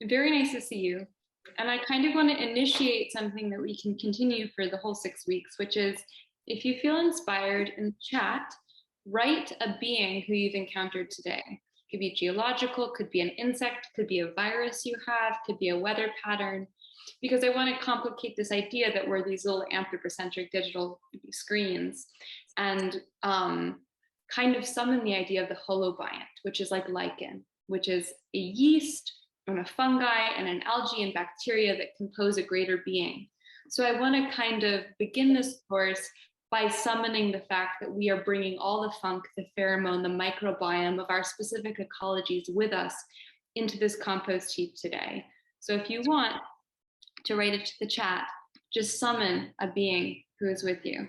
Very nice to see you. And I kind of want to initiate something that we can continue for the whole 6 weeks, which is if you feel inspired in the chat, write a being who you've encountered today. It could be geological, could be an insect, could be a virus you have, could be a weather pattern, because I want to complicate this idea that we're these little anthropocentric digital screens and kind of summon the idea of the holobiont, which is like lichen, which is a yeast and a fungi and an algae and bacteria that compose a greater being. So I want to kind of begin this course by summoning the fact that we are bringing all the funk, the pheromone, the microbiome of our specific ecologies with us into this compost heap today. So if you want to write it to the chat, just summon a being who is with you.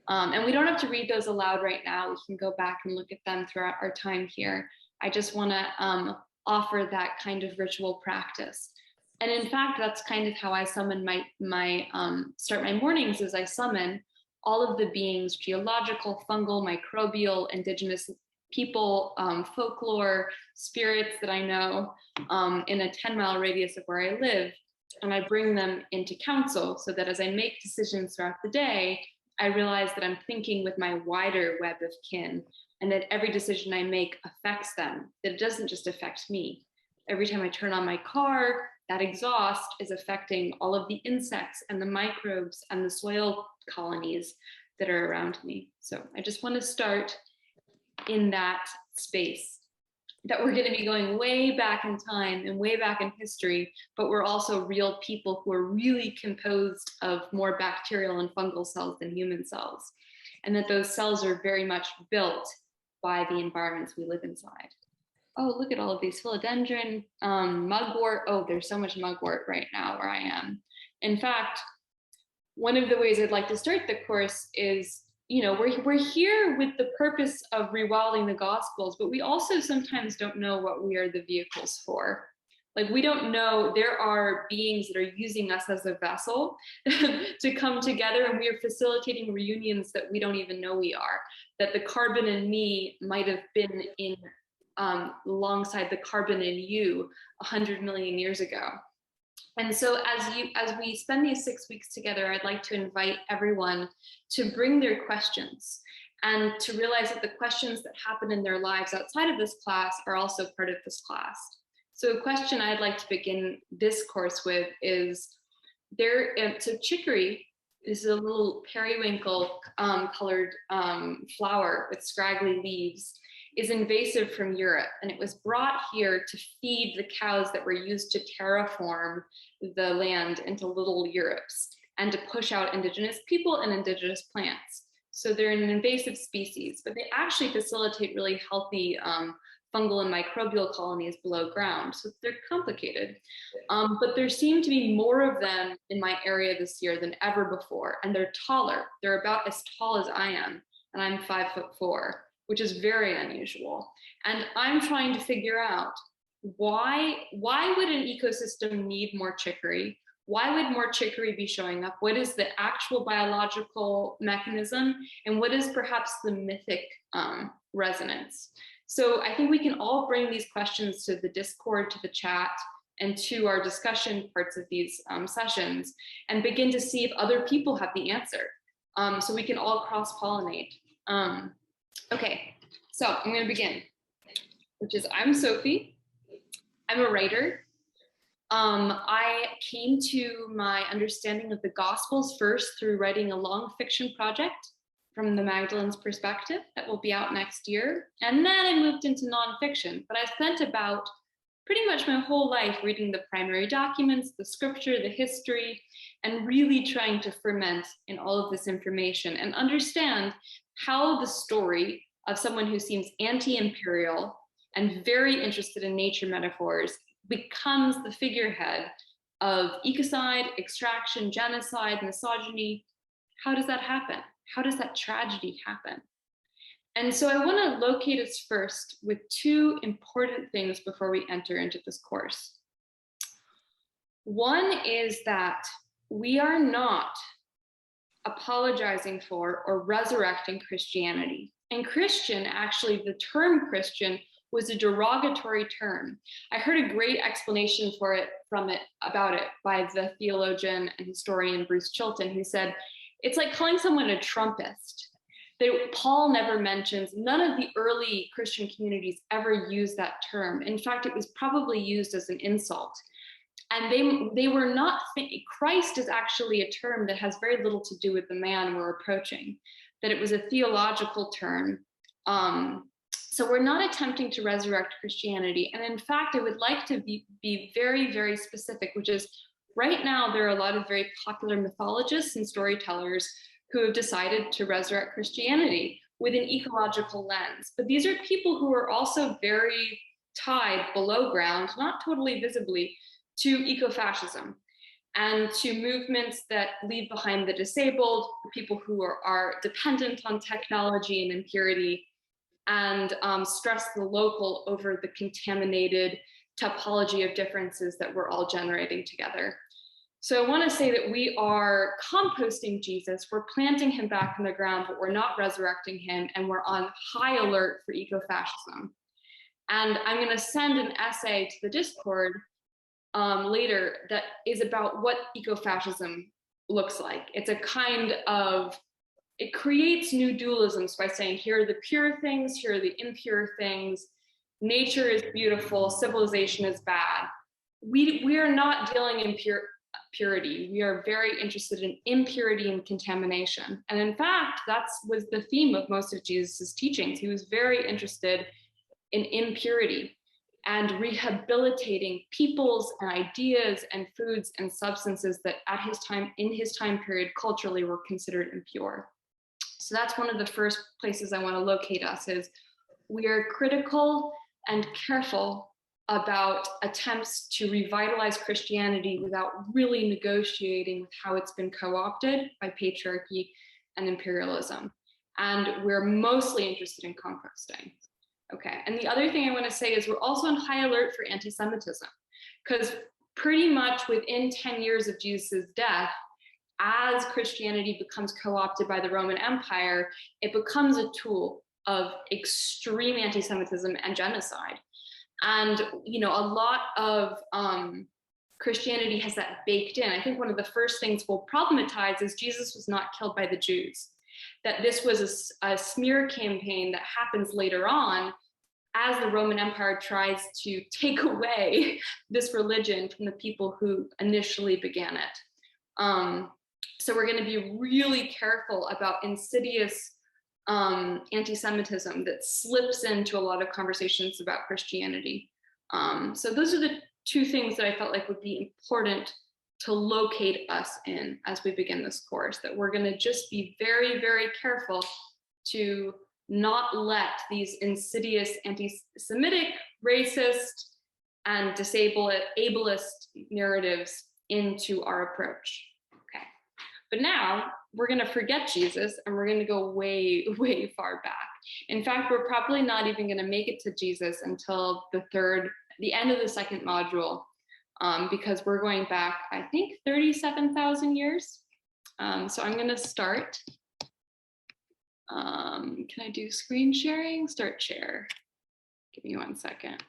And we don't have to read those aloud right now. We can go back and look at them throughout our time here. I just want to offer that kind of ritual practice. And in fact, that's kind of how I summon start my mornings, as I summon all of the beings, geological, fungal, microbial, indigenous people, folklore, spirits that I know in a 10-mile radius of where I live. And I bring them into council so that as I make decisions throughout the day, I realize that I'm thinking with my wider web of kin, and that every decision I make affects them, that it doesn't just affect me. Every time I turn on my car, that exhaust is affecting all of the insects and the microbes and the soil colonies that are around me. So I just want to start in that space, that we're going to be going way back in time and way back in history, but we're also real people who are really composed of more bacterial and fungal cells than human cells, and that those cells are very much built by the environments we live inside. Oh, look at all of these philodendron, mugwort. Oh, there's so much mugwort right now where I am. In fact, one of the ways I'd like to start the course is, you know, we're here with the purpose of rewilding the Gospels, but we also sometimes don't know what we are the vehicles for. Like, we don't know, there are beings that are using us as a vessel to come together, and we are facilitating reunions that we don't even know we are, that the carbon in me might have been in alongside the carbon in you 100 million years ago. And so as we spend these 6 weeks together, I'd like to invite everyone to bring their questions and to realize that the questions that happen in their lives outside of this class are also part of this class. So a question I'd like to begin this course with is, so chicory is a little periwinkle colored flower with scraggly leaves, is invasive from Europe, and it was brought here to feed the cows that were used to terraform the land into little Europes and to push out indigenous people and indigenous plants. So they're an invasive species, but they actually facilitate really healthy fungal and microbial colonies below ground. So they're complicated, but there seem to be more of them in my area this year than ever before, and they're taller. They're about as tall as I am, and I'm 5'4", which is very unusual. And I'm trying to figure out why would an ecosystem need more chicory? Why would more chicory be showing up? What is the actual biological mechanism? And what is perhaps the mythic resonance? So I think we can all bring these questions to the Discord, to the chat, and to our discussion parts of these sessions, and begin to see if other people have the answer. So we can all cross-pollinate. Okay, so I'm going to begin, which is, I'm Sophie. I'm a writer. I came to my understanding of the Gospels first through writing a long fiction project from the Magdalene's perspective that will be out next year. And then I moved into nonfiction, but I spent about pretty much my whole life reading the primary documents, the scripture, the history, and really trying to ferment in all of this information and understand how the story of someone who seems anti-imperial and very interested in nature metaphors becomes the figurehead of ecocide, extraction, genocide, misogyny. How does that happen? How does that tragedy happen? And so I want to locate us first with two important things before we enter into this course. One is that we are not apologizing for or resurrecting Christianity. And Christian, actually, the term Christian was a derogatory term. I heard a great explanation about it by the theologian and historian Bruce Chilton, who said, it's like calling someone a Trumpist. Paul never mentions, none of the early Christian communities ever used that term. In fact, it was probably used as an insult. And they were not, Christ is actually a term that has very little to do with the man we're approaching, that it was a theological term. So we're not attempting to resurrect Christianity. And in fact, I would like to be very, very specific, which is right now, there are a lot of very popular mythologists and storytellers who have decided to resurrect Christianity with an ecological lens. But these are people who are also very tied below ground, not totally visibly, to ecofascism and to movements that leave behind the disabled, people who are dependent on technology and impurity, and stress the local over the contaminated topology of differences that we're all generating together. So I want to say that we are composting Jesus, we're planting him back in the ground, but we're not resurrecting him, and we're on high alert for ecofascism. And I'm going to send an essay to the Discord later that is about what ecofascism looks like. It's a kind of, it creates new dualisms by saying, here are the pure things, here are the impure things, nature is beautiful, civilization is bad. We are not dealing in purity. We are very interested in impurity and contamination. And in fact, that was the theme of most of Jesus's teachings. He was very interested in impurity and rehabilitating peoples and ideas and foods and substances that in his time period, culturally were considered impure. So that's one of the first places I want to locate us, is we are critical and careful about attempts to revitalize Christianity without really negotiating with how it's been co-opted by patriarchy and imperialism. And we're mostly interested in composting. Okay, and the other thing I want to say is we're also on high alert for anti-Semitism, because pretty much within 10 years of Jesus' death, as Christianity becomes co-opted by the Roman Empire, it becomes a tool of extreme anti-Semitism and genocide. And a lot of Christianity has that baked in. I think one of the first things we'll problematize is Jesus was not killed by the Jews, that this was a smear campaign that happens later on as the Roman Empire tries to take away this religion from the people who initially began it. So we're going to be really careful about insidious anti-Semitism that slips into a lot of conversations about Christianity. So those are the two things that I felt like would be important to locate us in as we begin this course, that we're going to just be very, very careful to not let these insidious anti-Semitic, racist, and ableist narratives into our approach. Okay, but now we're going to forget Jesus and we're going to go way, way far back. In fact, we're probably not even going to make it to Jesus until the end of the second module, because we're going back, I think, 37,000 years. So I'm going to start. Can I do screen sharing? Start share. Give me 1 second.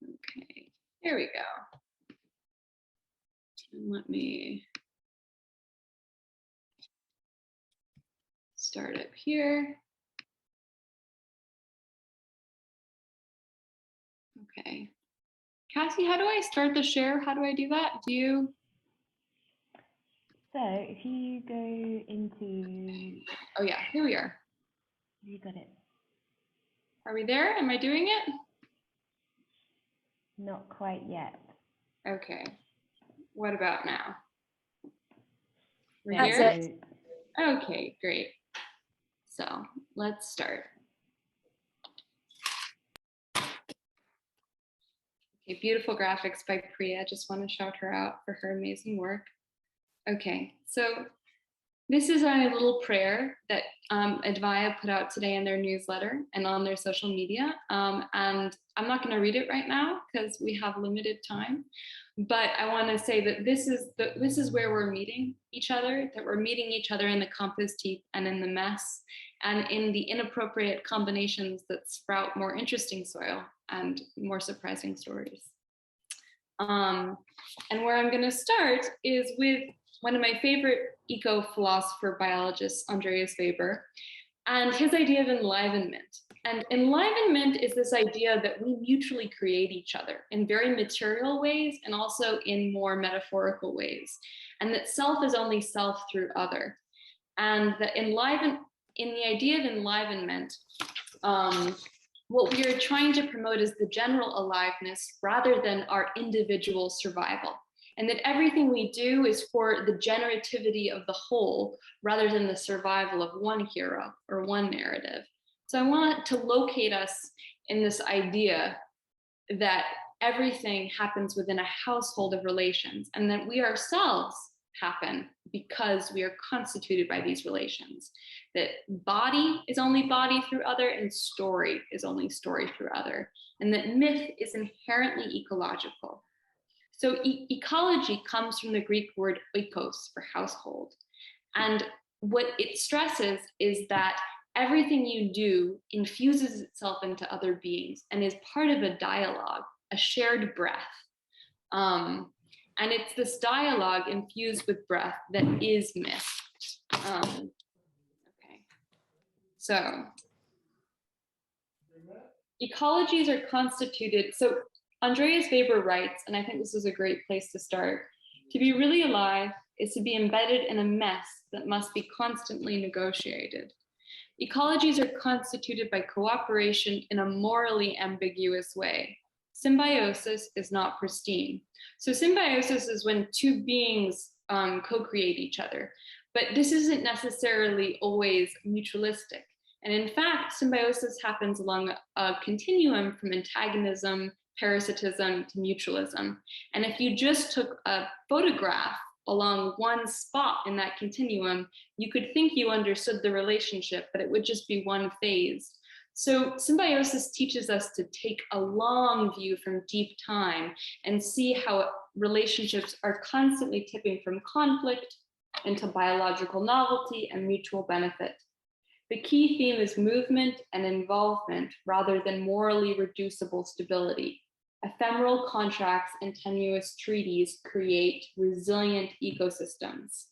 Okay, here we go. And let me start up here. Okay. Cassie, how do I start the share? How do I do that? So if you go into... Oh yeah, here we are. You got it. Are we there? Am I doing it? Not quite yet. Okay. What about now? We're That's here? it. Okay, great. So let's start. Okay, beautiful graphics by Priya. Just want to shout her out for her amazing work. Okay, so This is a little prayer that Advaya put out today in their newsletter and on their social media. And I'm not going to read it right now because we have limited time. But I want to say that this is where we're meeting each other, that we're meeting each other in the compost heap and in the mess and in the inappropriate combinations that sprout more interesting soil and more surprising stories. And where I'm going to start is with one of my favorite eco-philosopher biologists, Andreas Weber, and his idea of enlivenment. And enlivenment is this idea that we mutually create each other in very material ways and also in more metaphorical ways, and that self is only self through other. And that in the idea of enlivenment, what we are trying to promote is the general aliveness rather than our individual survival. And that everything we do is for the generativity of the whole rather than the survival of one hero or one narrative. So I want to locate us in this idea that everything happens within a household of relations and that we ourselves happen because we are constituted by these relations. That body is only body through other and story is only story through other. And that myth is inherently ecological. So ecology comes from the Greek word oikos for household. And what it stresses is that everything you do infuses itself into other beings and is part of a dialogue, a shared breath. And it's this dialogue infused with breath that is myth. Okay. So ecologies are constituted, so Andreas Weber writes, and I think this is a great place to start, to be really alive is to be embedded in a mess that must be constantly negotiated. Ecologies are constituted by cooperation in a morally ambiguous way. Symbiosis is not pristine. So symbiosis is when two beings co-create each other, but this isn't necessarily always mutualistic. And in fact, symbiosis happens along a continuum from antagonism, parasitism to mutualism. And if you just took a photograph along one spot in that continuum, you could think you understood the relationship, but it would just be one phase. So symbiosis teaches us to take a long view from deep time and see how relationships are constantly tipping from conflict into biological novelty and mutual benefit. The key theme is movement and involvement rather than morally reducible stability. Ephemeral contracts and tenuous treaties create resilient ecosystems.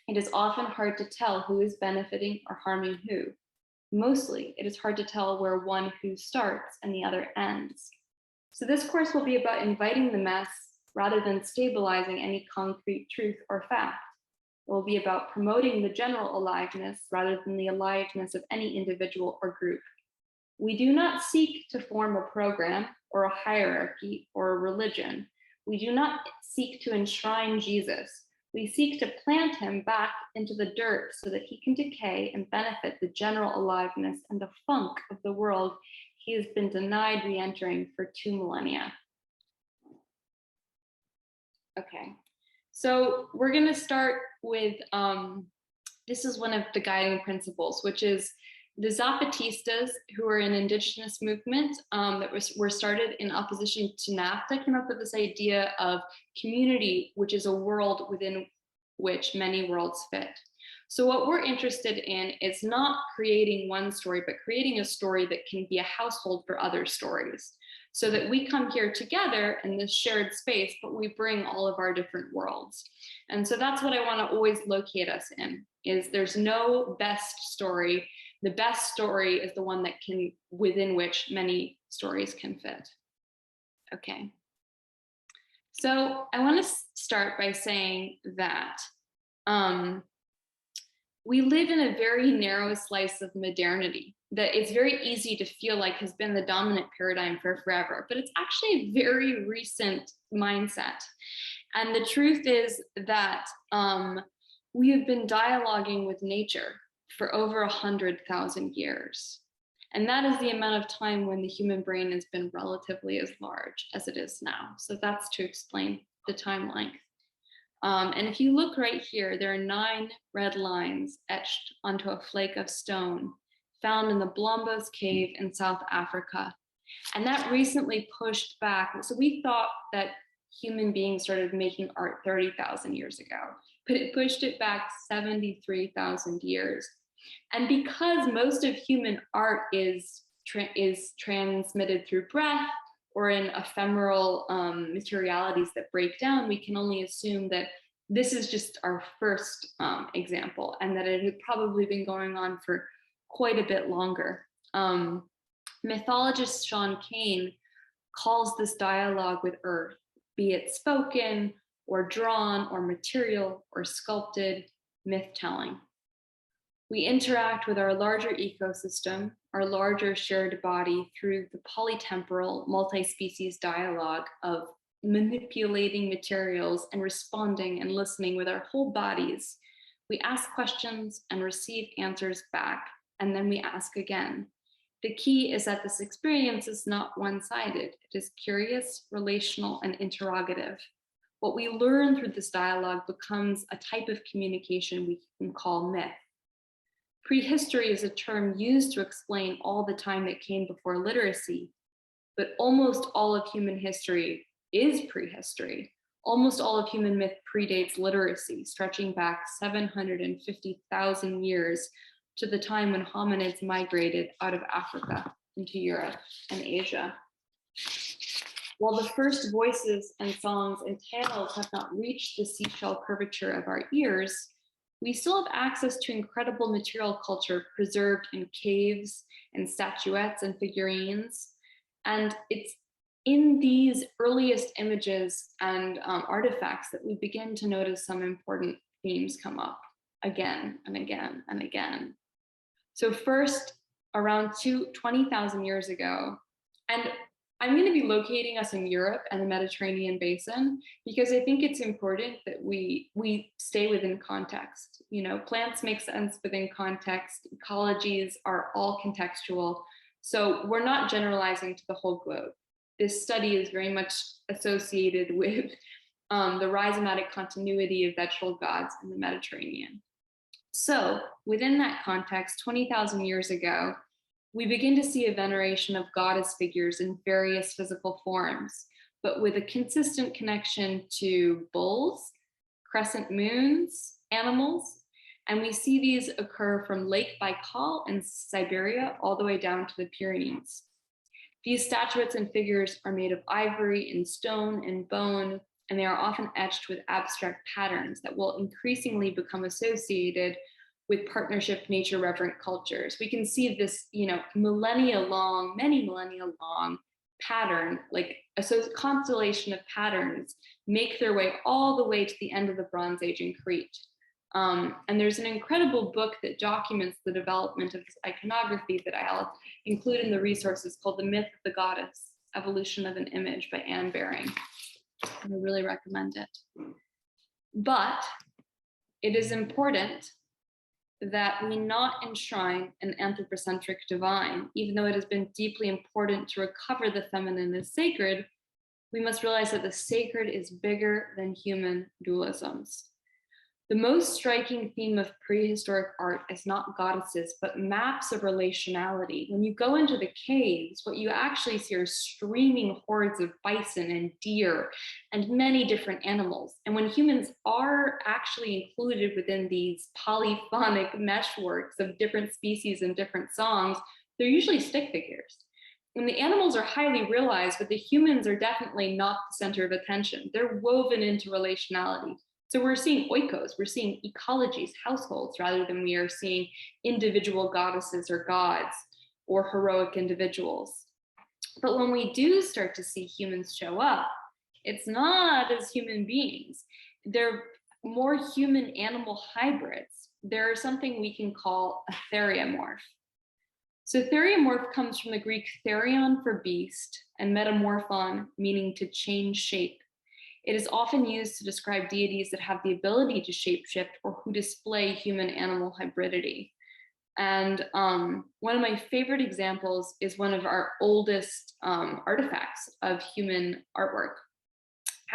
It is often hard to tell who is benefiting or harming who. Mostly, it is hard to tell where one who starts and the other ends. So this course will be about inviting the mess rather than stabilizing any concrete truth or fact. It will be about promoting the general aliveness rather than the aliveness of any individual or group. We do not seek to form a program or a hierarchy or a religion. We do not seek to enshrine Jesus. We seek to plant him back into the dirt so that he can decay and benefit the general aliveness and the funk of the world he has been denied re-entering for 2 millennia. Okay, so we're going to start with, this is one of the guiding principles, which is the Zapatistas, who are an indigenous movement that were started in opposition to NAFTA, came up with this idea of community, which is a world within which many worlds fit. So what we're interested in is not creating one story, but creating a story that can be a household for other stories, so that we come here together in this shared space, but we bring all of our different worlds. And so that's what I want to always locate us in, is there's no best story. The best story is the one that can, within which many stories can fit. Okay. So I want to start by saying that we live in a very narrow slice of modernity that it's very easy to feel like has been the dominant paradigm for forever, but it's actually a very recent mindset. And the truth is that we have been dialoguing with nature for over 100,000 years. And that is the amount of time when the human brain has been relatively as large as it is now. So that's to explain the time length. And if you look right here, there are 9 red lines etched onto a flake of stone found in the Blombos cave in South Africa. And that recently pushed back. So we thought that human beings started making art 30,000 years ago, but it pushed it back 73,000 years. And because most of human art is transmitted through breath or in ephemeral materialities that break down, we can only assume that this is just our first example, and that it had probably been going on for quite a bit longer. Mythologist Sean Kane calls this dialogue with Earth, be it spoken or drawn or material or sculpted, myth-telling. We interact with our larger ecosystem, our larger shared body, through the polytemporal, multi-species dialogue of manipulating materials and responding and listening with our whole bodies. We ask questions and receive answers back, and then we ask again. The key is that this experience is not one-sided. It is curious, relational, and interrogative. What we learn through this dialogue becomes a type of communication we can call myth. Prehistory is a term used to explain all the time that came before literacy, but almost all of human history is prehistory. Almost all of human myth predates literacy, stretching back 750,000 years to the time when hominids migrated out of Africa into Europe and Asia. While the first voices and songs and tales have not reached the seashell curvature of our ears, we still have access to incredible material culture preserved in caves and statuettes and figurines. And it's in these earliest images and artifacts that we begin to notice some important themes come up again and again and again. So first, around 20,000 years ago, and I'm going to be locating us in Europe and the Mediterranean basin because I think it's important that we stay within context. You know, plants make sense within context. Ecologies are all contextual. So we're not generalizing to the whole globe. This study is very much associated with the rhizomatic continuity of vegetal gods in the Mediterranean. So within that context, 20,000 years ago, we begin to see a veneration of goddess figures in various physical forms, but with a consistent connection to bulls, crescent moons, animals, and we see these occur from Lake Baikal in Siberia all the way down to the Pyrenees. These statuettes and figures are made of ivory and stone and bone, and they are often etched with abstract patterns that will increasingly become associated with partnership nature reverent cultures. We can see this, you know, many millennia long pattern, like a constellation of patterns make their way all the way to the end of the Bronze Age in Crete. And there's an incredible book that documents the development of this iconography that I'll include in the resources called The Myth of the Goddess, Evolution of an Image by Anne Baring. I really recommend it. But it is important that we not enshrine an anthropocentric divine. Even though it has been deeply important to recover the feminine as sacred, we must realize that the sacred is bigger than human dualisms. The most striking theme of prehistoric art is not goddesses, but maps of relationality. When you go into the caves, what you actually see are streaming hordes of bison and deer and many different animals. And when humans are actually included within these polyphonic meshworks of different species and different songs, they're usually stick figures. And the animals are highly realized, but the humans are definitely not the center of attention. They're woven into relationality. So we're seeing oikos, we're seeing ecologies, households, rather than we are seeing individual goddesses or gods or heroic individuals. But when we do start to see humans show up, it's not as human beings. They're more human-animal hybrids. They're something we can call a theriomorph. So theriomorph comes from the Greek therion for beast and metamorphon, meaning to change shape. It is often used to describe deities that have the ability to shapeshift or who display human-animal hybridity. And one of my favorite examples is one of our oldest artifacts of human artwork.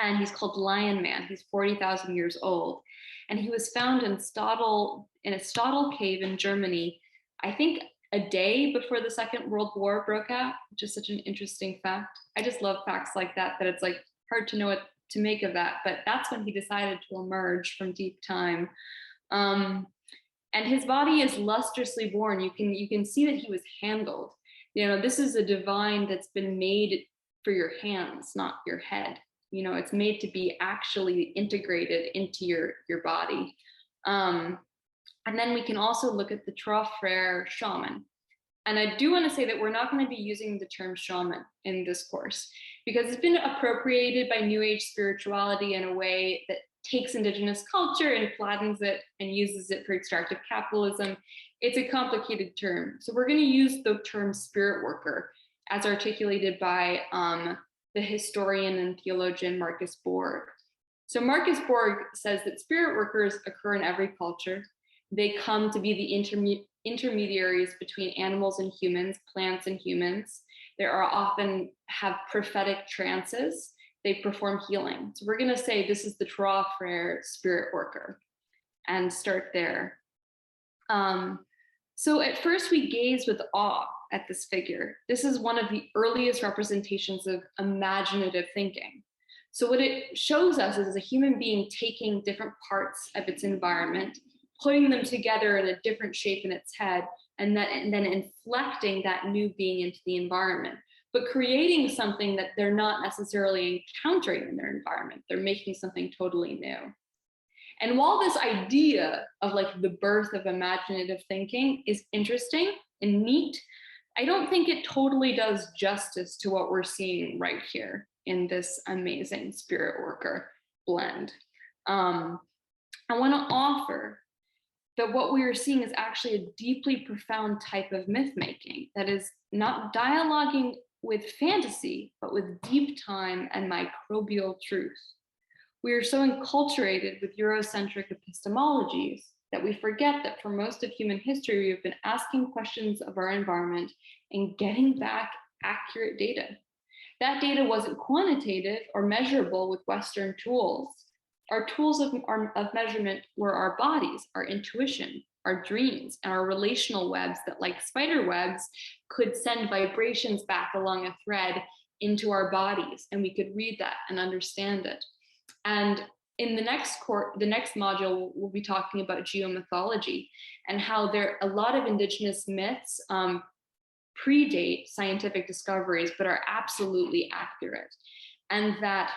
and he's called Lion Man. He's 40,000 years old. And he was found in a Stadel cave in Germany, I think a day before the Second World War broke out, which is such an interesting fact. I just love facts like that it's like hard to know what to make of that, but that's when he decided to emerge from deep time. And his body is lustrously born. You can see that he was handled. This is a divine that's been made for your hands, not your head. It's made to be actually integrated into your body. And then we can also look at the Trois Frères shaman. And I do want to say that we're not going to be using the term shaman in this course because it's been appropriated by New Age spirituality in a way that takes indigenous culture and flattens it and uses it for extractive capitalism. It's a complicated term. So we're going to use the term spirit worker as articulated by the historian and theologian Marcus Borg. So Marcus Borg says that spirit workers occur in every culture. They come to be the intermediaries between animals and humans, plants and humans. They are often have prophetic trances. They perform healing. So we're going to say this is the Trois Frères spirit worker and start there. So at first we gaze with awe at this figure. This is one of the earliest representations of imaginative thinking. So what it shows us is a human being taking different parts of its environment, putting them together in a different shape in its head, and then inflecting that new being into the environment, but creating something that they're not necessarily encountering in their environment. They're making something totally new. And while this idea of like the birth of imaginative thinking is interesting and neat, I don't think it totally does justice to what we're seeing right here in this amazing spirit worker blend. I want to offer that what we are seeing is actually a deeply profound type of myth making that is not dialoguing with fantasy, but with deep time and microbial truth. We are so enculturated with Eurocentric epistemologies that we forget that for most of human history, we have been asking questions of our environment and getting back accurate data. That data wasn't quantitative or measurable with Western tools. Our tools of measurement were our bodies, our intuition, our dreams, and our relational webs that, like spider webs, could send vibrations back along a thread into our bodies, and we could read that and understand it. And in the next module, we'll be talking about geomythology and how a lot of indigenous myths predate scientific discoveries, but are absolutely accurate. And that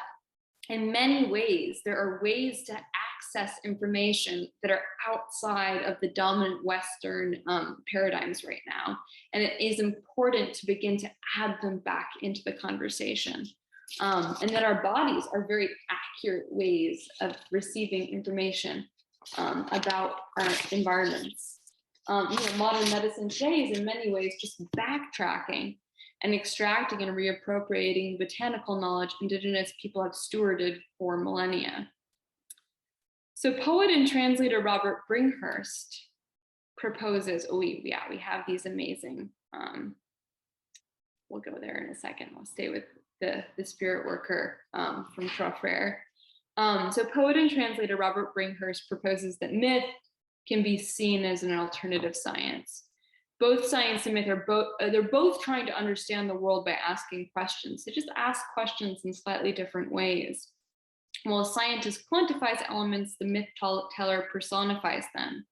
in many ways, there are ways to access information that are outside of the dominant Western paradigms right now. And it is important to begin to add them back into the conversation. And that our bodies are very accurate ways of receiving information about our environments. Modern medicine today is in many ways just backtracking and extracting and reappropriating botanical knowledge indigenous people have stewarded for millennia. So poet and translator Robert Bringhurst proposes, we have these amazing, we'll go there in a second. We'll stay with the spirit worker from Trois Frères. So poet and translator Robert Bringhurst proposes that myth can be seen as an alternative science. Both science and myth they're both trying to understand the world by asking questions. They just ask questions in slightly different ways. While a scientist quantifies elements, the myth teller personifies them.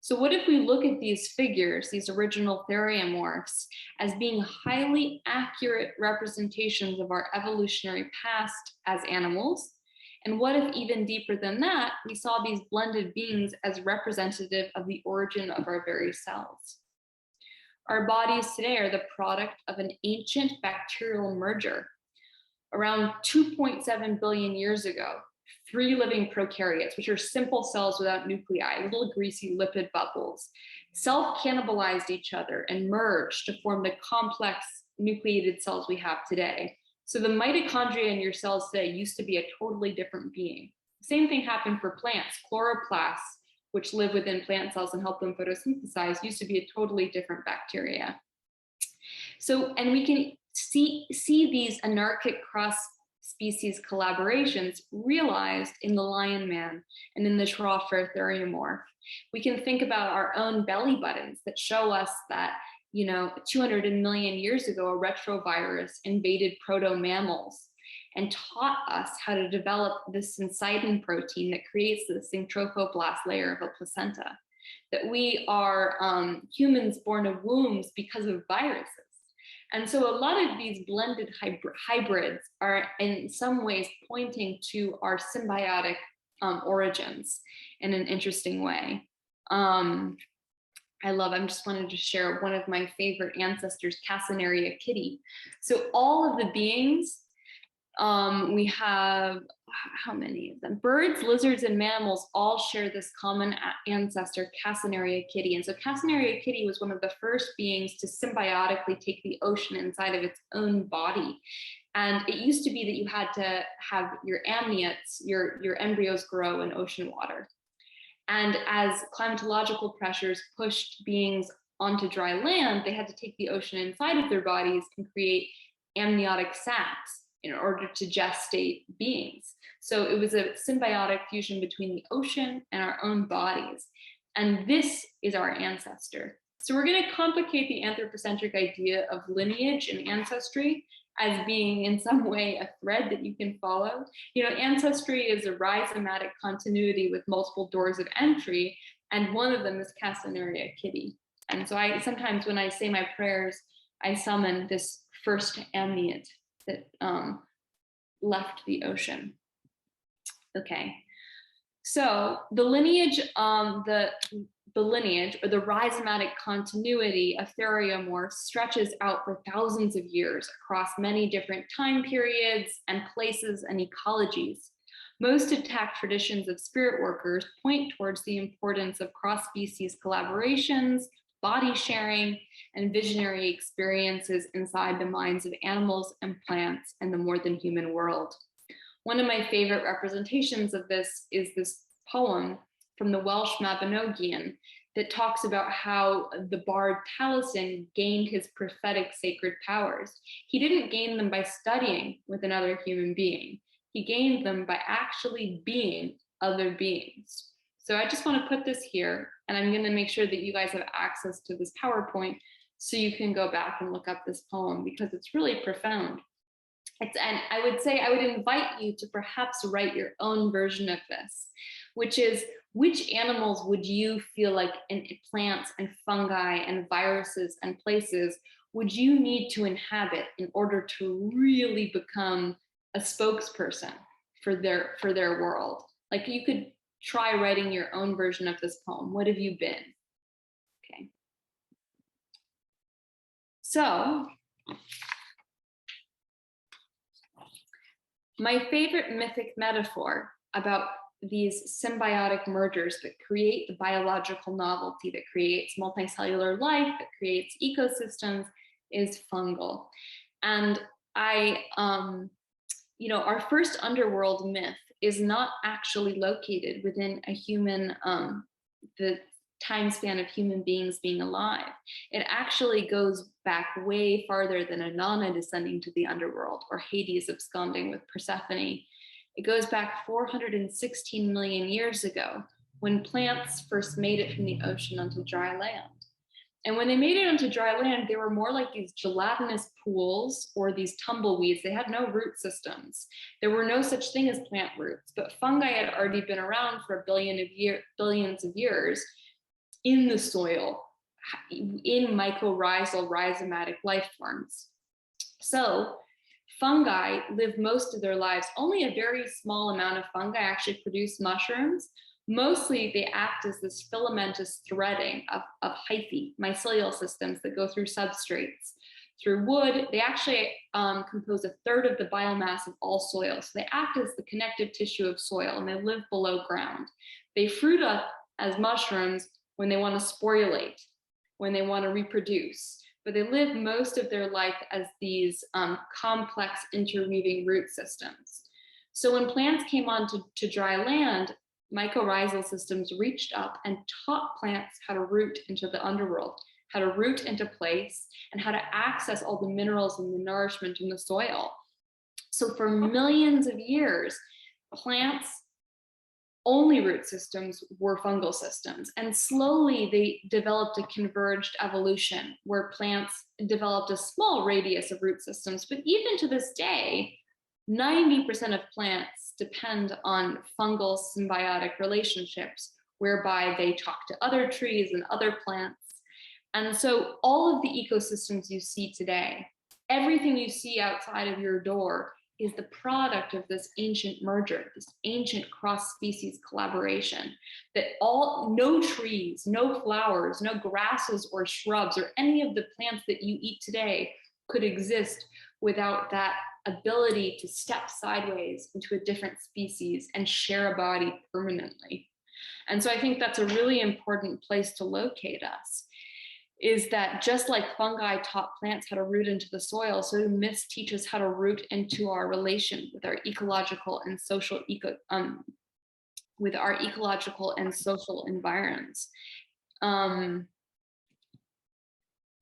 So what if we look at these figures, these original theriomorphs, as being highly accurate representations of our evolutionary past as animals? And what if even deeper than that, we saw these blended beings as representative of the origin of our very selves? Our bodies today are the product of an ancient bacterial merger. Around 2.7 billion years ago, 3 living prokaryotes, which are simple cells without nuclei, little greasy lipid bubbles, self-cannibalized each other and merged to form the complex nucleated cells we have today. So the mitochondria in your cells today used to be a totally different being. Same thing happened for plants. Chloroplasts, which live within plant cells and help them photosynthesize, used to be a totally different bacteria. So, and we can see these anarchic cross species collaborations realized in the lion man and in the theriomorph. We can think about our own belly buttons that show us that, 200 million years ago, a retrovirus invaded proto-mammals and taught us how to develop this syncytin protein that creates the syntrophoblaст layer of a placenta. That we are humans born of wombs because of viruses. And so a lot of these blended hybrids are in some ways pointing to our symbiotic origins in an interesting way. I just wanted to share one of my favorite ancestors, Casinaria kitty. So all of the beings, we have, how many of them? Birds, lizards, and mammals all share this common ancestor, Casinaria kitty. And so Casinaria kitty was one of the first beings to symbiotically take the ocean inside of its own body. And it used to be that you had to have your amniotes, your embryos grow in ocean water. And as climatological pressures pushed beings onto dry land, they had to take the ocean inside of their bodies and create amniotic sacs in order to gestate beings. So it was a symbiotic fusion between the ocean and our own bodies. And this is our ancestor. So we're going to complicate the anthropocentric idea of lineage and ancestry as being in some way a thread that you can follow. Ancestry is a rhizomatic continuity with multiple doors of entry, and one of them is Casinaria kitty. And so I sometimes, when I say my prayers, I summon this first amniote that left the ocean. Okay, so the lineage, the lineage or the rhizomatic continuity of theriomorphs stretches out for thousands of years across many different time periods and places and ecologies. Most intact traditions of spirit workers point towards the importance of cross-species collaborations, body sharing, and visionary experiences inside the minds of animals and plants and the more than human world. One of my favorite representations of this is this poem from the Welsh Mabinogion that talks about how the bard Taliesin gained his prophetic sacred powers. He didn't gain them by studying with another human being. He gained them by actually being other beings. So I just want to put this here, and I'm going to make sure that you guys have access to this PowerPoint so you can go back and look up this poem because it's really profound. And I would invite you to perhaps write your own version of this, which is, which animals would you feel like in plants and fungi and viruses and places would you need to inhabit in order to really become a spokesperson for their world? Like, you could try writing your own version of this poem. What have you been? Okay. So, my favorite mythic metaphor about these symbiotic mergers that create the biological novelty, that creates multicellular life, that creates ecosystems, is fungal. And our first underworld myth is not actually located within a human, the time span of human beings being alive. It actually goes back way farther than Inanna descending to the underworld or Hades absconding with Persephone. It goes back 416 million years ago when plants first made it from the ocean onto dry land. And when they made it onto dry land, they were more like these gelatinous pools or these tumbleweeds. They had no root systems. There were no such thing as plant roots, but fungi had already been around for billions of years in the soil, in mycorrhizal rhizomatic life forms. So fungi live most of their lives. Only a very small amount of fungi actually produce mushrooms. Mostly they act as this filamentous threading of hyphae, mycelial systems that go through substrates. Through wood, they actually compose a third of the biomass of all soil. So they act as the connective tissue of soil, and they live below ground. They fruit up as mushrooms when they want to sporulate, when they want to reproduce. But they live most of their life as these complex interweaving root systems. So when plants came on to dry land, mycorrhizal systems reached up and taught plants how to root into the underworld, how to root into place, and how to access all the minerals and the nourishment in the soil. So for millions of years, plants only root systems were fungal systems. And slowly they developed a converged evolution where plants developed a small radius of root systems. But even to this day, 90% of plants depend on fungal symbiotic relationships whereby they talk to other trees and other plants. And so all of the ecosystems you see today, everything you see outside of your door is the product of this ancient merger, this ancient cross-species collaboration, that no trees, no flowers, no grasses or shrubs or any of the plants that you eat today could exist without that ability to step sideways into a different species and share a body permanently. And so I think that's a really important place to locate us, is that just like fungi taught plants how to root into the soil, so do myths teach us how to root into our relation with our ecological and social environs.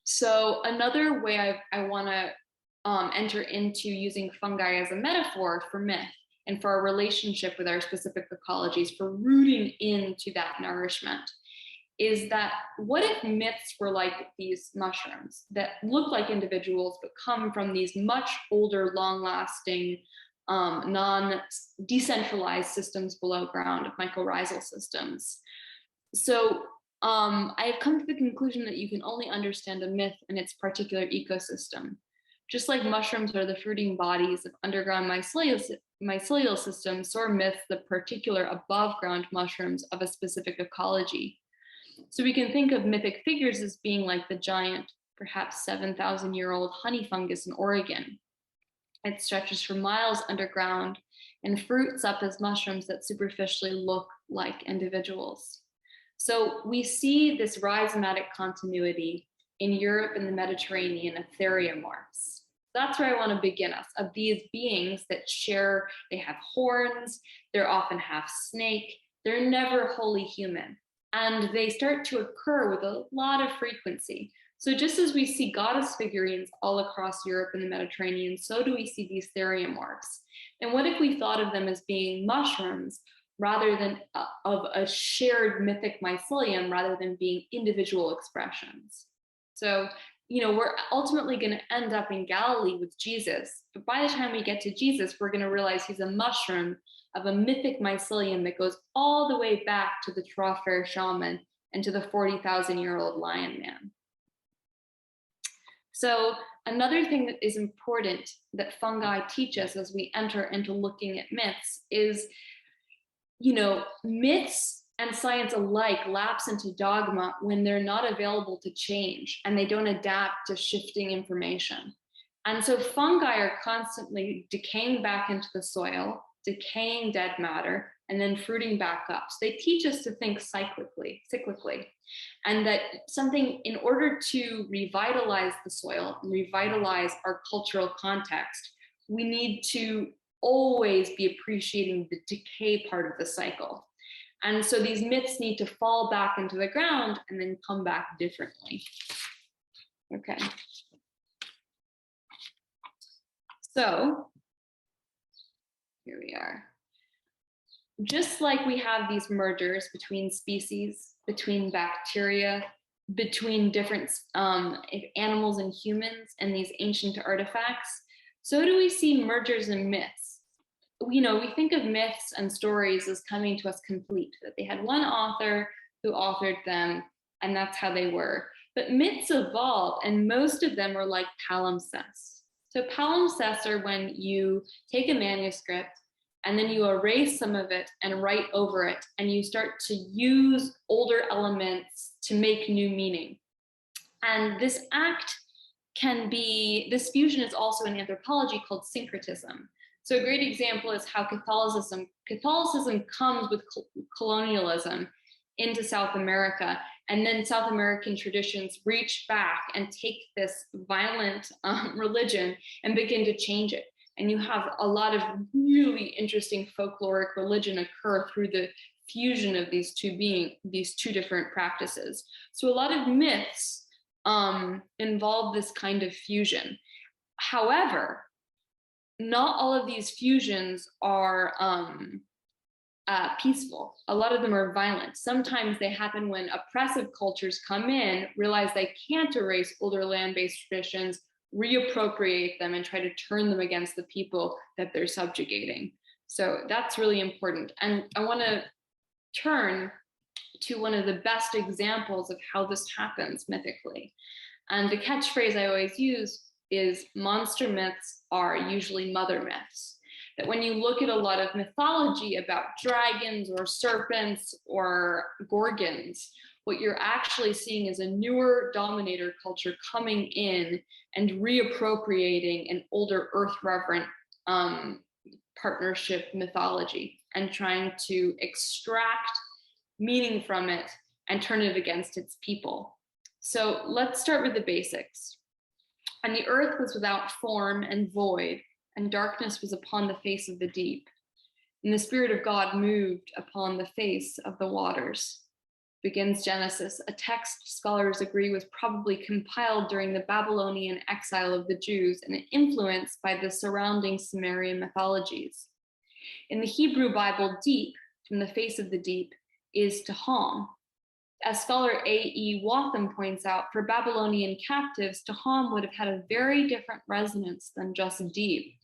So another way I want to enter into using fungi as a metaphor for myth and for our relationship with our specific ecologies, for rooting into that nourishment, is that what if myths were like these mushrooms that look like individuals but come from these much older, long-lasting, non-decentralized systems below ground, mycorrhizal systems? So I have come to the conclusion that you can only understand a myth in its particular ecosystem. Just like mushrooms are the fruiting bodies of underground mycelial systems, so are myths the particular above-ground mushrooms of a specific ecology. So we can think of mythic figures as being like the giant, perhaps 7,000-year-old honey fungus in Oregon. It stretches for miles underground and fruits up as mushrooms that superficially look like individuals. So we see this rhizomatic continuity in Europe and the Mediterranean of theriomorphs. That's where I want to begin us, of these beings that share, they have horns, they're often half snake, they're never wholly human. And they start to occur with a lot of frequency. So just as we see goddess figurines all across Europe and the Mediterranean, so do we see these theriomorphs. And what if we thought of them as being mushrooms rather than of a shared mythic mycelium, rather than being individual expressions? So, we're ultimately going to end up in Galilee with Jesus. But by the time we get to Jesus, we're going to realize he's a mushroom of a mythic mycelium that goes all the way back to the Trafair shaman and to the 40,000-year-old lion man. So another thing that is important that fungi teach us as we enter into looking at myths is, myths and science alike lapse into dogma when they're not available to change and they don't adapt to shifting information. And so fungi are constantly decaying back into the soil, decaying dead matter, and then fruiting back up. So they teach us to think cyclically, and that something, in order to revitalize the soil, and revitalize our cultural context, we need to always be appreciating the decay part of the cycle. And so these myths need to fall back into the ground and then come back differently. Okay. So here we are. Just like we have these mergers between species, between bacteria, between different animals and humans and these ancient artifacts, so do we see mergers in myths. We think of myths and stories as coming to us complete, that they had one author who authored them, and that's how they were. But myths evolve, and most of them are like palimpsests. So palimpsests are when you take a manuscript and then you erase some of it and write over it, and you start to use older elements to make new meaning. And this fusion is also in anthropology called syncretism. So a great example is how Catholicism comes with colonialism into South America, and then South American traditions reach back and take this violent religion and begin to change it. And you have a lot of really interesting folkloric religion occur through the fusion of these two different practices. So a lot of myths involve this kind of fusion. However, not all of these fusions are peaceful. A lot of them are violent. Sometimes they happen when oppressive cultures come in, realize they can't erase older land-based traditions, reappropriate them, and try to turn them against the people that they're subjugating. So that's really important. And I want to turn to one of the best examples of how this happens mythically. And the catchphrase I always use is monster myths are usually mother myths. That when you look at a lot of mythology about dragons or serpents or gorgons, what you're actually seeing is a newer dominator culture coming in and reappropriating an older earth reverent partnership mythology and trying to extract meaning from it and turn it against its people. So let's start with the basics. And the earth was without form and void, and darkness was upon the face of the deep. And the Spirit of God moved upon the face of the waters. Begins Genesis, a text scholars agree was probably compiled during the Babylonian exile of the Jews and influenced by the surrounding Sumerian mythologies. In the Hebrew Bible, deep, from the face of the deep, is Tehom. As scholar A.E. Watham points out, for Babylonian captives, Tehom would have had a very different resonance than just deep.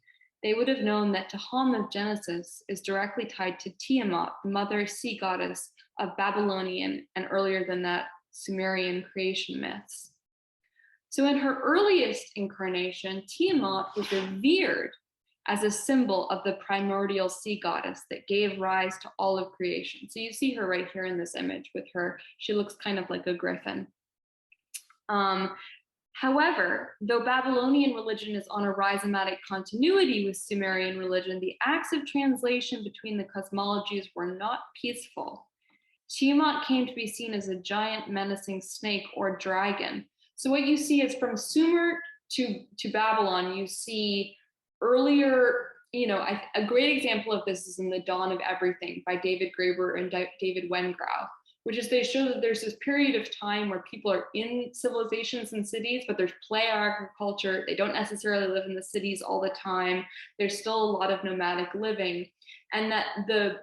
They would have known that Tehom of Genesis is directly tied to Tiamat, the mother sea goddess of Babylonian and earlier than that, Sumerian creation myths. So in her earliest incarnation, Tiamat was revered as a symbol of the primordial sea goddess that gave rise to all of creation. So you see her right here in this image with her, she looks kind of like a griffin. However, though Babylonian religion is on a rhizomatic continuity with Sumerian religion, the acts of translation between the cosmologies were not peaceful. Tiamat came to be seen as a giant menacing snake or dragon. So what you see is from Sumer to Babylon, you see earlier, a great example of this is in The Dawn of Everything by David Graeber and David Wengrow, which is they show that there's this period of time where people are in civilizations and cities, but there's play agriculture. They don't necessarily live in the cities all the time. There's still a lot of nomadic living. And that the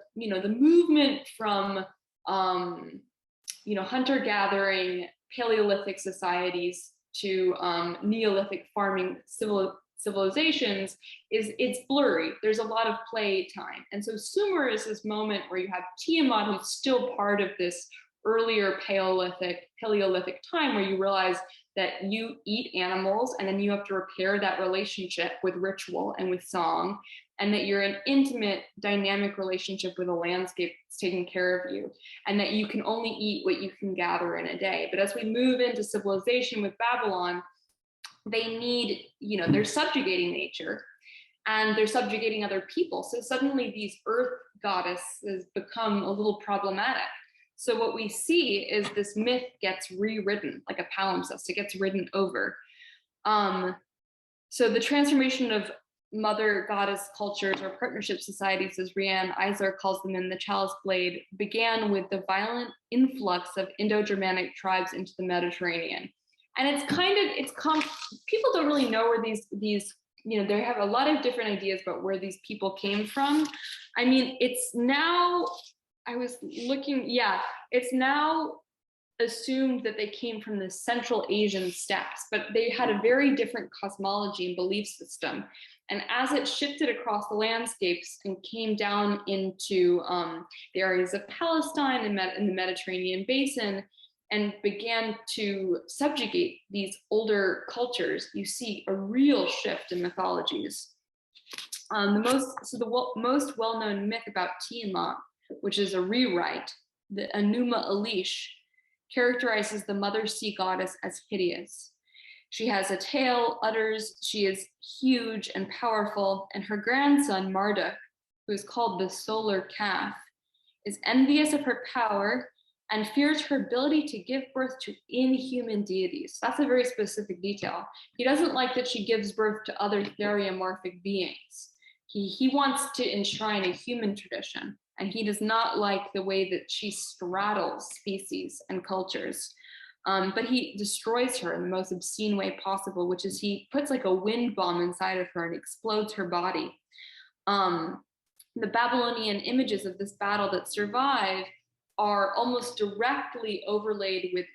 movement from, hunter-gathering Paleolithic societies to Neolithic farming civilizations it's blurry. There's a lot of play time. And so Sumer is this moment where you have Tiamat, who's still part of this earlier Paleolithic time where you realize that you eat animals and then you have to repair that relationship with ritual and with song, and that you're in intimate, dynamic relationship with a landscape that's taking care of you, and that you can only eat what you can gather in a day. But as we move into civilization with Babylon, they need, they're subjugating nature and they're subjugating other people. So suddenly these earth goddesses become a little problematic. So what we see is this myth gets rewritten like a palimpsest, it gets written over. So the transformation of mother goddess cultures or partnership societies, as Rianne Eisler calls them in The Chalice Blade, began with the violent influx of Indo-Germanic tribes into the Mediterranean. And people don't really know where these, they have a lot of different ideas about where these people came from. I mean, it's now assumed that they came from the Central Asian steppes, but they had a very different cosmology and belief system. And as it shifted across the landscapes and came down into the areas of Palestine and in the Mediterranean basin, and began to subjugate these older cultures, you see a real shift in mythologies. The most well-known myth about Tiamat, which is a rewrite, the Enuma Elish, characterizes the mother sea goddess as hideous. She has a tail, udders, she is huge and powerful, and her grandson, Marduk, who is called the solar calf, is envious of her power and fears her ability to give birth to inhuman deities. That's a very specific detail. He doesn't like that she gives birth to other theriomorphic beings. He wants to enshrine a human tradition, and he does not like the way that she straddles species and cultures. But he destroys her in the most obscene way possible, which is he puts like a wind bomb inside of her and explodes her body. The Babylonian images of this battle that survive are almost directly overlaid with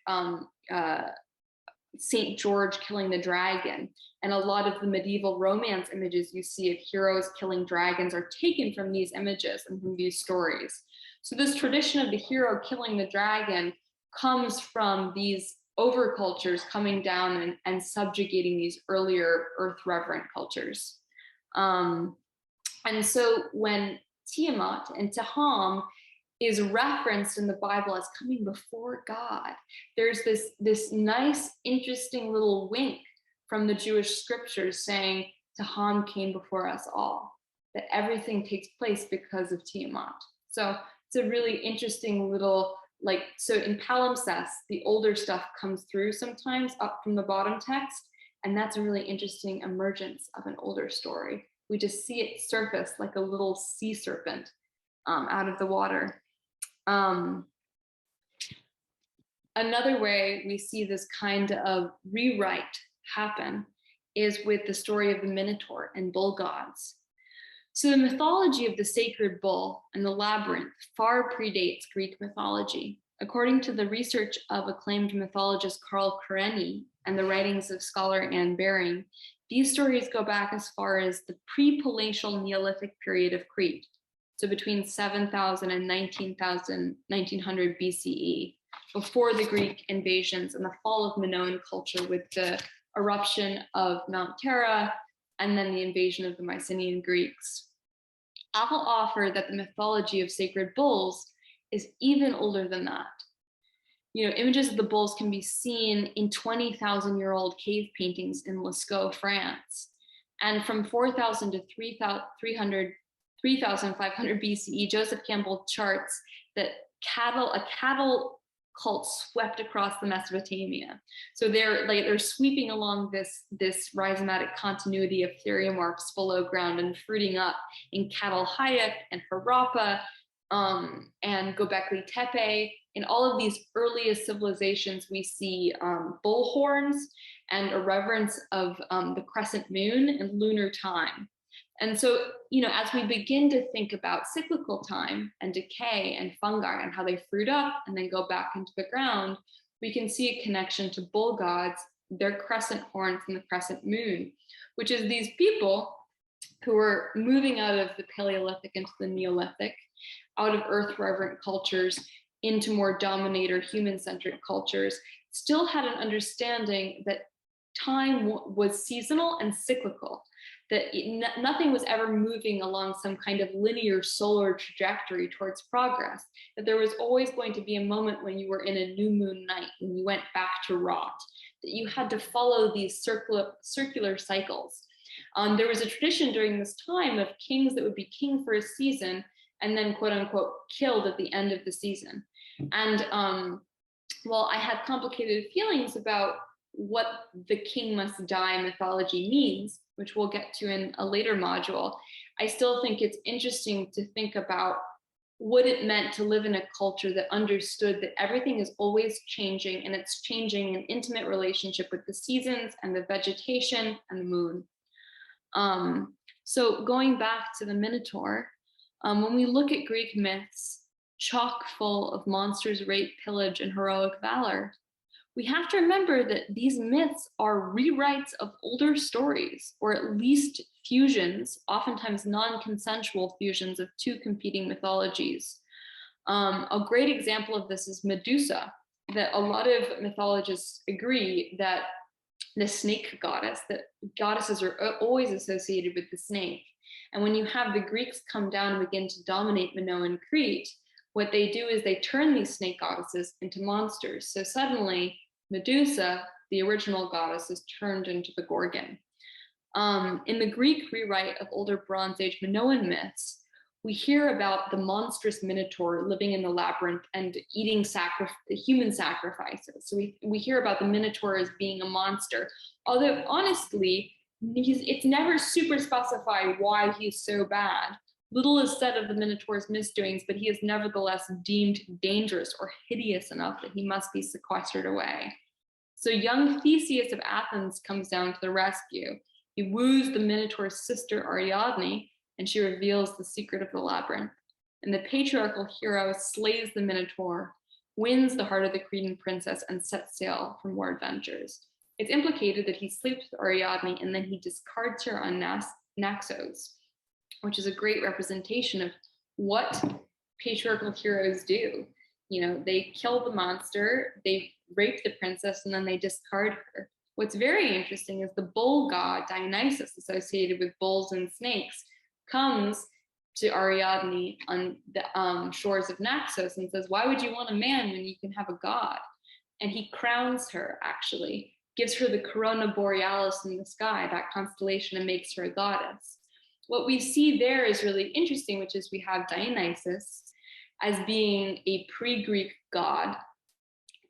St. George killing the dragon. And a lot of the medieval romance images you see of heroes killing dragons are taken from these images and from these stories. So this tradition of the hero killing the dragon comes from these overcultures coming down and subjugating these earlier earth reverent cultures. And so when Tiamat and Taham is referenced in the Bible as coming before God, there's this nice, interesting little wink from the Jewish scriptures saying Taham came before us all, that everything takes place because of Tiamat. So it's a really interesting little, like, so in palimpsest, the older stuff comes through sometimes up from the bottom text, and that's a really interesting emergence of an older story. We just see it surface like a little sea serpent out of the water. Another way we see this kind of rewrite happen is with the story of the Minotaur and bull gods. So the mythology of the sacred bull and the labyrinth far predates Greek mythology. According to the research of acclaimed mythologist Carl Karenyi and the writings of scholar Anne Baring, these stories go back as far as the pre-palatial Neolithic period of Crete, so between 7,000 and 1900 BCE, before the Greek invasions and the fall of Minoan culture with the eruption of Mount Terra and then the invasion of the Mycenaean Greeks. I'll offer that the mythology of sacred bulls is even older than that. You know, images of the bulls can be seen in 20,000-year-old cave paintings in Lascaux, France. And from 4,000 to 3,500 BCE, Joseph Campbell charts that a cattle cult swept across the Mesopotamia. So they're sweeping along this rhizomatic continuity of theriomorphs below ground and fruiting up in Cattle Hayek and Harappa and Göbekli Tepe. In all of these earliest civilizations, we see bull horns and a reverence of the crescent moon and lunar time. And so, you know, as we begin to think about cyclical time and decay and fungi and how they fruit up and then go back into the ground, we can see a connection to bull gods, their crescent horns and the crescent moon, which is these people who are moving out of the Paleolithic into the Neolithic, out of earth reverent cultures into more dominator human-centric cultures, still had an understanding that time was seasonal and cyclical, that nothing was ever moving along some kind of linear solar trajectory towards progress, that there was always going to be a moment when you were in a new moon night, when you went back to rot, that you had to follow these circular cycles. There was a tradition during this time of kings that would be king for a season and then quote unquote killed at the end of the season. And while I had complicated feelings about what the king must die mythology means, which we'll get to in a later module, I still think it's interesting to think about what it meant to live in a culture that understood that everything is always changing, and it's changing in intimate relationship with the seasons and the vegetation and the moon. So going back to the Minotaur, when we look at Greek myths, chock full of monsters, rape, pillage, and heroic valor, we have to remember that these myths are rewrites of older stories, or at least fusions, oftentimes non-consensual fusions of two competing mythologies. A great example of this is Medusa, that a lot of mythologists agree that the snake goddess, that goddesses are always associated with the snake. And when you have the Greeks come down and begin to dominate Minoan Crete, what they do is they turn these snake goddesses into monsters. So suddenly Medusa, the original goddess, is turned into the Gorgon. In the Greek rewrite of older Bronze Age Minoan myths, we hear about the monstrous Minotaur living in the labyrinth and eating human sacrifices. So we hear about the Minotaur as being a monster, although honestly, it's never super specified why he's so bad. Little is said of the Minotaur's misdoings, but he is nevertheless deemed dangerous or hideous enough that he must be sequestered away. So young Theseus of Athens comes down to the rescue. He woos the Minotaur's sister Ariadne, and she reveals the secret of the labyrinth. And the patriarchal hero slays the Minotaur, wins the heart of the Cretan princess, and sets sail for more adventures. It's implicated that he sleeps with Ariadne and then he discards her on Naxos, which is a great representation of what patriarchal heroes do. You know, they kill the monster, they rape the princess, and then they discard her. What's very interesting is the bull god Dionysus, associated with bulls and snakes, comes to Ariadne on the shores of Naxos and says, why would you want a man when you can have a god? And he crowns her, actually, gives her the corona borealis in the sky, that constellation, and makes her a goddess. What we see there is really interesting, which is we have Dionysus as being a pre-Greek god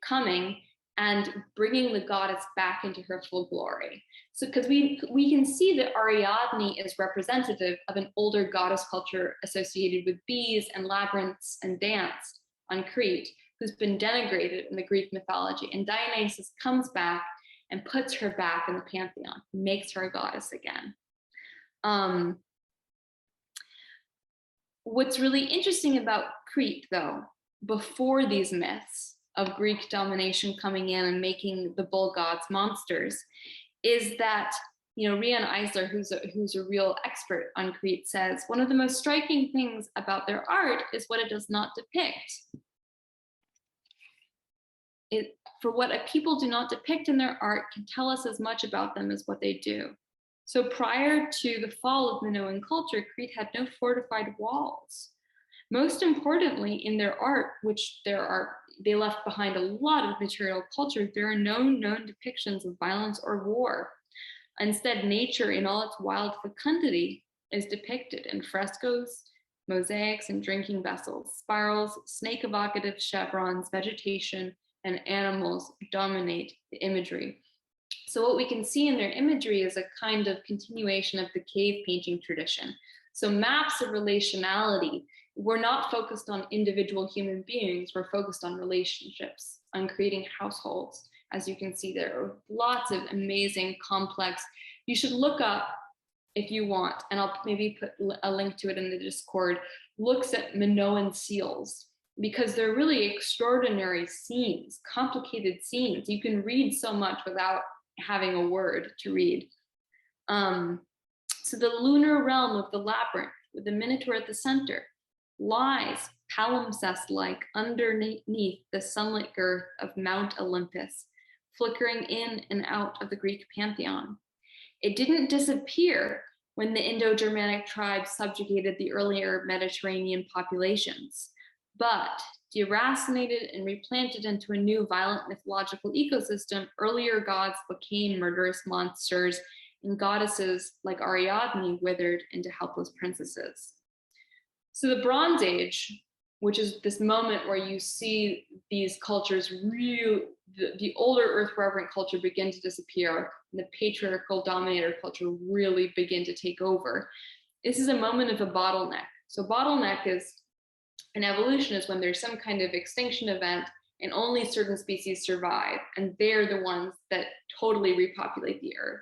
coming and bringing the goddess back into her full glory. So because we can see that Ariadne is representative of an older goddess culture associated with bees and labyrinths and dance on Crete, who's been denigrated in the Greek mythology. And Dionysus comes back and puts her back in the pantheon, makes her a goddess again. What's really interesting about Crete, though, before these myths of Greek domination coming in and making the bull gods monsters, is that, you know, Rian Eisler, who's a real expert on Crete, says one of the most striking things about their art is what it does not depict. For what people do not depict in their art can tell us as much about them as what they do. So prior to the fall of Minoan culture, Crete had no fortified walls. Most importantly, in their art, which they left behind a lot of material culture, there are no known depictions of violence or war. Instead, nature in all its wild fecundity is depicted in frescoes, mosaics, and drinking vessels. Spirals, snake evocative chevrons, vegetation, and animals dominate the imagery. So what we can see in their imagery is a kind of continuation of the cave painting tradition. So maps of relationality, we're not focused on individual human beings, we're focused on relationships, on creating households. As you can see, there are lots of amazing, complex, you should look up if you want, and I'll maybe put a link to it in the Discord, looks at Minoan seals, because they're really extraordinary scenes, complicated scenes. You can read so much without having a word to read. So the lunar realm of the labyrinth, with the Minotaur at the center, lies palimpsest-like underneath the sunlit girth of Mount Olympus, flickering in and out of the Greek pantheon. It didn't disappear when the Indo-Germanic tribes subjugated the earlier Mediterranean populations, but deracinated and replanted into a new violent mythological ecosystem, earlier gods became murderous monsters, and goddesses like Ariadne withered into helpless princesses. So the Bronze Age, which is this moment where you see these cultures, the older earth reverent culture begin to disappear, and the patriarchal dominator culture really begin to take over. This is a moment of a bottleneck. So bottleneck is an evolution is when there's some kind of extinction event and only certain species survive, and they're the ones that totally repopulate the earth.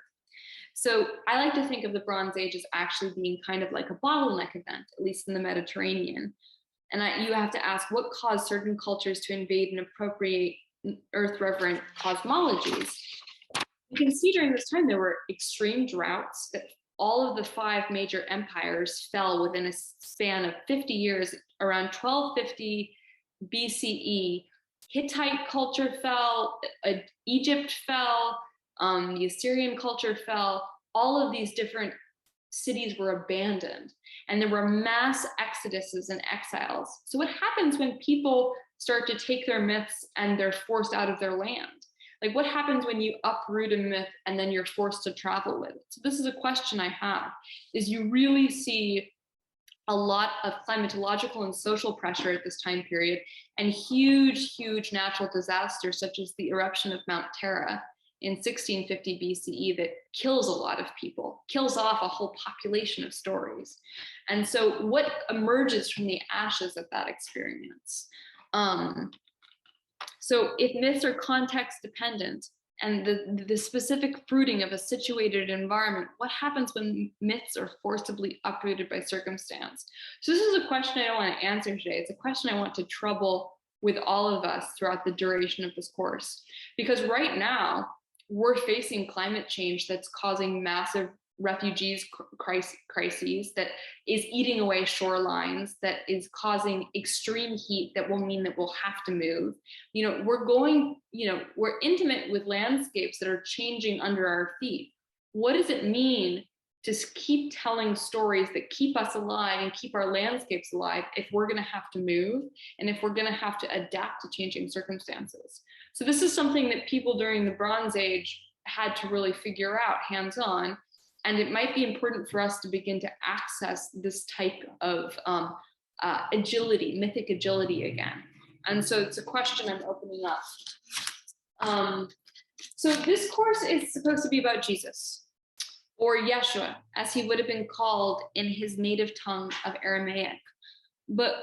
So I like to think of the Bronze Age as actually being kind of like a bottleneck event, at least in the Mediterranean. And you have to ask what caused certain cultures to invade and appropriate earth reverent cosmologies. You can see during this time there were extreme droughts, that all of the 5 major empires fell within a span of 50 years. Around 1250 BCE, Hittite culture fell, Egypt fell, the Assyrian culture fell. All of these different cities were abandoned, and there were mass exoduses and exiles. So what happens when people start to take their myths and they're forced out of their land? Like, what happens when you uproot a myth and then you're forced to travel with it? So this is a question I have, is you really see a lot of climatological and social pressure at this time period, and huge natural disasters such as the eruption of Mount Terra in 1650 BCE that kills a lot of people, kills off a whole population of stories. And so what emerges from the ashes of that experience? So if myths are context dependent and the specific fruiting of a situated environment, what happens when myths are forcibly uprooted by circumstance? So this is a question I don't want to answer today. It's a question I want to trouble with all of us throughout the duration of this course. Because right now, we're facing climate change that's causing massive refugees crises, that is eating away shorelines, that is causing extreme heat that will mean that we'll have to move. We're intimate with landscapes that are changing under our feet. What does it mean to keep telling stories that keep us alive and keep our landscapes alive if we're going to have to move and if we're going to have to adapt to changing circumstances? So this is something that people during the Bronze Age had to really figure out hands-on. And it might be important for us to begin to access this type of agility, mythic agility again. And so it's a question I'm opening up. So this course is supposed to be about Jesus, or Yeshua, as he would have been called in his native tongue of Aramaic. But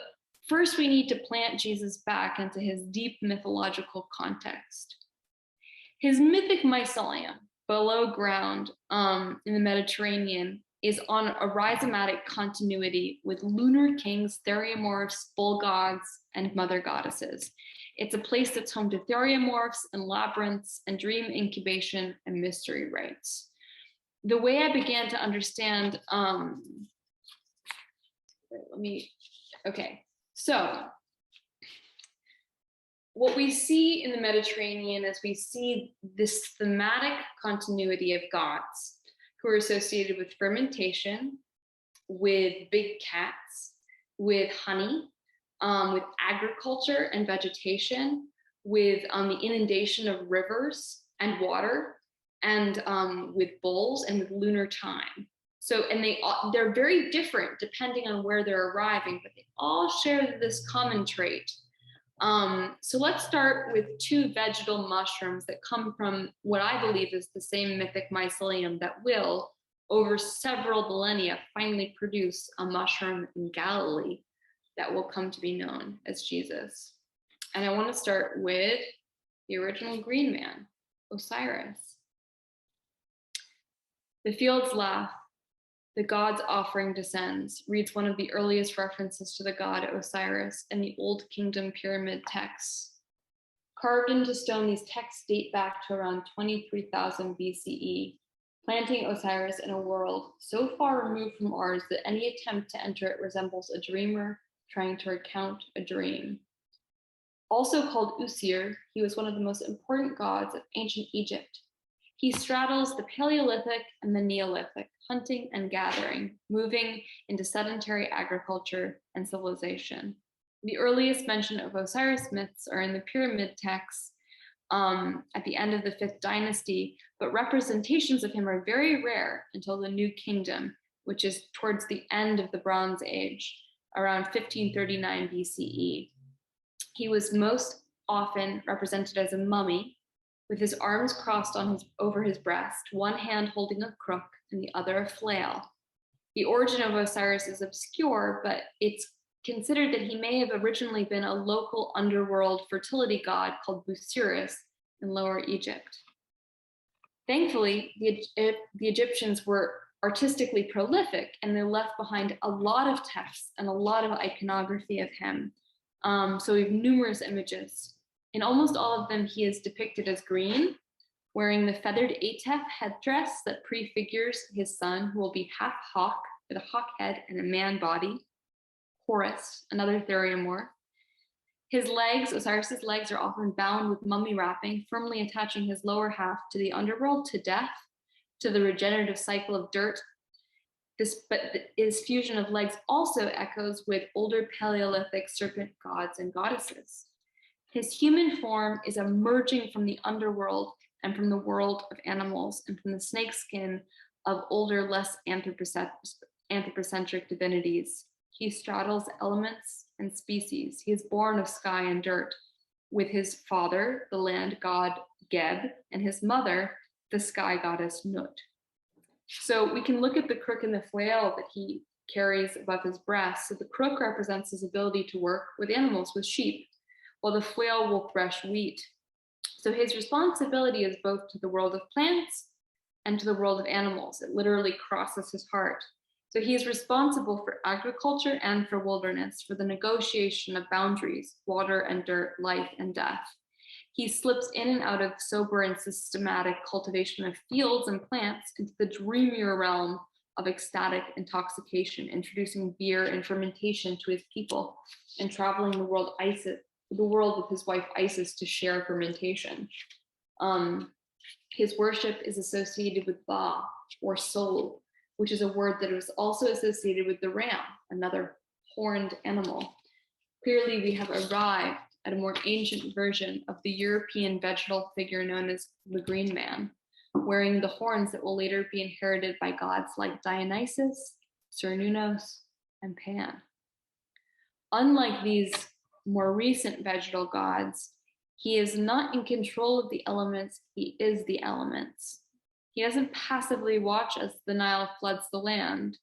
first we need to plant Jesus back into his deep mythological context. His mythic mycelium, below ground in the Mediterranean, is on a rhizomatic continuity with lunar kings, theriomorphs, bull gods, and mother goddesses. It's a place that's home to theriomorphs and labyrinths and dream incubation and mystery rites. The way I began to understand, so what we see in the Mediterranean is we see this thematic continuity of gods who are associated with fermentation, with big cats, with honey, with agriculture and vegetation, with the inundation of rivers and water, and with bulls and with lunar time. So, and they're very different depending on where they're arriving, but they all share this common trait. So let's start with two vegetal mushrooms that come from what I believe is the same mythic mycelium that will, over several millennia, finally produce a mushroom in Galilee that will come to be known as Jesus. And I want to start with the original green man, Osiris. The fields laugh, the god's offering descends, reads one of the earliest references to the god Osiris in the Old Kingdom pyramid texts. Carved into stone, these texts date back to around 23,000 BCE, planting Osiris in a world so far removed from ours that any attempt to enter it resembles a dreamer trying to recount a dream. Also called Usir, he was one of the most important gods of ancient Egypt. He straddles the Paleolithic and the Neolithic, hunting and gathering, moving into sedentary agriculture and civilization. The earliest mention of Osiris myths are in the pyramid texts at the end of the 5th dynasty, but representations of him are very rare until the New Kingdom, which is towards the end of the Bronze Age, around 1539 BCE. He was most often represented as a mummy, with his arms crossed over his breast, one hand holding a crook and the other a flail. The origin of Osiris is obscure, but it's considered that he may have originally been a local underworld fertility god called Busiris in Lower Egypt. Thankfully, the Egyptians were artistically prolific, and they left behind a lot of texts and a lot of iconography of him. So we have numerous images. In almost all of them, he is depicted as green, wearing the feathered Atef headdress that prefigures his son, who will be half hawk, with a hawk head and a man body. Horus, another theriomorph. His legs, Osiris's legs, are often bound with mummy wrapping, firmly attaching his lower half to the underworld, to death, to the regenerative cycle of dirt. But his fusion of legs also echoes with older Paleolithic serpent gods and goddesses. His human form is emerging from the underworld and from the world of animals and from the snake skin of older, less anthropocentric divinities. He straddles elements and species. He is born of sky and dirt, with his father, the land god Geb, and his mother, the sky goddess Nut. So we can look at the crook and the flail that he carries above his breast. So the crook represents his ability to work with animals, with sheep, while the flail will thresh wheat. So his responsibility is both to the world of plants and to the world of animals. It literally crosses his heart. So he is responsible for agriculture and for wilderness, for the negotiation of boundaries, water and dirt, life and death. He slips in and out of sober and systematic cultivation of fields and plants into the dreamier realm of ecstatic intoxication, introducing beer and fermentation to his people and traveling the world with his wife Isis to share fermentation. His worship is associated with Ba, or soul, which is a word that is also associated with the ram, another horned animal. Clearly, we have arrived at a more ancient version of the European vegetal figure known as the Green Man, wearing the horns that will later be inherited by gods like Dionysus, Cernunnos, and Pan. Unlike these more recent vegetal gods, he is not in control of the elements, he is the elements. He doesn't passively watch as the Nile floods the land.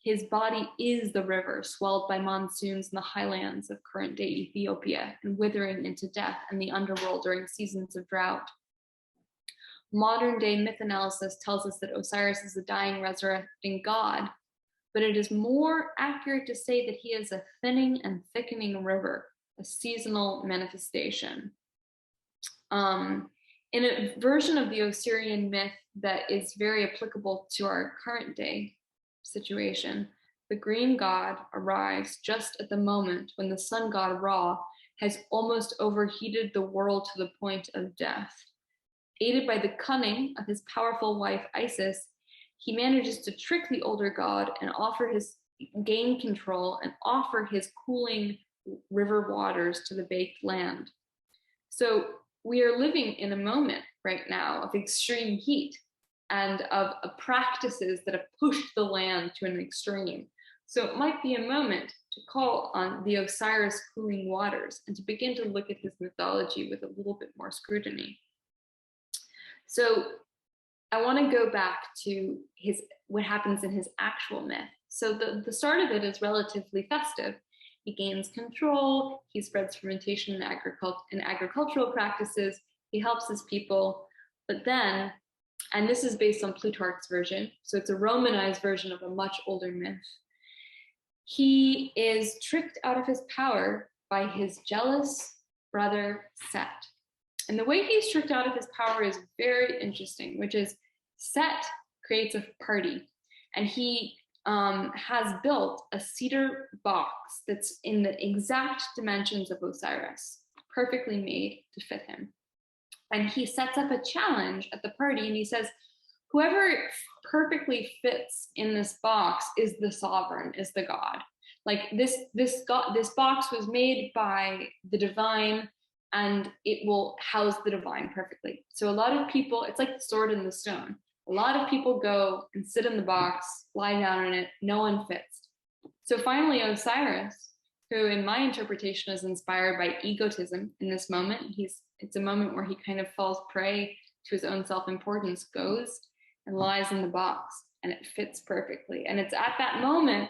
His body is the river swelled by monsoons in the highlands of current-day Ethiopia and withering into death and the underworld during seasons of drought. Modern-day myth analysis tells us that Osiris is a dying, resurrecting god, but it is more accurate to say that he is a thinning and thickening river, a seasonal manifestation. In a version of the Osirian myth that is very applicable to our current day situation, the green god arrives just at the moment when the sun god Ra has almost overheated the world to the point of death. Aided by the cunning of his powerful wife Isis, he manages to trick the older god and gain control and offer his cooling river waters to the baked land. So we are living in a moment right now of extreme heat and of practices that have pushed the land to an extreme. So it might be a moment to call on the Osiris cooling waters and to begin to look at his mythology with a little bit more scrutiny. So I want to go back to what happens in his actual myth. So the start of it is relatively festive. He gains control, he spreads fermentation and agricultural practices, he helps his people, but then, and this is based on Plutarch's version, so it's a Romanized version of a much older myth, he is tricked out of his power by his jealous brother Set. And the way he's tricked out of his power is very interesting, which is Set creates a party, and he has built a cedar box that's in the exact dimensions of Osiris, perfectly made to fit him. And he sets up a challenge at the party and he says, whoever perfectly fits in this box is the sovereign, is the god. Like this box was made by the divine and it will house the divine perfectly. So a lot of people, it's like the sword and the stone. A lot of people go and sit in the box, lie down in it, no one fits. So finally, Osiris, who in my interpretation is inspired by egotism in this moment, it's a moment where he kind of falls prey to his own self-importance, goes and lies in the box, and it fits perfectly. And it's at that moment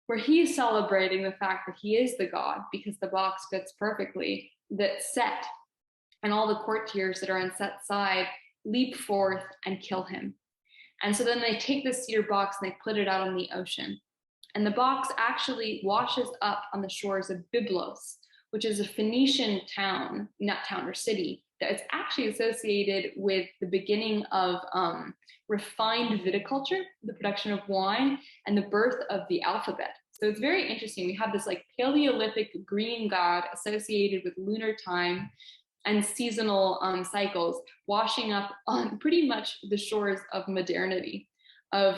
where he's celebrating the fact that he is the god because the box fits perfectly, that Set and all the courtiers that are on Set's side leap forth and kill him. And so then they take this cedar box and they put it out on the ocean. And the box actually washes up on the shores of Byblos, which is a Phoenician town, not town or city, that is actually associated with the beginning of refined viticulture, the production of wine, and the birth of the alphabet. So it's very interesting. We have this like Paleolithic green god associated with lunar time and seasonal cycles washing up on pretty much the shores of modernity, of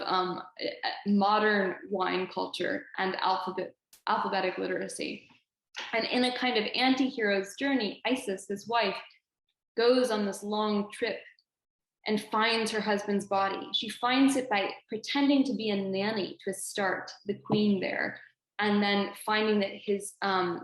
modern wine culture and alphabetic literacy. And in a kind of anti-hero's journey, Isis, his wife, goes on this long trip and finds her husband's body. She finds it by pretending to be a nanny to Astarte, the queen there, and then finding that his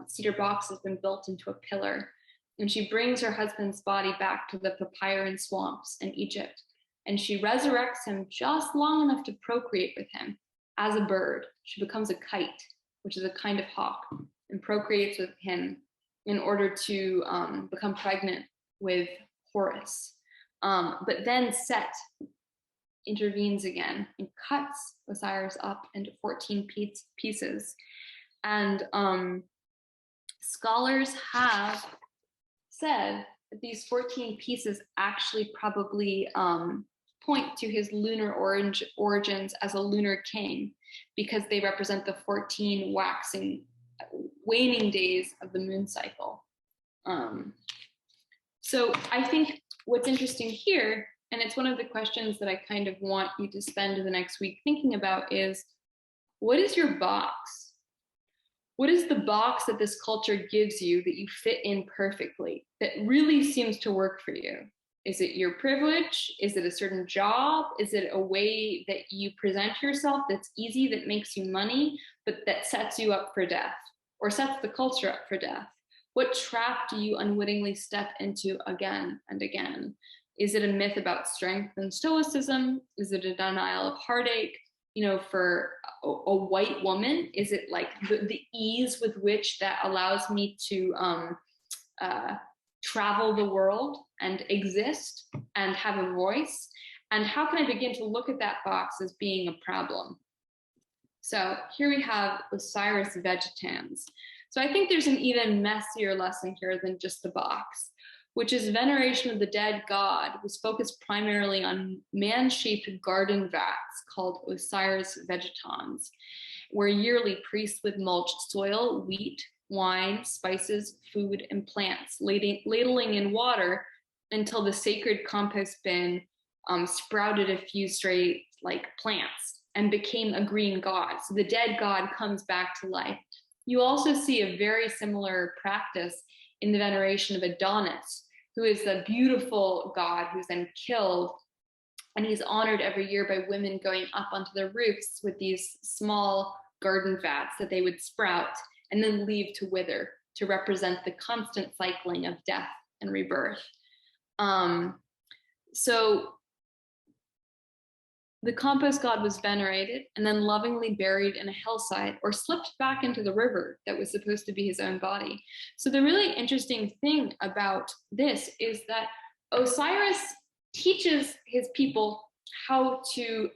cedar box has been built into a pillar. and she brings her husband's body back to the papyrus swamps in Egypt. And she resurrects him just long enough to procreate with him as a bird. She becomes a kite, which is a kind of hawk, and procreates with him in order to become pregnant with Horus. But then Set intervenes again and cuts Osiris up into 14 pieces. And scholars have said that these 14 pieces actually probably point to his lunar origins as a lunar king, because they represent the 14 waning days of the moon cycle. So I think what's interesting here, and it's one of the questions that I kind of want you to spend the next week thinking about, is what is your box? What is the box that this culture gives you that you fit in perfectly, that really seems to work for you? Is it your privilege? Is it a certain job? Is it a way that you present yourself that's easy, that makes you money, but that sets you up for death, or sets the culture up for death? What trap do you unwittingly step into again and again? Is it a myth about strength and stoicism? Is it a denial of heartache? You know, for a white woman, is it like the ease with which that allows me to travel the world and exist and have a voice? And how can I begin to look at that box as being a problem? So here we have Osiris vegetans. So I think there's an even messier lesson here than just the box, which is veneration of the dead god was focused primarily on man-shaped garden vats called Osiris vegetans, where yearly priests would mulch soil, wheat, wine, spices, food, and plants, ladling in water until the sacred compost bin sprouted a few stray plants and became a green god. So the dead god comes back to life. You also see a very similar practice in the veneration of Adonis, who is a beautiful god who's then killed, and he's honored every year by women going up onto their roofs with these small garden vats that they would sprout and then leave to wither, to represent the constant cycling of death and rebirth. So the compost god was venerated and then lovingly buried in a hillside or slipped back into the river that was supposed to be his own body. So the really interesting thing about this is that Osiris teaches his people how to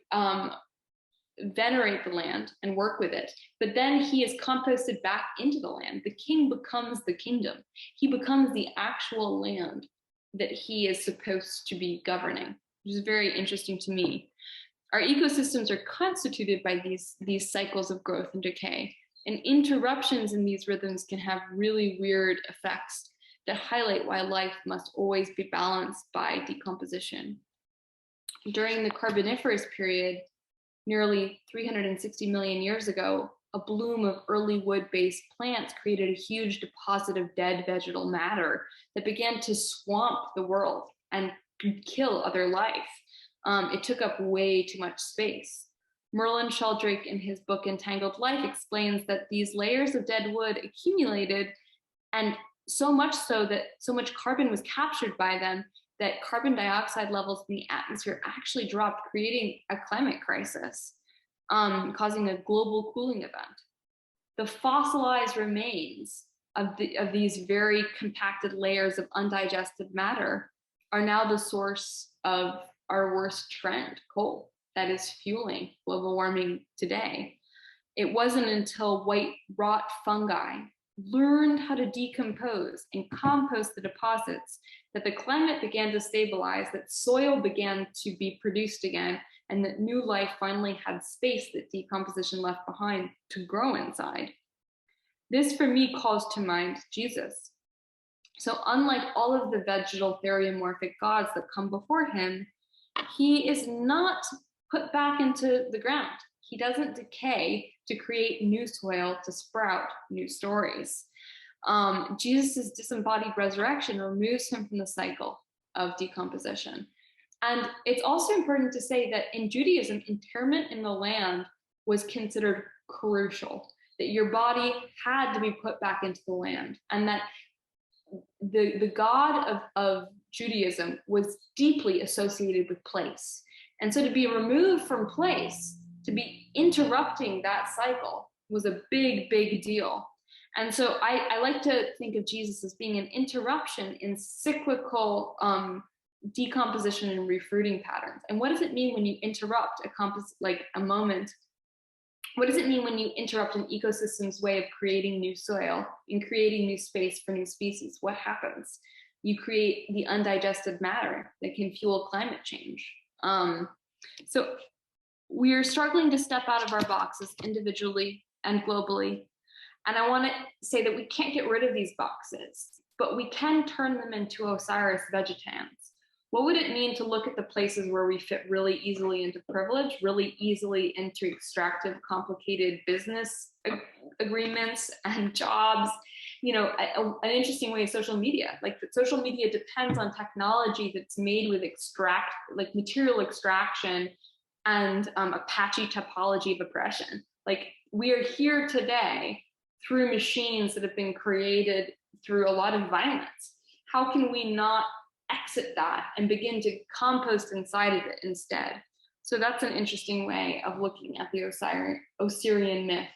venerate the land and work with it, but then he is composted back into the land. The king becomes the kingdom. He becomes the actual land that he is supposed to be governing, which is very interesting to me. Our ecosystems are constituted by these cycles of growth and decay, and interruptions in these rhythms can have really weird effects that highlight why life must always be balanced by decomposition. During the Carboniferous period, nearly 360 million years ago, a bloom of early wood-based plants created a huge deposit of dead vegetal matter that began to swamp the world and kill other life. It took up way too much space. Merlin Sheldrake, in his book Entangled Life, explains that these layers of dead wood accumulated, and so much so that so much carbon was captured by them that carbon dioxide levels in the atmosphere actually dropped, creating a climate crisis, causing a global cooling event. The fossilized remains of these very compacted layers of undigested matter are now the source of our worst trend, coal, that is fueling global warming today. It wasn't until white rot fungi learned how to decompose and compost the deposits that the climate began to stabilize, that soil began to be produced again, and that new life finally had space that decomposition left behind to grow inside. This, for me, calls to mind Jesus. So unlike all of the vegetal theriomorphic gods that come before him, he is not put back into the ground. He doesn't decay to create new soil to sprout new stories. Jesus' disembodied resurrection removes him from the cycle of decomposition. And it's also important to say that in Judaism, interment in the land was considered crucial, that your body had to be put back into the land, and that the god of Judaism was deeply associated with place. And so to be removed from place, to be interrupting that cycle was a big, big deal. And so I like to think of Jesus as being an interruption in cyclical decomposition and refruiting patterns. And what does it mean when you interrupt a moment? What does it mean when you interrupt an ecosystem's way of creating new soil and creating new space for new species? What happens? You create the undigested matter that can fuel climate change. So we are struggling to step out of our boxes individually and globally. And I want to say that we can't get rid of these boxes, but we can turn them into Osiris vegetans. What would it mean to look at the places where we fit really easily into privilege, really easily into extractive, complicated business agreements and jobs? You know, an interesting way is social media. Like social media depends on technology that's made with material extraction and a patchy topology of oppression. Like we are here today through machines that have been created through a lot of violence. How can we not exit that and begin to compost inside of it instead? So that's an interesting way of looking at the Osirian myth.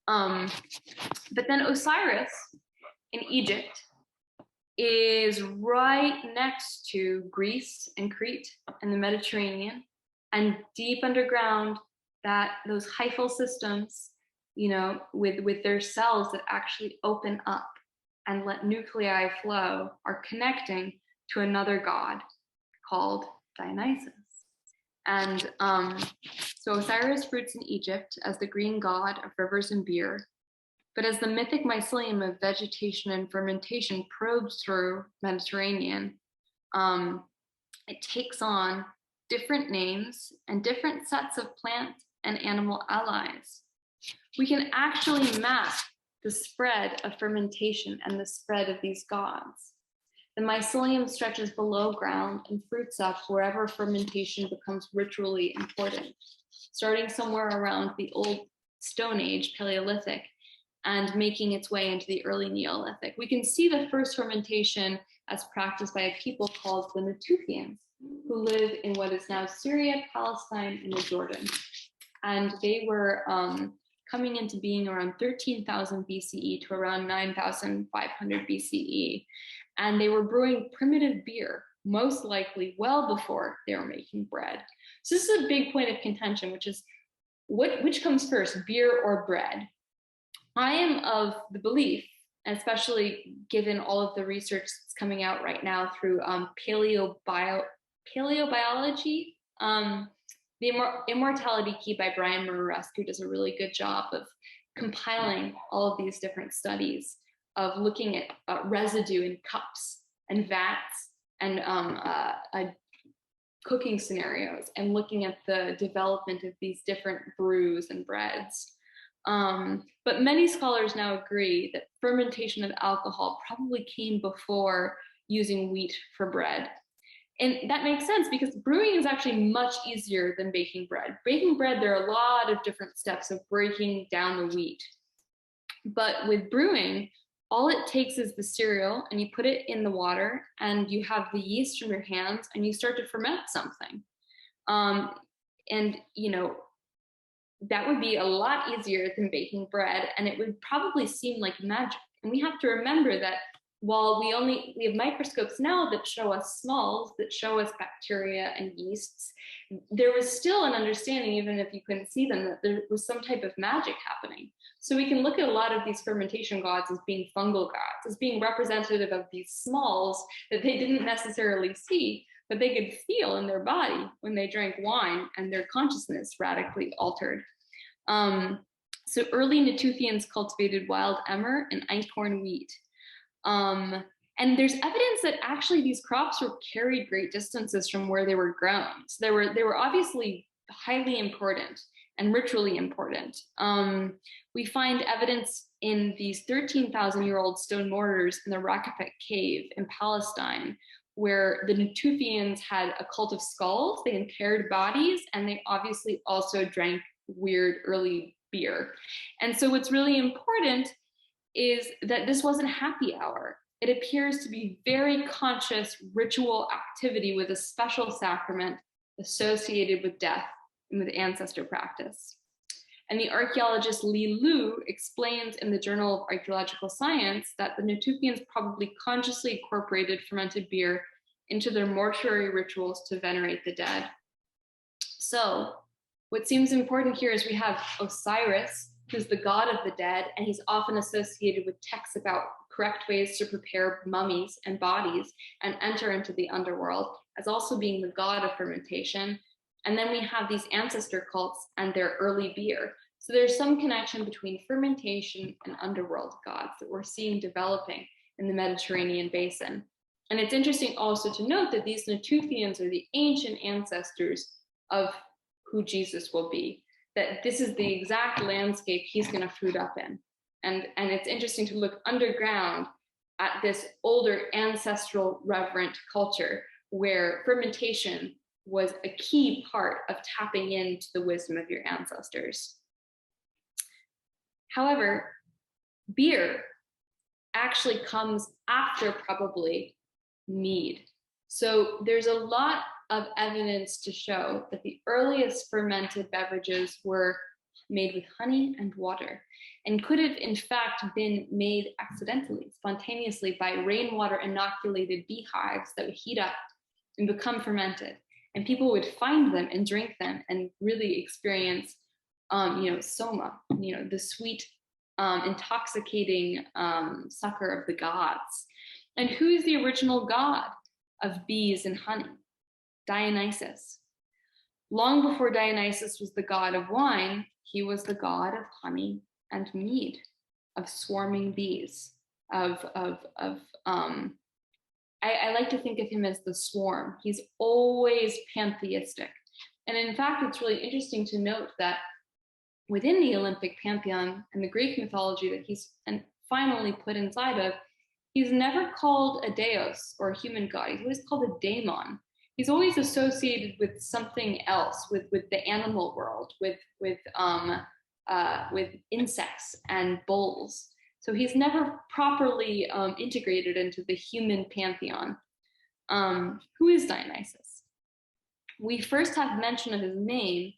But then Osiris in Egypt is right next to Greece and Crete and the Mediterranean, and deep underground, those hyphal systems, you know, with their cells that actually open up and let nuclei flow, are connecting to another god called Dionysus. And so Osiris roots in Egypt as the green god of rivers and beer, but as the mythic mycelium of vegetation and fermentation probes through Mediterranean, it takes on different names and different sets of plant and animal allies. We can actually map the spread of fermentation and the spread of these gods. The mycelium stretches below ground and fruits up wherever fermentation becomes ritually important, starting somewhere around the old Stone Age, Paleolithic, and making its way into the early Neolithic. We can see the first fermentation as practiced by a people called the Natufians, who live in what is now Syria, Palestine, and Jordan. And they were coming into being around 13,000 BCE to around 9,500 BCE. And they were brewing primitive beer, most likely well before they were making bread. So this is a big point of contention, which is which comes first, beer or bread? I am of the belief, especially given all of the research that's coming out right now through paleobiology, the Immortality Key by Brian Murarescu does a really good job of compiling all of these different studies of looking at residue in cups and vats and cooking scenarios, and looking at the development of these different brews and breads. But many scholars now agree that fermentation of alcohol probably came before using wheat for bread. And that makes sense because brewing is actually much easier than baking bread. Baking bread, there are a lot of different steps of breaking down the wheat. But with brewing, all it takes is the cereal, and you put it in the water, and you have the yeast from your hands, and you start to ferment something. And, you know, that would be a lot easier than baking bread, and it would probably seem like magic. And we have to remember that while we have microscopes now that show us smalls, that show us bacteria and yeasts, there was still an understanding, even if you couldn't see them, that there was some type of magic happening. So we can look at a lot of these fermentation gods as being fungal gods, as being representative of these smalls that they didn't necessarily see, but they could feel in their body when they drank wine, and their consciousness radically altered. So early Natufians cultivated wild emmer and einkorn wheat. And there's evidence that actually these crops were carried great distances from where they were grown. So they were obviously highly important and ritually important. We find evidence in these 13,000-year-old stone mortars in the Rakapet cave in Palestine, where the Natufians had a cult of skulls, they impaired bodies, and they obviously also drank weird early beer. And so what's really important is that this wasn't happy hour. it appears to be very conscious ritual activity with a special sacrament associated with death and with ancestor practice. And the archaeologist Li Lu explains in the Journal of Archaeological Science that the Natufians probably consciously incorporated fermented beer into their mortuary rituals to venerate the dead. So what seems important here is we have Osiris, who's the god of the dead, and he's often associated with texts about correct ways to prepare mummies and bodies and enter into the underworld, as also being the god of fermentation. And then we have these ancestor cults and their early beer. So there's some connection between fermentation and underworld gods that we're seeing developing in the Mediterranean basin. And it's interesting also to note that these Natufians are the ancient ancestors of who Jesus will be, that this is the exact landscape he's going to fruit up in. And it's interesting to look underground at this older ancestral reverent culture where fermentation was a key part of tapping into the wisdom of your ancestors. However, beer actually comes after probably mead. So there's a lot of evidence to show that the earliest fermented beverages were made with honey and water, and could have in fact been made accidentally, spontaneously, by rainwater inoculated beehives that would heat up and become fermented. And people would find them and drink them and really experience, soma, the sweet, intoxicating succor of the gods. And who is the original god of bees and honey? Dionysus. Long before Dionysus was the god of wine, he was the god of honey and mead, of swarming bees, I like to think of him as the swarm. He's always pantheistic. And in fact, it's really interesting to note that within the Olympic pantheon and the Greek mythology that he's finally put inside of, he's never called a deus or a human god. He's always called a daemon. He's always associated with something else, with the animal world, with insects and bulls. So he's never properly integrated into the human pantheon. Who is Dionysus? We first have mention of his name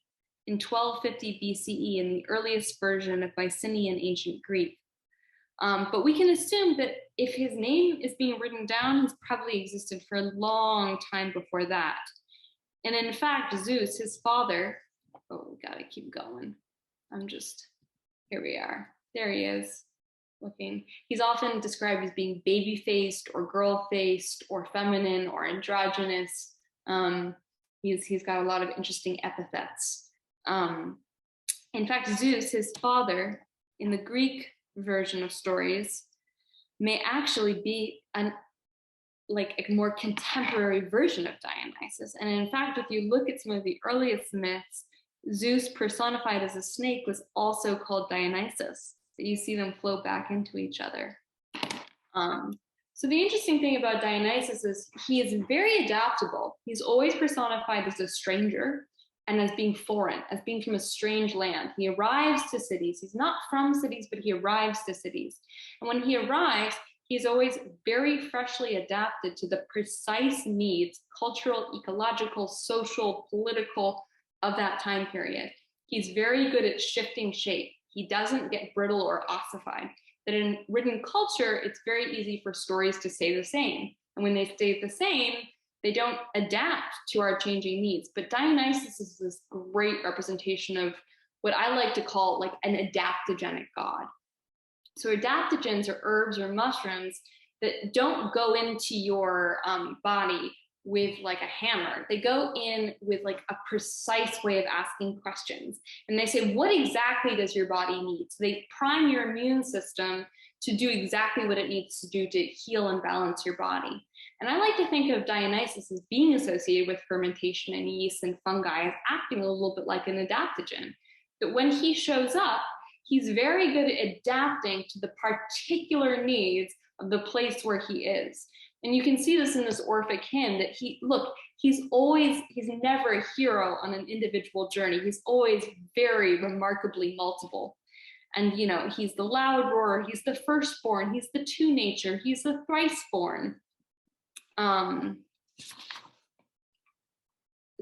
in 1250 BCE in the earliest version of Mycelium ancient Greek. But we can assume that if his name is being written down, he's probably existed for a long time before that. And in fact, Zeus, his father, we gotta keep going. Here we are. There he is, looking. He's often described as being baby-faced or girl-faced or feminine or androgynous. He's got a lot of interesting epithets. In fact, Zeus, his father, in the Greek version of stories, may actually be a more contemporary version of Dionysus. And in fact, if you look at some of the earliest myths, Zeus personified as a snake was also called Dionysus. So you see them flow back into each other. So the interesting thing about Dionysus is he is very adaptable. He's always personified as a stranger and as being foreign, as being from a strange land. He arrives to cities. He's not from cities, but he arrives to cities. And when he arrives, he's always very freshly adapted to the precise needs, cultural, ecological, social, political, of that time period. He's very good at shifting shape. He doesn't get brittle or ossified. That in written culture, it's very easy for stories to stay the same. And when they stay the same, they don't adapt to our changing needs. But Dionysus is this great representation of what I like to call like an adaptogenic god. So adaptogens are herbs or mushrooms that don't go into your body with like a hammer. They go in with like a precise way of asking questions. And they say, what exactly does your body need? So they prime your immune system to do exactly what it needs to do to heal and balance your body. And I like to think of Dionysus as being associated with fermentation and yeast and fungi as acting a little bit like an adaptogen. That when he shows up, he's very good at adapting to the particular needs of the place where he is. And you can see this in this Orphic hymn that he's never a hero on an individual journey. He's always very remarkably multiple. And, you know, he's the loud roarer, he's the firstborn, he's the two nature, he's the thrice born.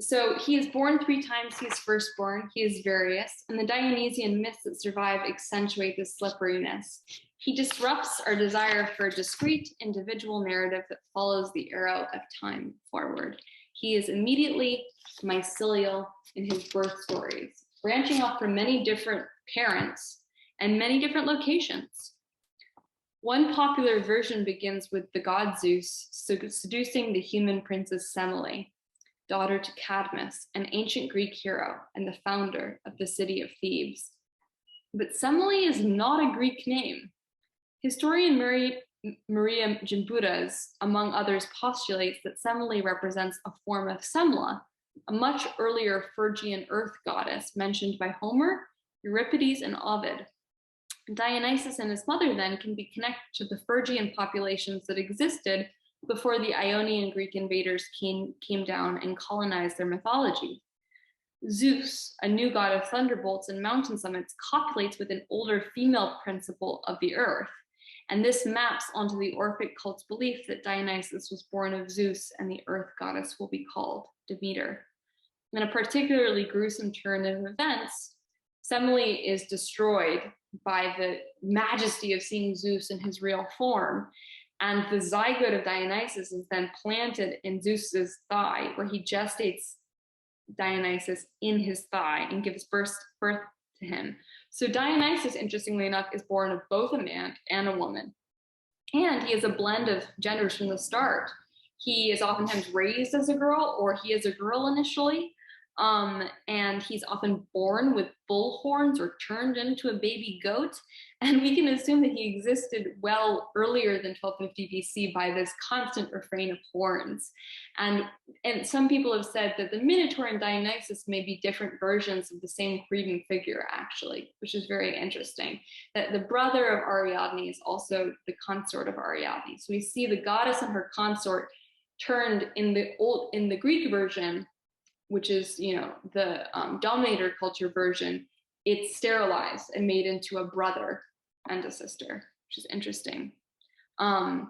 So he is born 3 times, he is firstborn, he is various, and the Dionysian myths that survive accentuate this slipperiness. He disrupts our desire for a discrete individual narrative that follows the arrow of time forward. He is immediately mycelial in his birth stories, branching off from many different parents and many different locations. One popular version begins with the god Zeus seducing the human princess Semele, daughter to Cadmus, an ancient Greek hero and the founder of the city of Thebes. But Semele is not a Greek name. Historian Maria Gimbutas, among others, postulates that Semele represents a form of Semla, a much earlier Phrygian earth goddess mentioned by Homer, Euripides, and Ovid. Dionysus and his mother then can be connected to the Phrygian populations that existed before the Ionian Greek invaders came down and colonized their mythology. Zeus, a new god of thunderbolts and mountain summits, copulates with an older female principle of the earth. And this maps onto the Orphic cult's belief that Dionysus was born of Zeus and the earth goddess will be called Demeter. In a particularly gruesome turn of events, Semele is destroyed by the majesty of seeing Zeus in his real form. And the zygote of Dionysus is then planted in Zeus's thigh, where he gestates Dionysus in his thigh and gives birth to him. So Dionysus, interestingly enough, is born of both a man and a woman. And he is a blend of genders from the start. He is oftentimes raised as a girl, or he is a girl initially. And he's often born with bull horns or turned into a baby goat. And we can assume that he existed well earlier than 1250 BC by this constant refrain of horns. And some people have said that the Minotaur and Dionysus may be different versions of the same Cretan figure, actually, which is very interesting. That the brother of Ariadne is also the consort of Ariadne. So we see the goddess and her consort turned in the Greek version, which is, you know, the dominator culture version. It's sterilized and made into a brother and a sister, which is interesting. The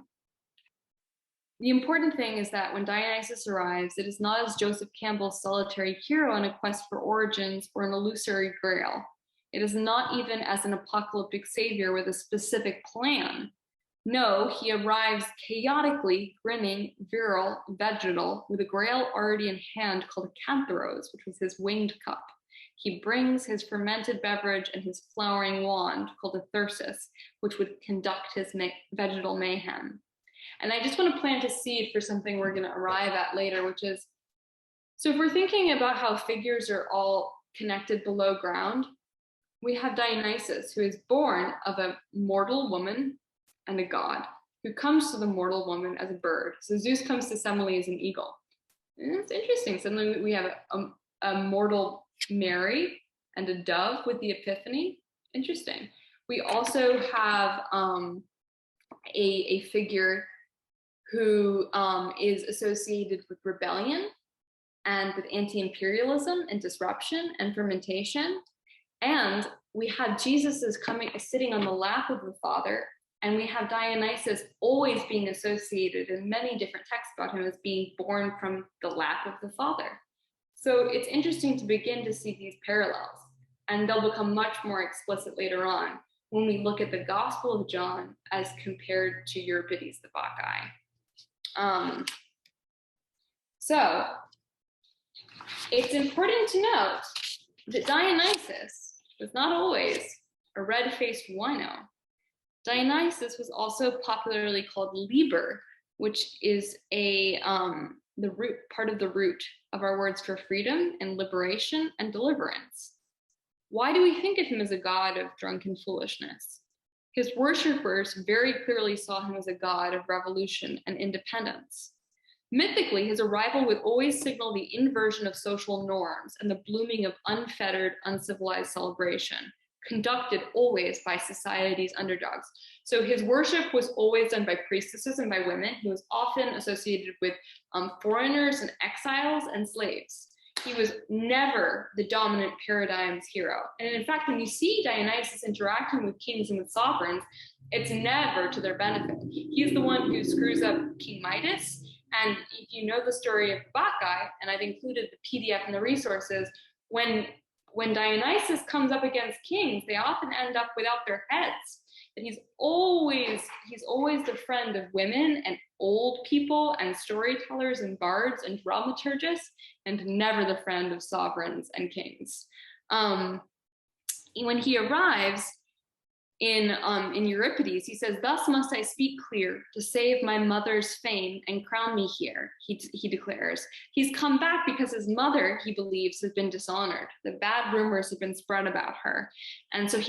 important thing is that when Dionysus arrives, it is not as Joseph Campbell's solitary hero on a quest for origins or an illusory grail. It is not even as an apocalyptic savior with a specific plan. No, he arrives chaotically, grinning, virile, vegetal, with a grail already in hand called a cantharos, which was his winged cup. He brings his fermented beverage and his flowering wand called a thyrsus, which would conduct his vegetal mayhem. And I just want to plant a seed for something we're going to arrive at later, which is, so if we're thinking about how figures are all connected below ground, we have Dionysus, who is born of a mortal woman and a god, who comes to the mortal woman as a bird. So Zeus comes to Semele as an eagle. And it's interesting. Suddenly we have a mortal Mary and a dove with the Epiphany. Interesting. We also have a figure who is associated with rebellion and with anti-imperialism and disruption and fermentation. And we have Jesus sitting on the lap of the Father. And we have Dionysus always being associated in many different texts about him as being born from the lap of the Father. So it's interesting to begin to see these parallels, and they'll become much more explicit later on when we look at the Gospel of John as compared to Euripides the Bacchae. So it's important to note that Dionysus was not always a red-faced wino. Dionysus was also popularly called Liber, which is part of the root of our words for freedom and liberation and deliverance. Why do we think of him as a god of drunken foolishness? His worshippers very clearly saw him as a god of revolution and independence. Mythically, his arrival would always signal the inversion of social norms and the blooming of unfettered, uncivilized celebration, conducted always by society's underdogs. So his worship was always done by priestesses and by women. He was often associated with foreigners and exiles and slaves. He was never the dominant paradigm's hero. And in fact, when you see Dionysus interacting with kings and with sovereigns, it's never to their benefit. He's the one who screws up King Midas. And if you know the story of the Bacchae, and I've included the PDF in the resources, when Dionysus comes up against kings, they often end up without their heads. But he's always the friend of women and old people and storytellers and bards and dramaturgists, and never the friend of sovereigns and kings. When he arrives in Euripides, he says, "Thus must I speak clear to save my mother's fame and crown me here," he declares. He's come back because his mother, he believes, has been dishonored. The bad rumors have been spread about her. And so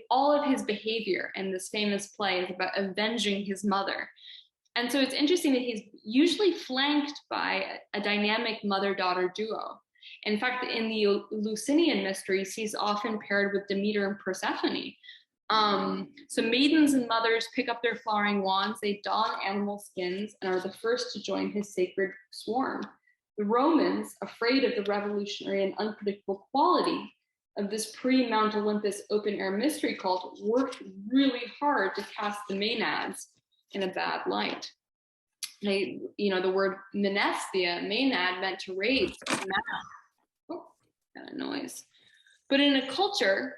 all of his behavior in this famous play is about avenging his mother. And so it's interesting that he's usually flanked by a dynamic mother-daughter duo. In fact, in the Eleusinian mysteries, he's often paired with Demeter and Persephone. So maidens and mothers pick up their flowering wands, they don animal skins, and are the first to join his sacred swarm. The Romans, afraid of the revolutionary and unpredictable quality of this pre-Mount Olympus open-air mystery cult, worked really hard to cast the Maenads in a bad light. The word Menesthia, Maenad, meant to raise. Oh, got a noise. But in a culture,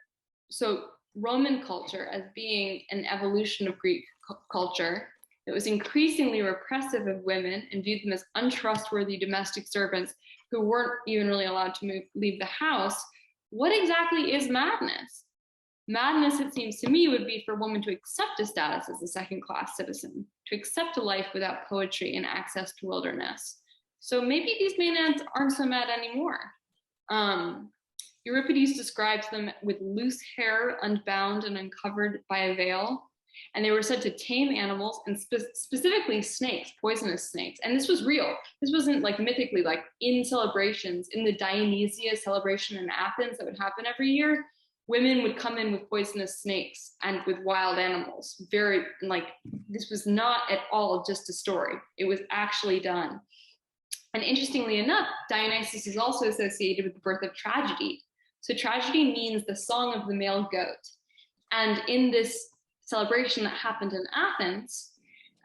so Roman culture as being an evolution of Greek culture that was increasingly repressive of women and viewed them as untrustworthy domestic servants who weren't even really allowed to leave the house, what exactly is madness? Madness, it seems to me, would be for a woman to accept a status as a second-class citizen, to accept a life without poetry and access to wilderness. So maybe these Maenads aren't so mad anymore. Euripides describes them with loose hair, unbound and uncovered by a veil. And they were said to tame animals, and specifically snakes, poisonous snakes. And this was real. This wasn't like mythically, like in celebrations, in the Dionysia celebration in Athens that would happen every year, women would come in with poisonous snakes and with wild animals. This was not at all just a story. It was actually done. And interestingly enough, Dionysus is also associated with the birth of tragedy. So tragedy means the song of the male goat. And in this celebration that happened in Athens,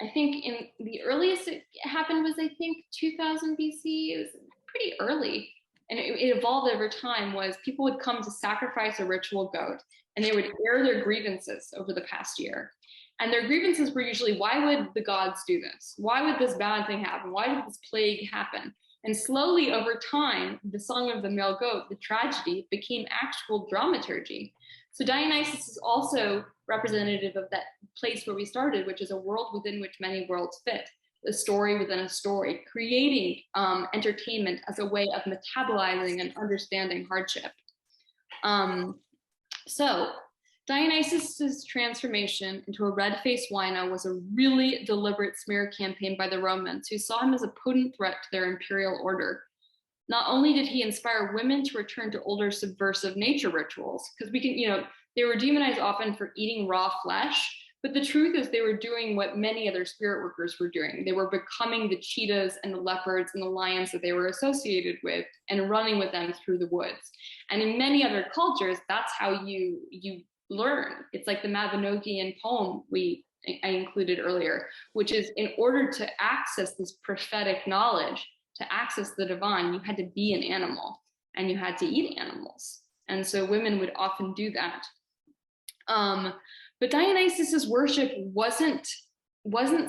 I think in the earliest it happened was, 2000 BC. It was pretty early. And it evolved over time. Was people would come to sacrifice a ritual goat, and they would air their grievances over the past year. And their grievances were usually, why would the gods do this? Why would this bad thing happen? Why did this plague happen? And slowly over time, the song of the male goat, the tragedy, became actual dramaturgy. So Dionysus is also representative of that place where we started, which is a world within which many worlds fit, a story within a story, creating entertainment as a way of metabolizing and understanding hardship. So Dionysus's transformation into a red-faced wino was a really deliberate smear campaign by the Romans, who saw him as a potent threat to their imperial order. Not only did he inspire women to return to older subversive nature rituals, because they were demonized often for eating raw flesh, but the truth is they were doing what many other spirit workers were doing. They were becoming the cheetahs and the leopards and the lions that they were associated with and running with them through the woods. And in many other cultures, that's how you learn. It's like the Mabinogian poem I included earlier, which is, in order to access this prophetic knowledge, to access the divine, you had to be an animal and you had to eat animals. And so women would often do that. But Dionysus's worship wasn't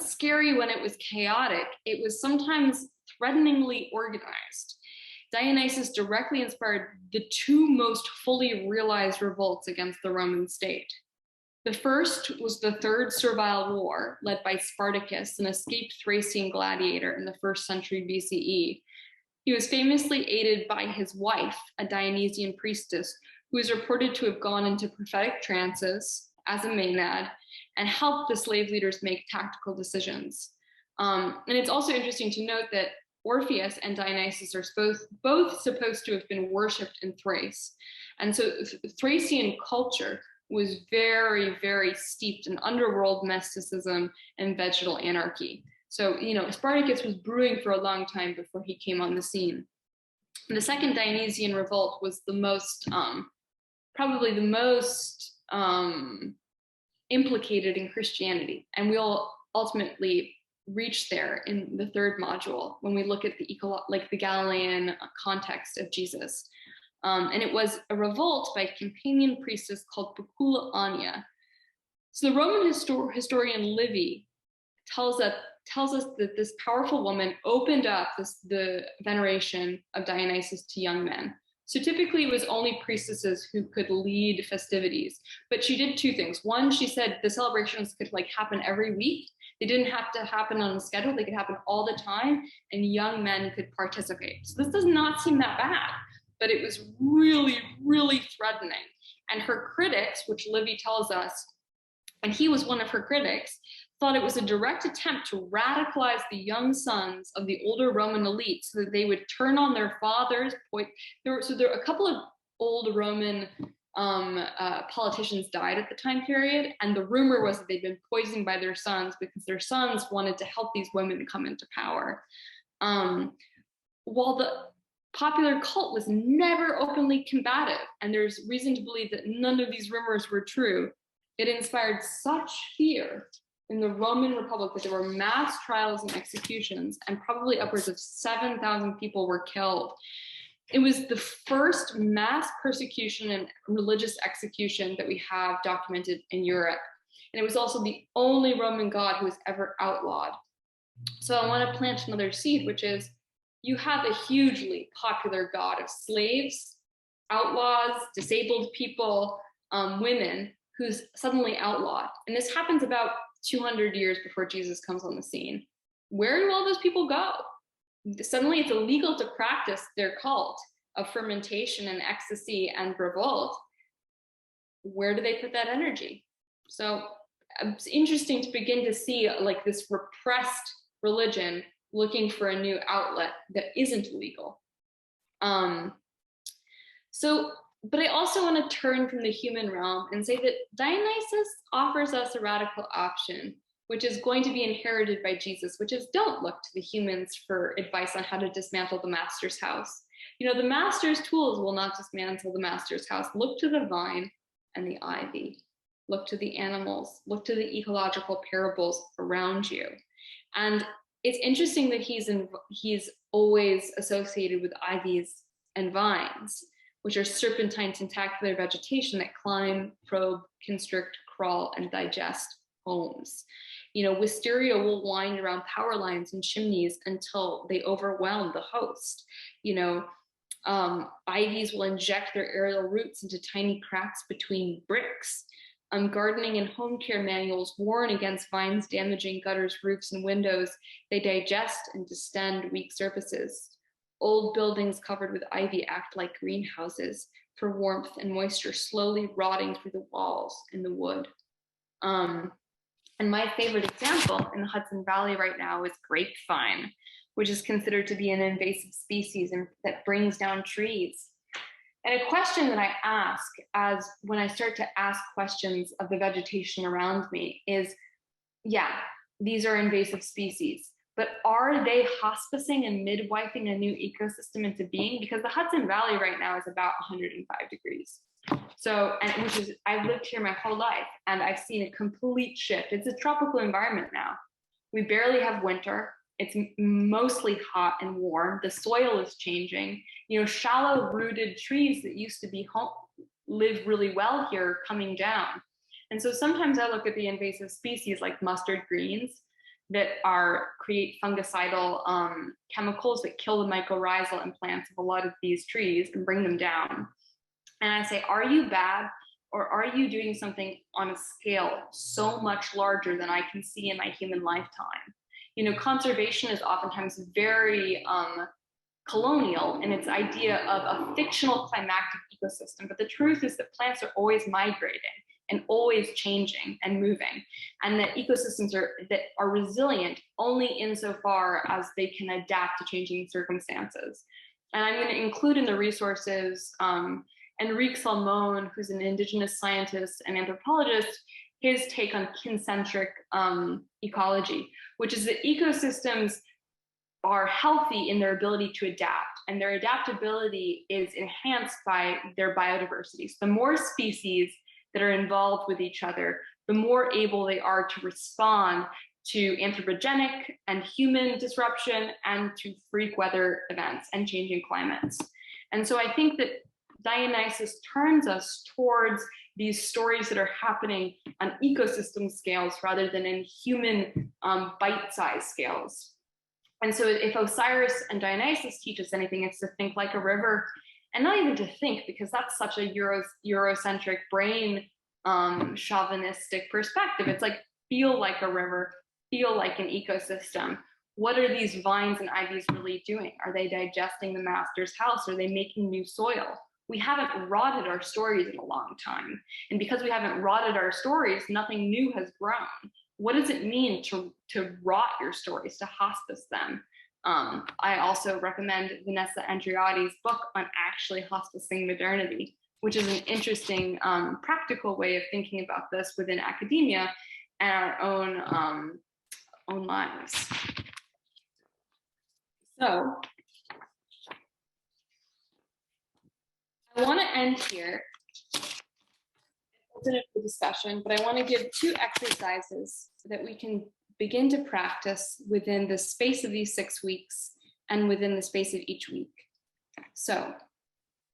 scary when it was chaotic. It was sometimes threateningly organized. Dionysus directly inspired the two most fully realized revolts against the Roman state. The first was the Third Servile War, led by Spartacus, an escaped Thracian gladiator in the 1st century BCE. He was famously aided by his wife, a Dionysian priestess, who is reported to have gone into prophetic trances as a Maenad and helped the slave leaders make tactical decisions. And it's also interesting to note that Orpheus and Dionysus are both supposed to have been worshipped in Thrace. And so Thracian culture was very, very steeped in underworld mysticism and vegetal anarchy. So, Spartacus was brewing for a long time before he came on the scene. The second Dionysian revolt was the most, probably the most implicated in Christianity. And we'll ultimately reach there in the third module when we look at the Galilean context of Jesus. And it was a revolt by a companion priestess called Pacula Ania. So the Roman historian Livy tells us that this powerful woman opened up the veneration of Dionysus to young men. So typically it was only priestesses who could lead festivities, but she did two things. One, she said the celebrations could happen every week. They didn't have to happen on a schedule. They could happen all the time, and young men could participate. So this does not seem that bad, but it was really, really threatening. And her critics, which Livy tells us, and he was one of her critics, thought it was a direct attempt to radicalize the young sons of the older Roman elite so that they would turn on their fathers. There were a couple of old Roman politicians died at the time period, and the rumor was that they'd been poisoned by their sons because their sons wanted to help these women to come into power. While the popular cult was never openly combative, and there's reason to believe that none of these rumors were true, it inspired such fear in the Roman Republic that there were mass trials and executions, and probably upwards of 7,000 people were killed. It was the first mass persecution and religious execution that we have documented in Europe. And it was also the only Roman god who was ever outlawed. So I want to plant another seed, which is you have a hugely popular god of slaves, outlaws, disabled people, women, who's suddenly outlawed. And this happens about 200 years before Jesus comes on the scene. Where do all those people go? Suddenly it's illegal to practice their cult of fermentation and ecstasy and revolt. Where do they put that energy? So it's interesting to begin to see this repressed religion looking for a new outlet that isn't illegal. But I also want to turn from the human realm and say that Dionysus offers us a radical option, which is going to be inherited by Jesus, which is don't look to the humans for advice on how to dismantle the master's house. The master's tools will not dismantle the master's house. Look to the vine and the ivy. Look to the animals. Look to the ecological parables around you. And it's interesting that he's always associated with ivies and vines, which are serpentine tentacular vegetation that climb, probe, constrict, crawl, and digest homes. Wisteria will wind around power lines and chimneys until they overwhelm the host. Ivies will inject their aerial roots into tiny cracks between bricks. Gardening and home care manuals warn against vines damaging gutters, roofs, and windows. They digest and distend weak surfaces. Old buildings covered with ivy act like greenhouses for warmth and moisture, slowly rotting through the walls and the wood. And my favorite example in the Hudson Valley right now is grapevine, which is considered to be an invasive species and that brings down trees. And a question that I ask when I start to ask questions of the vegetation around me is, yeah, these are invasive species, but are they hospicing and midwifing a new ecosystem into being? Because the Hudson Valley right now is about 105 degrees. So, I've lived here my whole life and I've seen a complete shift. It's a tropical environment now. We barely have winter. It's mostly hot and warm. The soil is changing. Shallow rooted trees that used to live really well here are coming down. And so sometimes I look at the invasive species like mustard greens that create fungicidal chemicals that kill the mycorrhizal implants of a lot of these trees and bring them down. And I say, are you bad, or are you doing something on a scale so much larger than I can see in my human lifetime? Conservation is oftentimes very colonial in its idea of a fictional climactic ecosystem, but the truth is that plants are always migrating and always changing and moving, and that ecosystems are resilient only insofar as they can adapt to changing circumstances. And I'm going to include in the resources Enrique Salmon, who's an indigenous scientist and anthropologist, his take on kincentric ecology, which is that ecosystems are healthy in their ability to adapt, and their adaptability is enhanced by their biodiversity. So the more species that are involved with each other, the more able they are to respond to anthropogenic and human disruption and to freak weather events and changing climates. And so I think that Dionysus turns us towards these stories that are happening on ecosystem scales rather than in human bite-sized scales. And so if Osiris and Dionysus teach us anything, it's to think like a river, and not even to think, because that's such a Eurocentric brain chauvinistic perspective. It's like, feel like a river, feel like an ecosystem. What are these vines and ivies really doing? Are they digesting the master's house? Are they making new soil? We haven't rotted our stories in a long time. And because we haven't rotted our stories, nothing new has grown. What does it mean to rot your stories, to hospice them? I also recommend Vanessa Andreotti's book on actually hospicing modernity, which is an interesting practical way of thinking about this within academia and our own lives. So I want to end here, open it for discussion, but I want to give 2 exercises so that we can begin to practice within the space of these 6 weeks and within the space of each week. So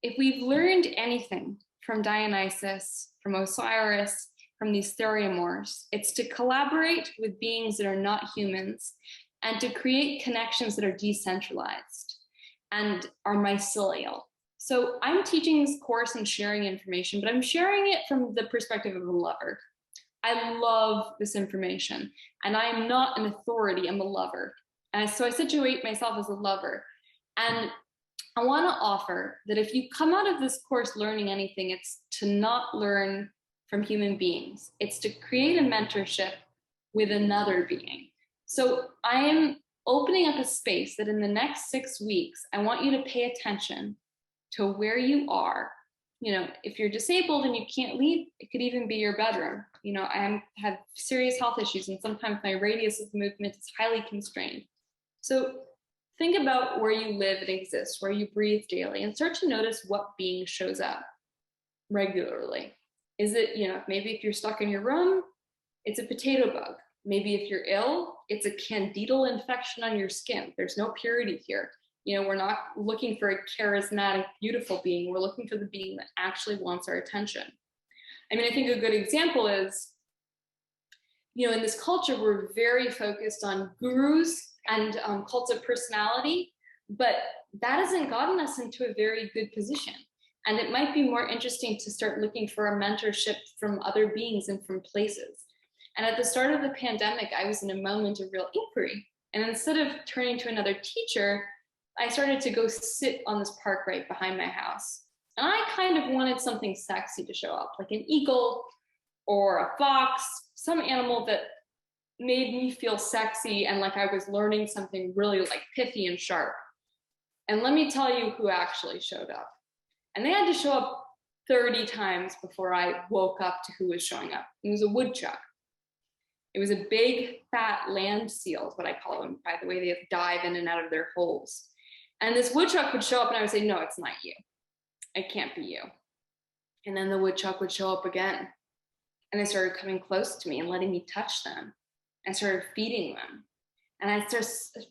if we've learned anything from Dionysus, from Osiris, from these theriomorphs, it's to collaborate with beings that are not humans and to create connections that are decentralized and are mycelial. So I'm teaching this course and sharing information, but I'm sharing it from the perspective of a lover. I love this information, and I am not an authority, I'm a lover. And so I situate myself as a lover. And I want to offer that if you come out of this course learning anything, it's to not learn from human beings. It's to create a mentorship with another being. So I am opening up a space that in the next 6 weeks, I want you to pay attention to where you are. You know, if you're disabled and you can't leave, it could even be your bedroom. You know, I have serious health issues, and sometimes my radius of movement is highly constrained. So think about where you live and exist, where you breathe daily, and start to notice what being shows up regularly. Is it, you know, maybe if you're stuck in your room, it's a potato bug. Maybe if you're ill, it's a candidal infection on your skin. There's no purity here. You know, we're not looking for a charismatic, beautiful being. We're looking for the being that actually wants our attention. I mean, I think a good example is, you know, in this culture, we're very focused on gurus and cults of personality, but that hasn't gotten us into a very good position. And it might be more interesting to start looking for a mentorship from other beings and from places. And at the start of the pandemic, I was in a moment of real inquiry. And instead of turning to another teacher, I started to go sit on this park right behind my house. And I kind of wanted something sexy to show up, like an eagle or a fox, some animal that made me feel sexy and like I was learning something really like pithy and sharp. And let me tell you who actually showed up. And they had to show up 30 times before I woke up to who was showing up. It was a woodchuck. It was a big, fat land seal, is what I call them. By the way, they have to dive in and out of their holes. And this woodchuck would show up and I would say, no, it's not you. It can't be you. And then the woodchuck would show up again. And they started coming close to me and letting me touch them. I started feeding them. And I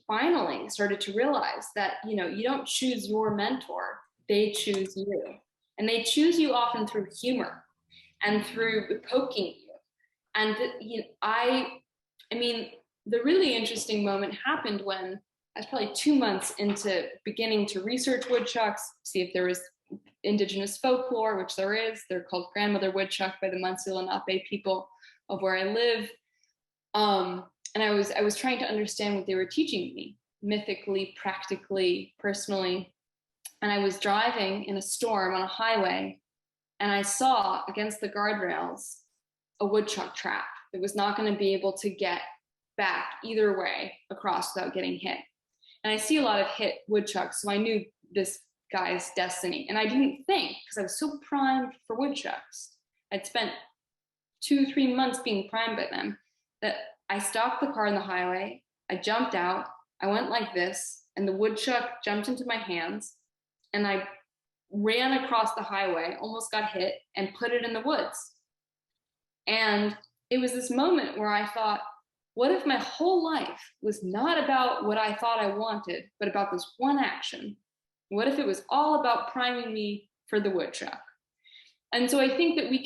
finally started to realize that, you know, you don't choose your mentor, they choose you. And they choose you often through humor and through poking you. And you know, I mean, the really interesting moment happened when I was probably 2 months into beginning to research woodchucks, see if there was indigenous folklore, which there is. They're called grandmother woodchuck by the Mycelium people of where I live. And I was trying to understand what they were teaching me, mythically, practically, personally. And I was driving in a storm on a highway, and I saw against the guardrails a woodchuck trap that was not going to be able to get back either way across without getting hit. And I see a lot of hit woodchucks, so I knew this guy's destiny. And I didn't think, because I was so primed for woodchucks, I'd spent 2-3 months being primed by them, that I stopped the car on the highway, I jumped out, I went like this, and the woodchuck jumped into my hands, and I ran across the highway, almost got hit, and put it in the woods. And it was this moment where I thought, what if my whole life was not about what I thought I wanted, but about this one action? What if it was all about priming me for the woodchuck? And so I think that we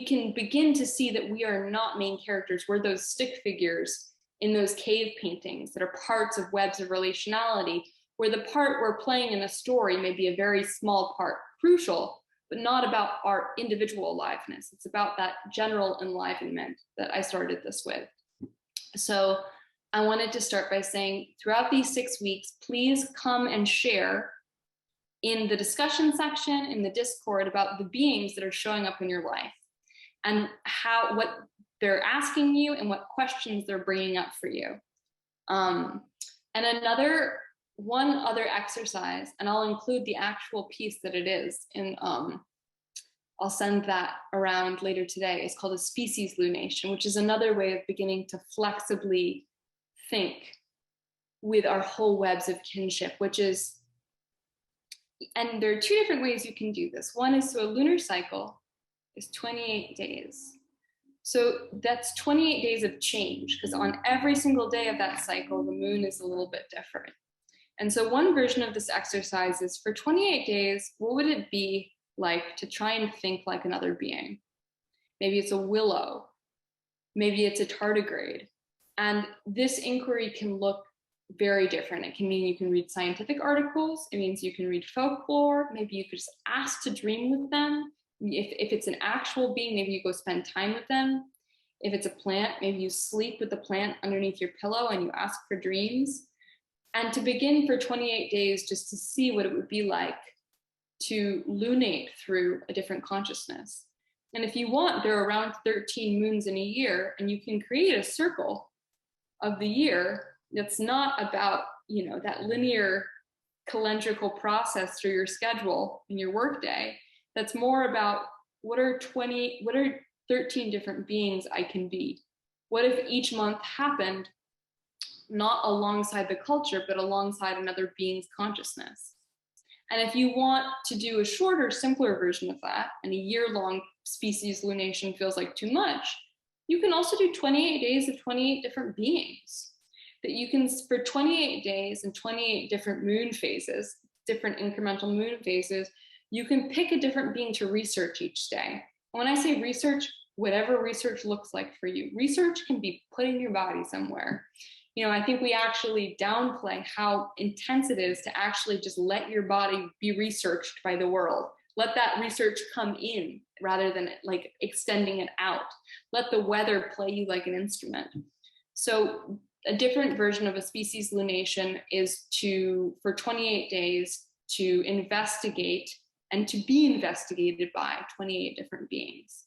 can begin to see that we are not main characters. We're those stick figures in those cave paintings that are parts of webs of relationality, where the part we're playing in a story may be a very small part, crucial, but not about our individual aliveness. It's about that general enlivenment that I started this with. So I wanted to start by saying, throughout these 6 weeks, please come and share in the discussion section, in the Discord, about the beings that are showing up in your life and what they're asking you and what questions they're bringing up for you. And one other exercise, and I'll include the actual piece that it is in, I'll send that around later today. It's called a species lunation, which is another way of beginning to flexibly think with our whole webs of kinship, which is, and there are 2 different ways you can do this. One is, so a lunar cycle is 28 days. So that's 28 days of change, because on every single day of that cycle, the moon is a little bit different. And so one version of this exercise is, for 28 days, what would it be like to try and think like another being? Maybe it's a willow, maybe it's a tardigrade. And this inquiry can look very different. It can mean you can read scientific articles, it means you can read folklore, maybe you could just ask to dream with them. If it's an actual being, maybe you go spend time with them. If it's a plant, maybe you sleep with the plant underneath your pillow and you ask for dreams. And to begin for 28 days, just to see what it would be like to lunate through a different consciousness. And if you want, there are around 13 moons in a year, and you can create a circle of the year that's not about, that linear calendrical process through your schedule in your workday. That's more about, what are 13 different beings I can be? What if each month happened not alongside the culture, but alongside another being's consciousness? And if you want to do a shorter, simpler version of that, and a year-long species lunation feels like too much, you can also do 28 days of 28 different beings. That you can, for 28 days and 28 different moon phases, different incremental moon phases, you can pick a different being to research each day. And when I say research, whatever research looks like for you. Research can be putting your body somewhere. I think we actually downplay how intense it is to actually just let your body be researched by the world. Let that research come in rather than like extending it out. Let the weather play you like an instrument. So a different version of a species lunation is for 28 days, to investigate and to be investigated by 28 different beings.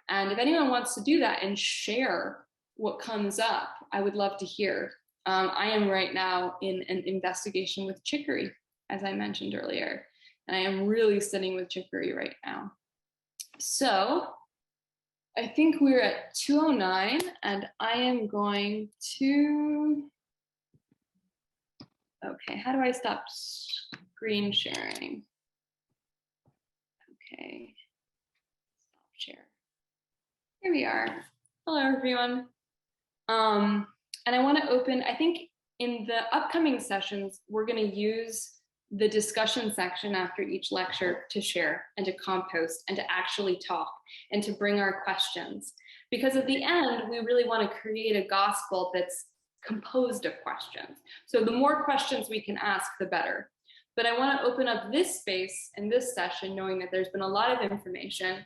And if anyone wants to do that and share what comes up, I would love to hear. I am right now in an investigation with chicory, as I mentioned earlier, and I am really sitting with chicory right now. So I think we're at 2:09, and I am going to, okay, how do I stop screen sharing? Okay, stop share. Here we are. Hello, everyone. And I want to open, I think in the upcoming sessions, we're going to use the discussion section after each lecture to share and to compost and to actually talk and to bring our questions. Because at the end, we really want to create a gospel that's composed of questions. So the more questions we can ask, the better. But I want to open up this space in this session, knowing that there's been a lot of information,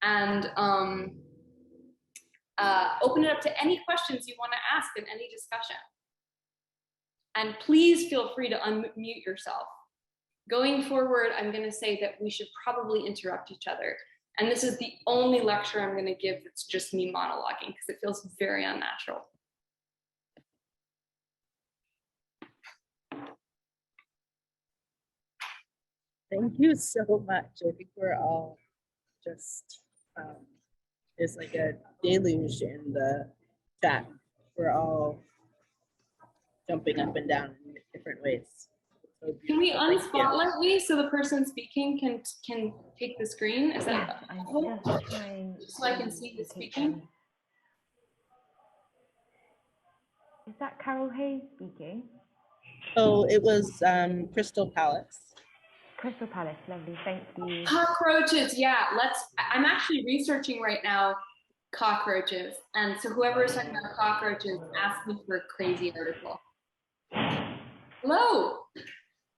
and open it up to any questions you want to ask in any discussion. And please feel free to unmute yourself. Going forward, I'm going to say that we should probably interrupt each other. And this is the only lecture I'm going to give that's just me monologuing, because it feels very unnatural. Thank you so much. I think we're all just, it's like a deluge in the chat. We're all jumping up and down in different ways. So Can we beautiful. Thank you. unspotlight me so the person speaking can take the screen? Is Yeah, that I'm possible? just trying. So I can see who's to take speaking? them. Is that Carol Hayes speaking? Oh, it was Crystal Palace. Crystal Palace, lovely, thank you. Cockroaches, yeah. I'm actually researching right now cockroaches. And so whoever is talking about cockroaches asked me for a crazy article. Hello.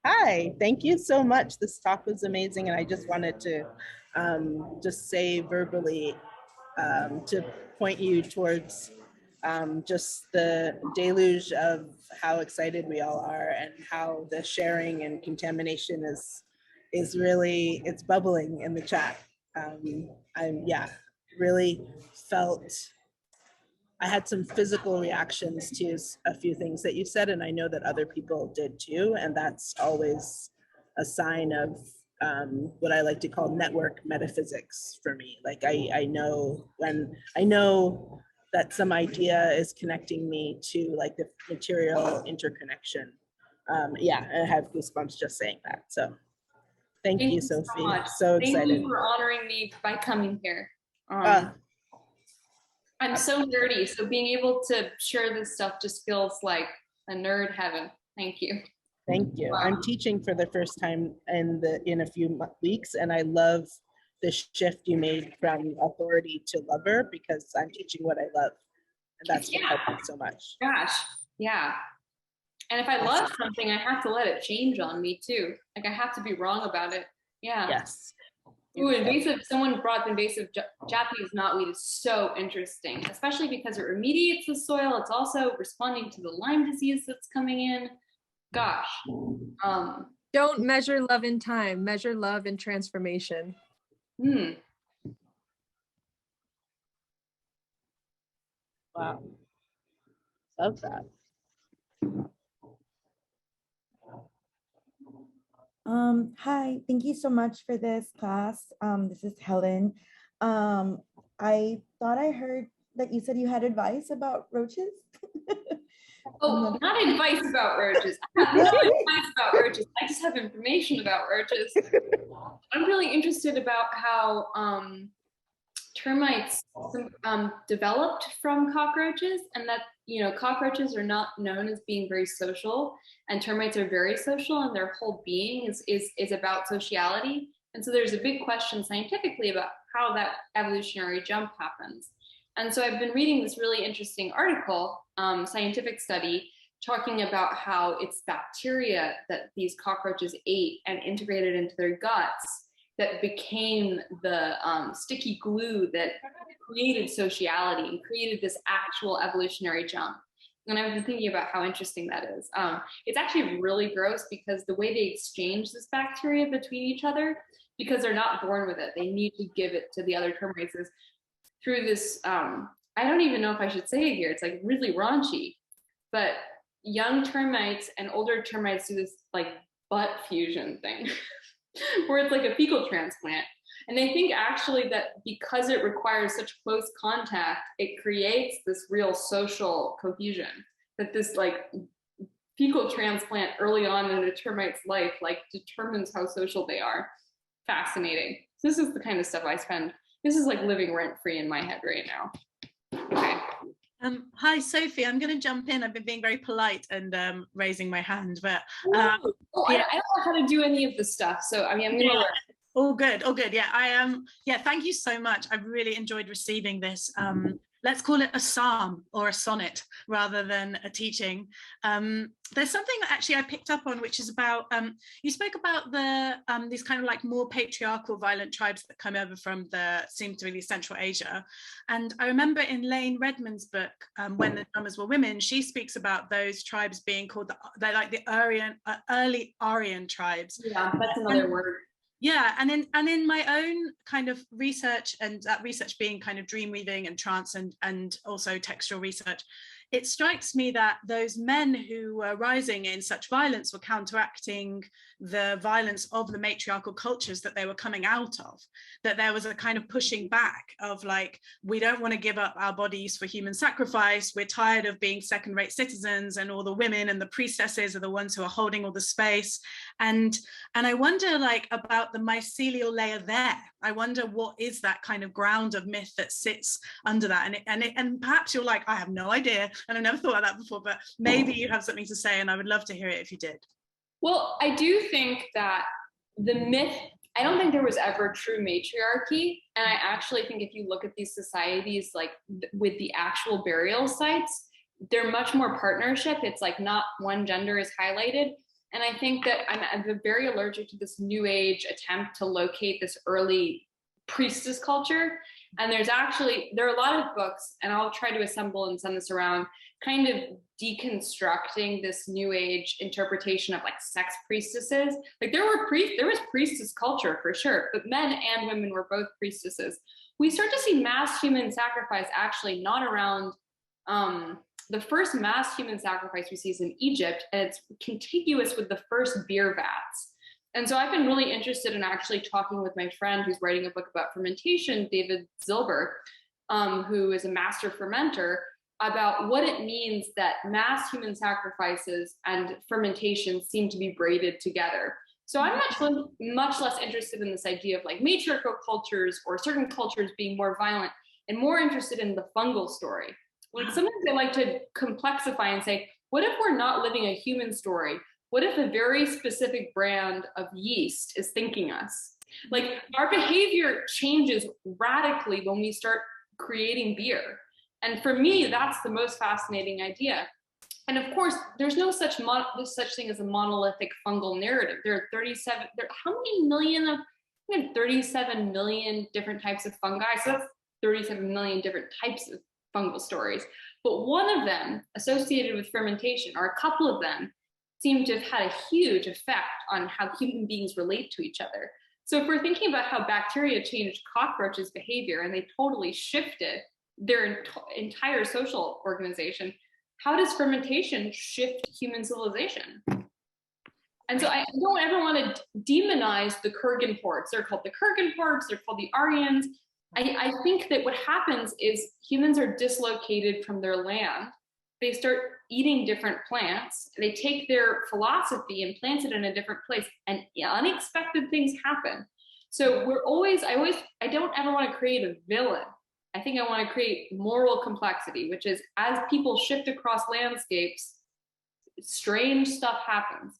Hi, thank you so much. This talk was amazing, and I just wanted to just say verbally to point you towards just the deluge of how excited we all are, and how the sharing and contamination is really, it's bubbling in the chat. I'm really felt, I had some physical reactions to a few things that you said, and I know that other people did too. And that's always a sign of what I like to call network metaphysics for me. Like I know that some idea is connecting me to like the material interconnection. I have goosebumps just saying that. So thank you, Sophie. So much. So excited. Thank you for honoring me by coming here. I'm so nerdy, so being able to share this stuff just feels like a nerd heaven. Thank you. Thank you. Wow. I'm teaching for the first time in a few weeks, and I love the shift you made from authority to lover, because I'm teaching what I love, and that's what helped me so much. Gosh, yeah. And if I love something, I have to let it change on me too. Like I have to be wrong about it. Yeah. Yes. Ooh, invasive, someone brought the invasive Japanese knotweed is so interesting, especially because it remediates the soil. It's also responding to the Lyme disease that's coming in. Gosh. Don't measure love in time, measure love in transformation. Wow. Love that. Hi, thank you so much for this class. This is Helen. I thought I heard that you said you had advice about roaches. Oh, not advice about roaches. I have no advice about roaches. I just have information about roaches. I'm really interested about how termites developed from cockroaches, and that, you know, cockroaches are not known as being very social, and termites are very social, and their whole being is about sociality. And so there's a big question scientifically about how that evolutionary jump happens. And so I've been reading this really interesting article, scientific study, talking about how it's bacteria that these cockroaches ate and integrated into their guts that became the sticky glue that created sociality and created this actual evolutionary jump. And I've been thinking about how interesting that is. It's actually really gross because the way they exchange this bacteria between each other, because they're not born with it, they need to give it to the other termites through this, I don't even know if I should say it here, it's like really raunchy, but young termites and older termites do this like butt fusion thing where it's like a fecal transplant. And they think actually that because it requires such close contact, it creates this real social cohesion, that this like fecal transplant early on in a termite's life like determines how social they are. Fascinating. So this is the kind of stuff I spend. This is like living rent-free in my head right now. Okay. Hi, Sophie. I'm going to jump in. I've been being very polite and raising my hand, but I don't know how to do any of this stuff. So I mean, I'm going to learn. All good. All good. Yeah, I am. Yeah, thank you so much. I've really enjoyed receiving this. Let's call it a psalm or a sonnet rather than a teaching. There's something that actually I picked up on, which is about, you spoke about the these kind of like more patriarchal violent tribes that come over from seems to be Central Asia. And I remember in Lane Redmond's book, When the Drummers Were Women, she speaks about those tribes being called, they're like the early Aryan tribes. Yeah, that's another word. Yeah, and in my own kind of research, and that research being kind of dream weaving and trance and also textual research, it strikes me that those men who were rising in such violence were counteracting the violence of the matriarchal cultures that they were coming out of, that there was a kind of pushing back of like, we don't want to give up our bodies for human sacrifice, we're tired of being second-rate citizens, and all the women and the priestesses are the ones who are holding all the space. And I wonder like about the mycelial layer there. I wonder what is that kind of ground of myth that sits under that, and perhaps you're like, I have no idea and I've never thought of that before, but maybe you have something to say, and I would love to hear it if you did. Well, I do think that the myth, I don't think there was ever true matriarchy. And I actually think if you look at these societies, like with the actual burial sites, they're much more partnership. It's like not one gender is highlighted. And I think that I'm very allergic to this new age attempt to locate this early priestess culture. And there are a lot of books, and I'll try to assemble and send this around, kind of deconstructing this new age interpretation of like sex priestesses. Like there was priestess culture for sure, but men and women were both priestesses. We start to see mass human sacrifice actually not around, the first mass human sacrifice we see is in Egypt, and it's contiguous with the first beer vats. And so I've been really interested in actually talking with my friend who's writing a book about fermentation, David Zilber, who is a master fermenter, about what it means that mass human sacrifices and fermentation seem to be braided together. So I'm much less interested in this idea of like matriarchal cultures or certain cultures being more violent, and more interested in the fungal story. Like sometimes I like to complexify and say, what if we're not living a human story? What if a very specific brand of yeast is thinking us? Like our behavior changes radically when we start creating beer. And for me, that's the most fascinating idea. And of course, there's no such thing as a monolithic fungal narrative. There are 37, how many million we have 37 million different types of fungi. So that's 37 million different types of fungal stories. But one of them associated with fermentation, or a couple of them, seem to have had a huge effect on how human beings relate to each other. So if we're thinking about how bacteria changed cockroaches' behavior and they totally shifted their entire social organization, how does fermentation shift human civilization? And so I don't ever want to demonize the Kurgan ports. They're called the Kurgan ports, they're called the Aryans. I think that what happens is humans are dislocated from their land. They start eating different plants. They take their philosophy and plant it in a different place, and unexpected things happen. So I don't ever want to create a villain. I think I want to create moral complexity, which is as people shift across landscapes, strange stuff happens.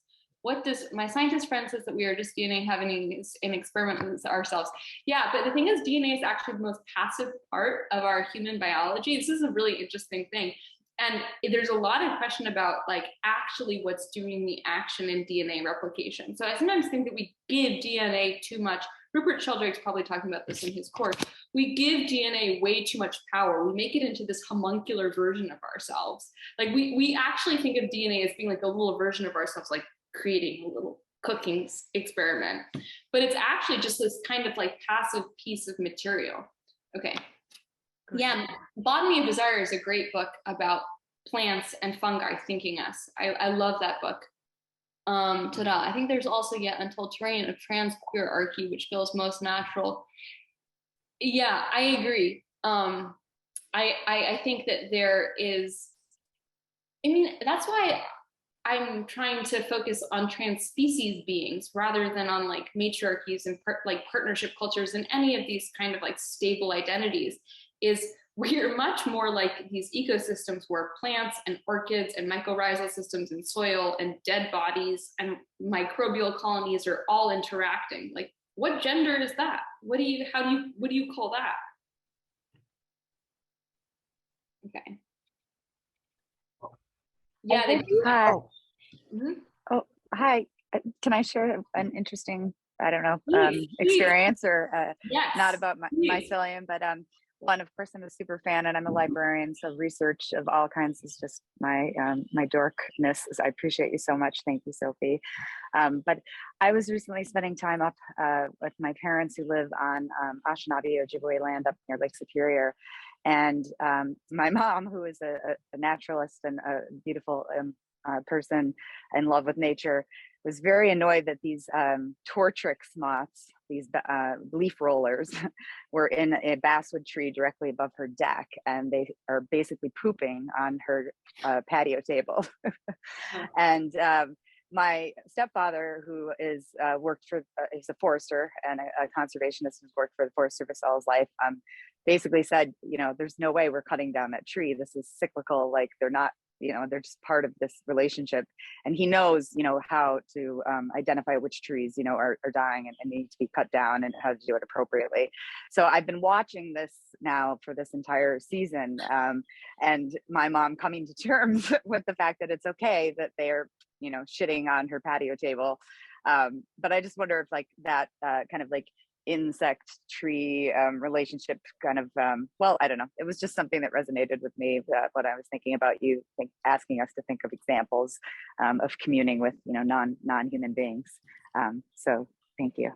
My scientist friend says that we are just DNA having an experiment with ourselves. Yeah, but the thing is, DNA is actually the most passive part of our human biology. This is a really interesting thing. And there's a lot of question about like actually what's doing the action in DNA replication. So I sometimes think that we give DNA too much. Rupert Sheldrake's probably talking about this in his course. We give DNA way too much power. We make it into this homuncular version of ourselves. Like we actually think of DNA as being like a little version of ourselves, like creating a little cooking experiment. But it's actually just this kind of like passive piece of material. Okay. Yeah, Botany of Desire is a great book about plants and fungi thinking us. I love that book. I think there's also Yet Untold Terrain of Trans-Queerarchy, which feels most natural. Yeah, I agree. I think that there is, that's why I'm trying to focus on trans species beings rather than on like matriarchies and partnership cultures and any of these kind of like stable identities. Is we're much more like these ecosystems where plants and orchids and mycorrhizal systems and soil and dead bodies and microbial colonies are all interacting. Like, what gender is that? What do you call that? Okay. Yeah. Hi. Mm-hmm. Oh, hi. Can I share an interesting, I don't know, Please. experience or Yes. not about mycelium, but one, of course, I'm a super fan and I'm a librarian, so research of all kinds is just my dorkness. I appreciate you so much. Thank you, Sophie. But I was recently spending time up with my parents who live on Anishinaabe Ojibwe land up near Lake Superior. And my mom, who is a naturalist and a beautiful person in love with nature, was very annoyed that these tortrix moths, these leaf rollers, were in a basswood tree directly above her deck, and they are basically pooping on her patio table. And my stepfather, who is worked for, he's a forester and a conservationist who's worked for the Forest Service all his life, basically said, you know, there's no way we're cutting down that tree. This is cyclical. Like, they're not, you know, they're just part of this relationship. And he knows, you know, how to identify which trees, you know, are dying and need to be cut down, and how to do it appropriately. So I've been watching this now for this entire season, and my mom coming to terms with the fact that it's okay that they're, you know, shitting on her patio table. But I just wonder if like that kind of like insect tree relationship kind of, well, I don't know. It was just something that resonated with me, what I was thinking about you, asking us to think of examples of communing with, you know, non-human beings. So thank you.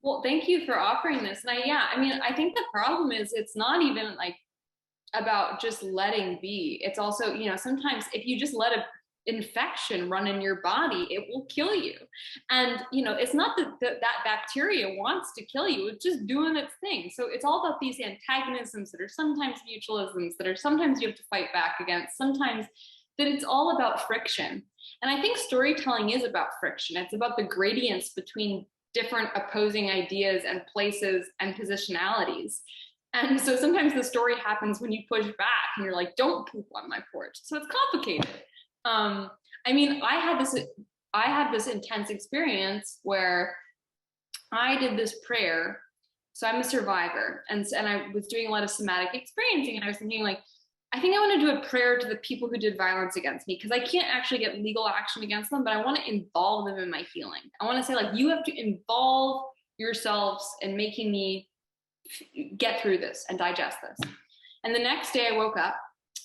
Well, thank you for offering this. And I mean, I think the problem is it's not even like about just letting be. It's also, you know, sometimes if you just let a infection run in your body, it will kill you. And you know, it's not that that bacteria wants to kill you, it's just doing its thing. So it's all about these antagonisms that are sometimes mutualisms, that are sometimes you have to fight back against, sometimes that it's all about friction. And I think storytelling is about friction. It's about the gradients between different opposing ideas and places and positionalities. And so sometimes the story happens when you push back and you're like, don't poop on my porch. So it's complicated. I mean, I had this intense experience where I did this prayer. So I'm a survivor, and I was doing a lot of somatic experiencing, and I was thinking like, I think I want to do a prayer to the people who did violence against me, because I can't actually get legal action against them, but I want to involve them in my healing. I want to say like, you have to involve yourselves in making me get through this and digest this. And the next day I woke up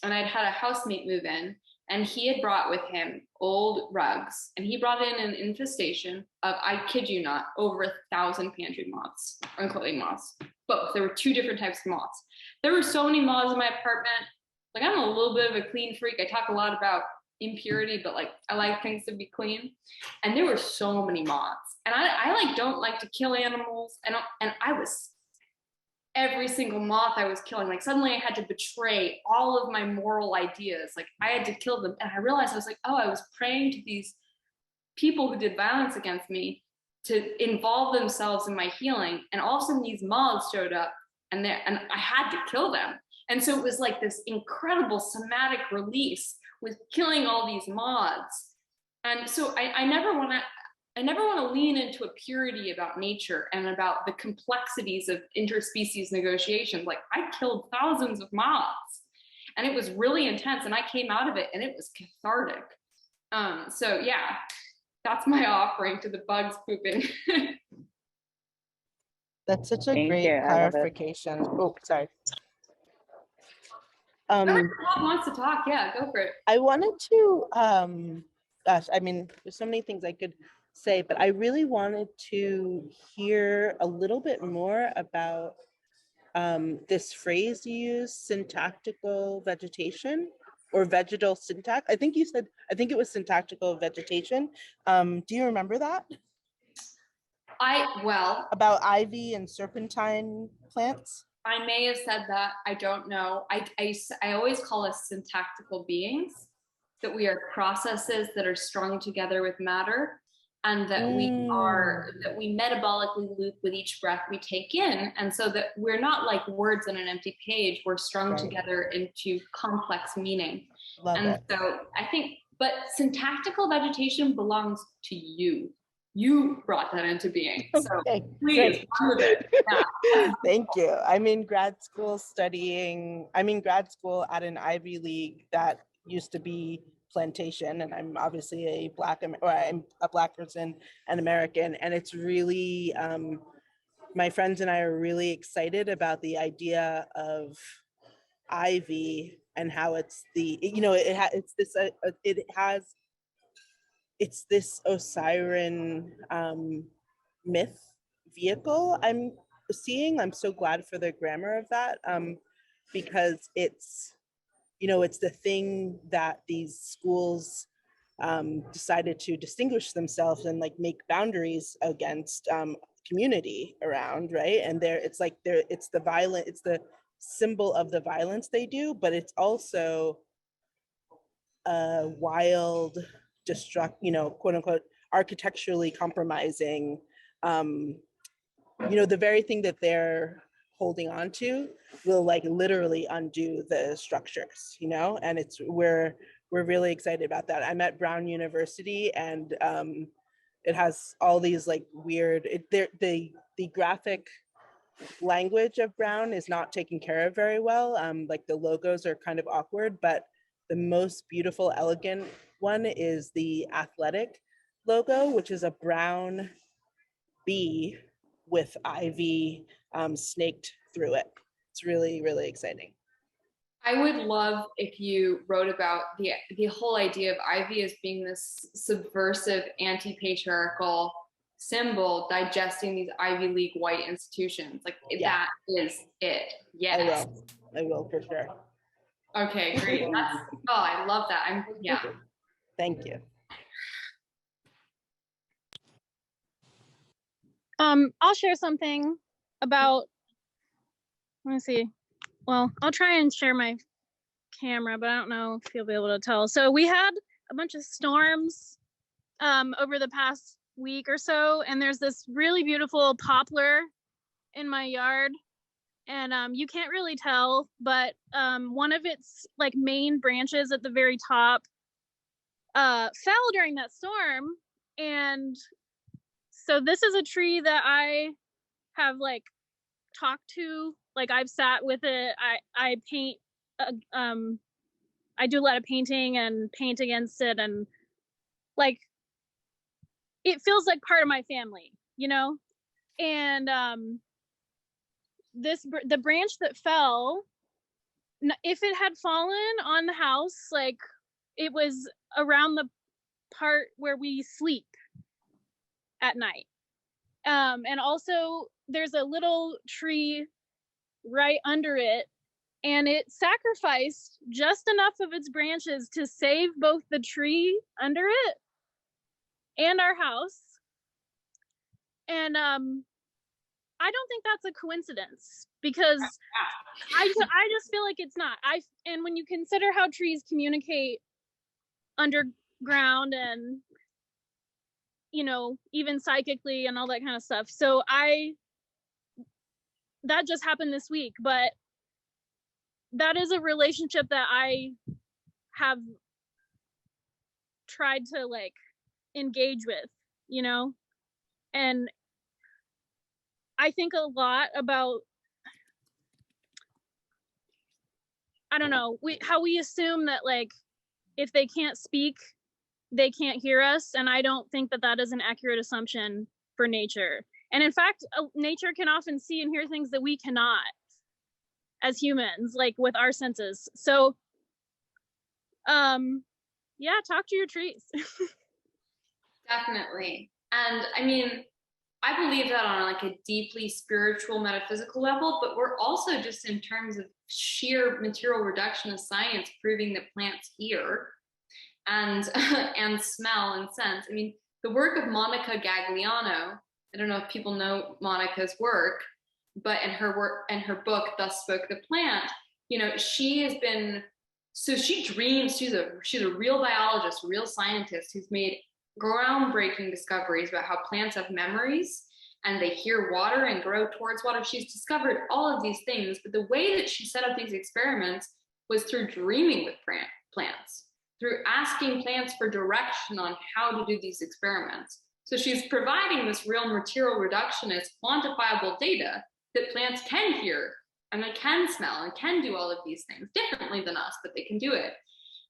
and I'd had a housemate move in, and he had brought with him old rugs, and he brought in an infestation of, I kid you not, over 1,000 pantry moths, unclothing moths, both. There were 2 different types of moths. There were so many moths in my apartment. Like, I'm a little bit of a clean freak. I talk a lot about impurity, but like, I like things to be clean. And there were so many moths. And I like don't like to kill animals. And I was, every single moth I was killing, like suddenly I had to betray all of my moral ideas. Like, I had to kill them. And I realized, I was like, oh, I was praying to these people who did violence against me to involve themselves in my healing. And all of a sudden these moths showed up, and I had to kill them. And so it was like this incredible somatic release with killing all these moths. And so I never want to lean into a purity about nature and about the complexities of interspecies negotiations. Like, I killed thousands of moths, and it was really intense, and I came out of it and it was cathartic. So yeah, that's my offering to the bugs pooping. That's such a Thank great you. I love it. clarification. Oh, sorry. Whoever wants to talk, yeah, go for it. I wanted to, gosh, I mean, there's so many things I could say, but I really wanted to hear a little bit more about this phrase you use, syntactical vegetation, or vegetal syntax. I think it was syntactical vegetation. Do you remember that? About ivy and serpentine plants? I may have said that. I don't know. I always call us syntactical beings, that we are processes that are strung together with matter, and that we metabolically loop with each breath we take in. And so that we're not like words on an empty page, we're strung together into complex meaning. So I think, but syntactical vegetation belongs to you. You brought that into being. So please, run with it. Yeah. Thank you. I'm in grad school at an Ivy League that used to be plantation, and I'm obviously I'm a Black person and American, and it's really, my friends and I are really excited about the idea of ivy and how it's it's this Osiris myth vehicle I'm seeing. I'm so glad for the grammar of that. because it's, you know, it's the thing that these schools decided to distinguish themselves and like make boundaries against community around, right? And there, it's like there, it's the violent, it's the symbol of the violence they do, but it's also a wild, you know, quote unquote, architecturally compromising, you know, the very thing that they're holding on to will like literally undo the structures, you know, and it's, we're really excited about that. I'm at Brown University, and it has all these like weird, the graphic language of Brown is not taken care of very well. Like the logos are kind of awkward, but the most beautiful, elegant one is the athletic logo, which is a brown bee with ivy snaked through it. It's really, really exciting. I would love if you wrote about the whole idea of ivy as being this subversive, anti-patriarchal symbol digesting these Ivy League white institutions. Like that is it. Yes. I will for sure. Okay, great. I love that. Thank you. I'll share something about, let me see. Well, I'll try and share my camera, but I don't know if you'll be able to tell. So we had a bunch of storms over the past week or so, and there's this really beautiful poplar in my yard, and you can't really tell, but one of its like main branches at the very top fell during that storm. And so this is a tree that I have like talked to, like I've sat with it. I paint, I do a lot of painting and paint against it, and like it feels like part of my family, you know. And the branch that fell, if it had fallen on the house, like it was around the part where we sleep at night. And also there's a little tree right under it, and it sacrificed just enough of its branches to save both the tree under it and our house. And I don't think that's a coincidence, because I just feel like it's not. And when you consider how trees communicate underground and, you know, even psychically and all that kind of stuff. So that just happened this week, but that is a relationship that I have tried to like engage with, you know. And I think a lot about, I don't know, how we assume that like if they can't speak, they can't hear us. And I don't think that that is an accurate assumption for nature. And in fact, nature can often see and hear things that we cannot as humans, like with our senses. So yeah, talk to your trees. Definitely. And I mean, I believe that on like a deeply spiritual, metaphysical level, but we're also just in terms of sheer material reduction of science proving that plants hear and and smell and sense. I mean, the work of Monica Gagliano, I don't know if people know Monica's work, but in her work and her book, Thus Spoke the Plant, you know, she has been, so she dreams, she's a real biologist, a real scientist who's made groundbreaking discoveries about how plants have memories and they hear water and grow towards water. She's discovered all of these things, but the way that she set up these experiments was through dreaming with plants, through asking plants for direction on how to do these experiments. So she's providing this real material reductionist, quantifiable data that plants can hear and they can smell and can do all of these things differently than us, but they can do it.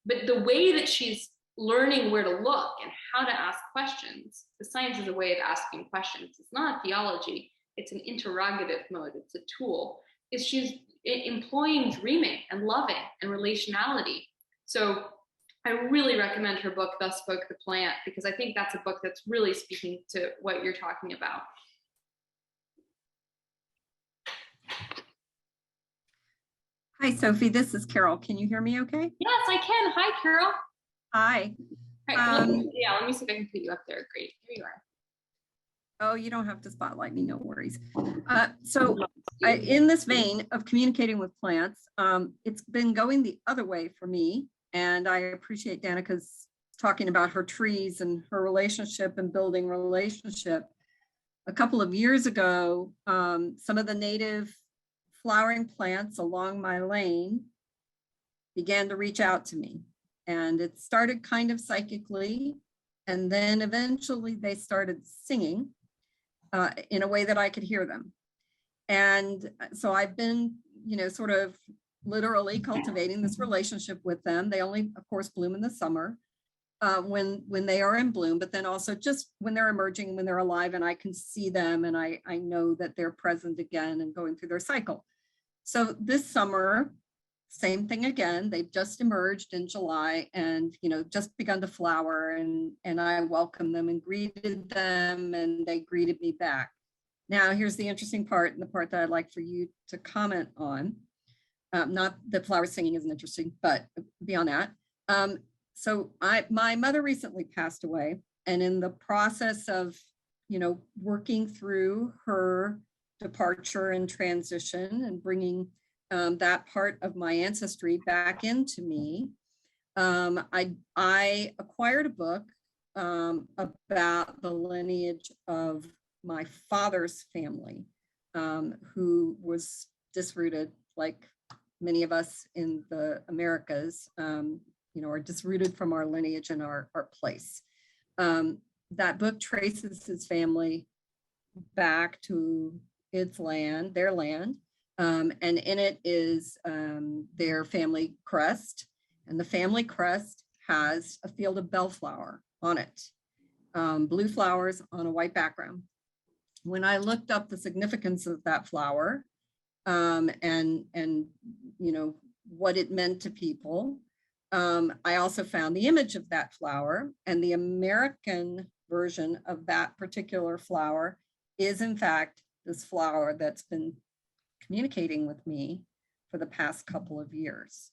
But the way that she's learning where to look and how to ask questions, the science is a way of asking questions. It's not theology, it's an interrogative mode, it's a tool. Is she's employing dreaming and loving and relationality. So I really recommend her book, Thus Spoke the Plant, because I think that's a book that's really speaking to what you're talking about. Hi, Sophie. This is Carol. Can you hear me okay? Yes, I can. Hi, Carol. Hi. All right, let me see if I can put you up there. Great. Here you are. Oh, you don't have to spotlight me. No worries. In this vein of communicating with plants, it's been going the other way for me. And I appreciate Danica's talking about her trees and her relationship and building relationship. A couple of years ago, some of the native flowering plants along my lane began to reach out to me. And it started kind of psychically. And then eventually they started singing in a way that I could hear them. And so I've been, sort of literally cultivating this relationship with them. They only, of course, bloom in the summer when they are in bloom, but then also just when they're emerging, when they're alive and I can see them and I know that they're present again and going through their cycle. So this summer, same thing again. They've just emerged in July and, just begun to flower and I welcomed them and greeted them and they greeted me back. Now, here's the interesting part and the part that I'd like for you to comment on. Not that flower singing isn't interesting, but beyond that. So my mother recently passed away and in the process of, working through her departure and transition and bringing that part of my ancestry back into me, I acquired a book about the lineage of my father's family, who was disrooted, like many of us in the Americas, are disrooted from our lineage and our place. That book traces his family back to its land, their land, and in it is their family crest, and the family crest has a field of bellflower on it, blue flowers on a white background. When I looked up the significance of that flower and what it meant to people, I also found the image of that flower, and the American version of that particular flower is in fact this flower that's been communicating with me for the past couple of years.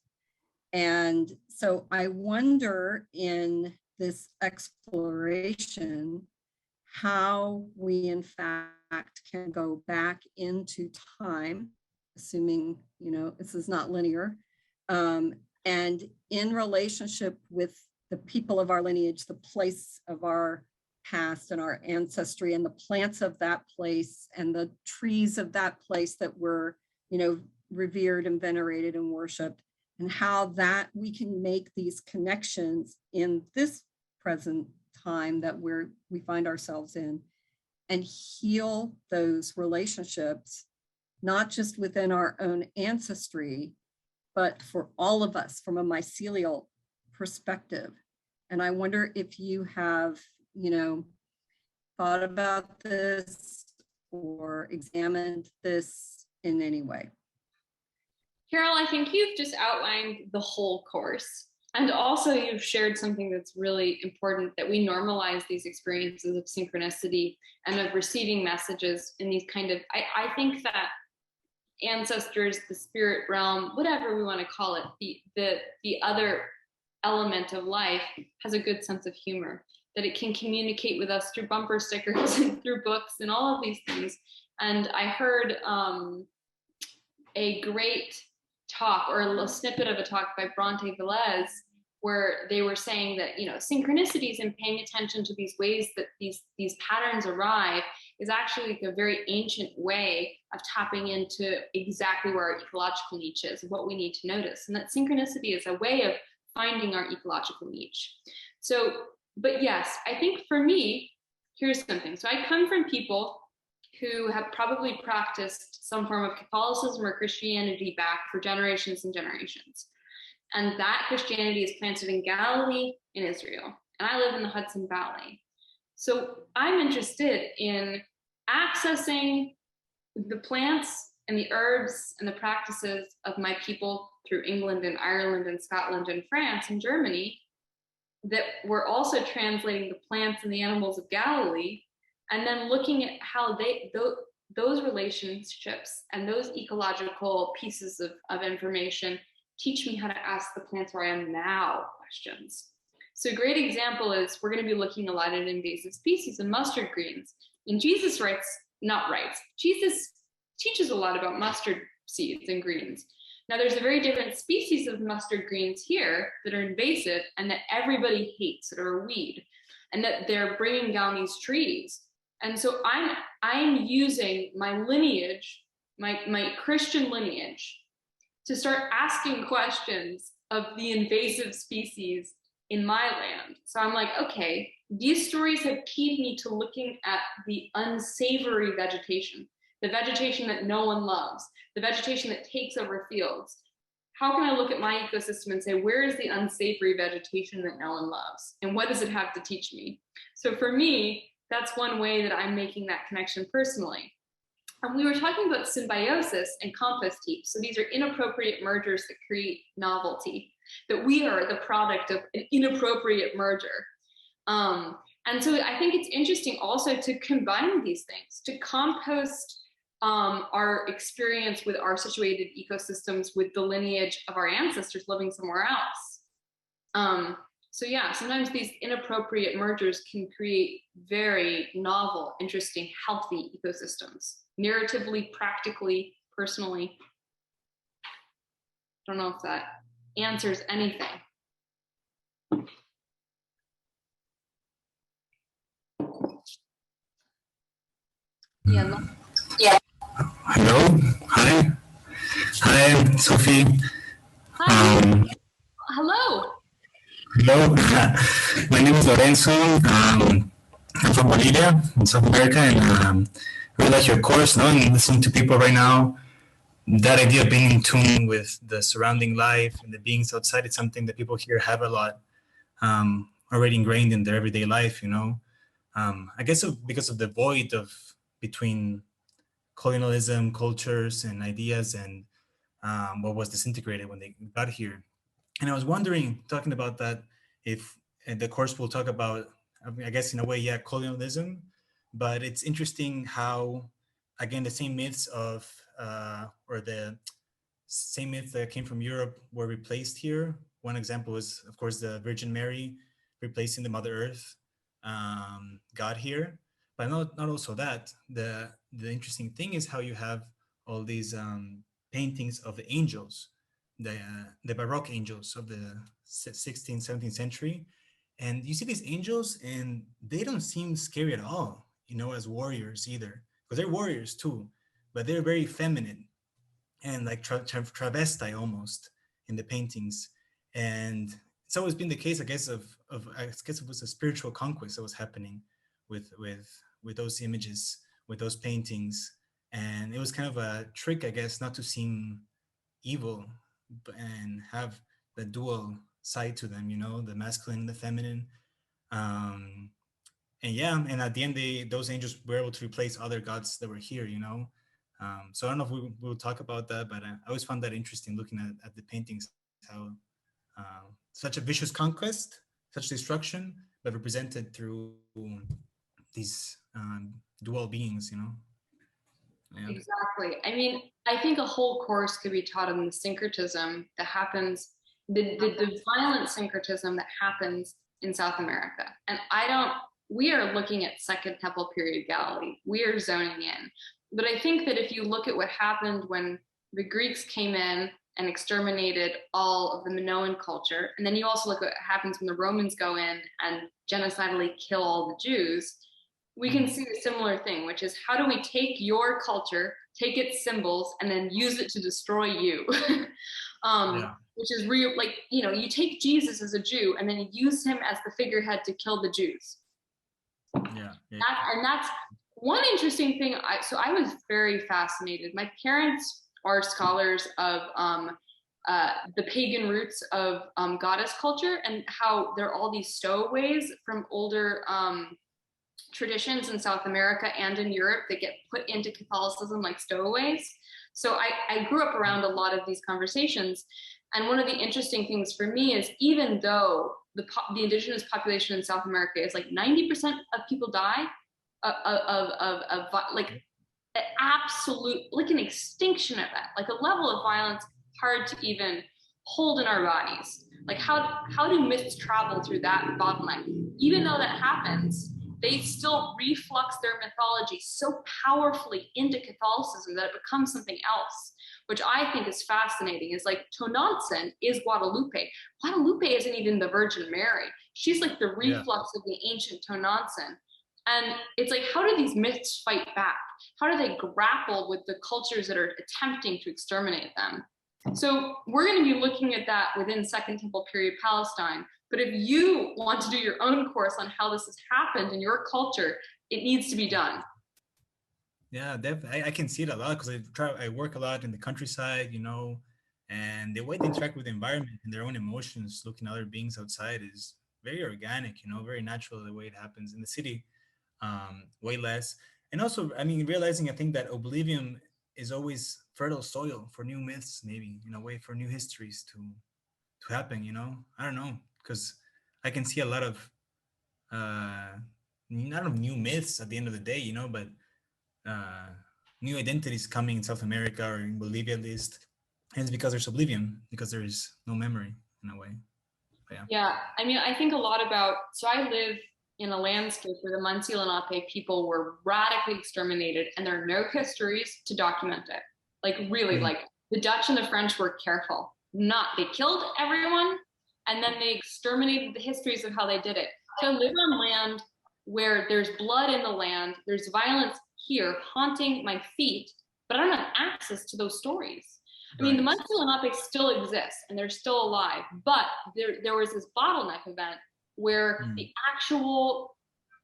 And so I wonder in this exploration how we in fact can go back into time, assuming, this is not linear, and in relationship with the people of our lineage, the place of our past and our ancestry and the plants of that place and the trees of that place that were, revered and venerated and worshiped, and how that we can make these connections in this present time that we find ourselves in and heal those relationships, not just within our own ancestry, but for all of us from a mycelial perspective. And I wonder if you have, thought about this or examined this in any way. Carol, I think you've just outlined the whole course. And also you've shared something that's really important, that we normalize these experiences of synchronicity and of receiving messages in these kind of, I think that ancestors, the spirit realm, whatever we want to call it, the other element of life has a good sense of humor, that it can communicate with us through bumper stickers and through books and all of these things. And I heard a great talk, or a little snippet of a talk by Bronte Velez, where they were saying that, synchronicities and paying attention to these ways that these patterns arrive is actually like a very ancient way of tapping into exactly where our ecological niche is and what we need to notice. And that synchronicity is a way of finding our ecological niche. So, but yes, I think for me, here's something. So I come from people who have probably practiced some form of Catholicism or Christianity back for generations and generations. And that Christianity is planted in Galilee, in Israel. And I live in the Hudson Valley. So I'm interested in accessing the plants and the herbs and the practices of my people through England and Ireland and Scotland and France and Germany, that we're also translating the plants and the animals of Galilee, and then looking at how those relationships and those ecological pieces of information teach me how to ask the plants where I am now questions. So a great example is we're going to be looking a lot at invasive species and mustard greens. And Jesus Jesus teaches a lot about mustard seeds and greens. Now there's a very different species of mustard greens here that are invasive and that everybody hates, that are a weed, and that they're bringing down these trees. And so I'm using my lineage, my Christian lineage, to start asking questions of the invasive species in my land. So I'm like, okay, these stories have keyed me to looking at the unsavory vegetation, the vegetation that no one loves, the vegetation that takes over fields. How can I look at my ecosystem and say, where is the unsavory vegetation that no one loves? And what does it have to teach me? So for me, that's one way that I'm making that connection personally. And we were talking about symbiosis and compost heaps. So these are inappropriate mergers that create novelty, that we are the product of an inappropriate merger. And so I think it's interesting also to combine these things, to compost our experience with our situated ecosystems with the lineage of our ancestors living somewhere else. So yeah, sometimes these inappropriate mergers can create very novel, interesting, healthy ecosystems, narratively, practically, personally. Don't know if that answers anything. Yeah. Hello. Hi. Hi, Sophie. Hi. Hello. Hello. My name is Lorenzo. I'm from Bolivia in South America, and I really like your course. And listening to people right now, that idea of being in tune with the surrounding life and the beings outside, it's something that people here have a lot already ingrained in their everyday life. I guess because of the void between colonialism, cultures, and ideas, and what was disintegrated when they got here. And I was wondering, talking about that, if the course will talk about, I guess in a way, yeah, colonialism, but it's interesting how, again, the same myths or the same myths that came from Europe were replaced here. One example is, of course, the Virgin Mary replacing the Mother Earth got here. But not also that. The interesting thing is how you have all these paintings of the angels, the Baroque angels of the 16th, 17th century. And you see these angels and they don't seem scary at all, as warriors either, because they're warriors too, but they're very feminine and like travesti almost in the paintings. And it's always been the case, I guess, I guess it was a spiritual conquest that was happening with those images, with those paintings. And it was kind of a trick, I guess, not to seem evil and have the dual side to them, the masculine, the feminine. And yeah, and at the end, those angels were able to replace other gods that were here, so I don't know if we'll talk about that, but I always found that interesting looking at the paintings, how such a vicious conquest, such destruction, but represented through these dual beings, Yeah. Exactly. I mean, I think a whole course could be taught on the syncretism that happens, the violent syncretism that happens in South America. And we are looking at Second Temple period Galilee. We are zoning in. But I think that if you look at what happened when the Greeks came in and exterminated all of the Minoan culture, and then you also look at what happens when the Romans go in and genocidally kill all the Jews, we can see a similar thing, which is how do we take your culture, take its symbols, and then use it to destroy you? Which is real, you take Jesus as a Jew and then you use him as the figurehead to kill the Jews. Yeah. And that's one interesting thing. So I was very fascinated. My parents are scholars of the pagan roots of goddess culture and how there are all these stowaways from older traditions in South America and in Europe that get put into Catholicism like stowaways. So I grew up around a lot of these conversations. And one of the interesting things for me is even though the indigenous population in South America is like 90% of people die an absolute, like an extinction event, like a level of violence hard to even hold in our bodies. Like how do myths travel through that bottleneck? Even though that happens, they still reflux their mythology so powerfully into Catholicism that it becomes something else, which I think is fascinating. Is like Tonantzin is Guadalupe. Guadalupe isn't even the Virgin Mary. She's like the reflux of the ancient Tonantzin. And it's like, how do these myths fight back? How do they grapple with the cultures that are attempting to exterminate them? So we're going to be looking at that within Second Temple period Palestine. But if you want to do your own course on how this has happened in your culture, it needs to be done. Yeah, definitely. I can see it a lot because I work a lot in the countryside, you know, and the way they interact with the environment and their own emotions, looking at other beings outside, is very organic, you know, very natural the way it happens. In the city, way less. And also, I mean, realizing, I think that oblivion is always fertile soil for new myths, maybe in a way, for new histories to happen, you know. I don't know, because I can see a lot of not of new myths at the end of the day, you know, but new identities coming in South America or in Bolivia at least. And it's because there's oblivion, because there is no memory in a way. But yeah, I mean, I think a lot about, so I live in a landscape where the Mycelium people were radically exterminated and there are no histories to document it. Like really, like the Dutch and the French were careful. They killed everyone and then they exterminated the histories of how they did it. So I live on land where there's blood in the land, there's violence here haunting my feet, but I don't have access to those stories. I mean, the Mycelium still exists and they're still alive, but there was this bottleneck event where the actual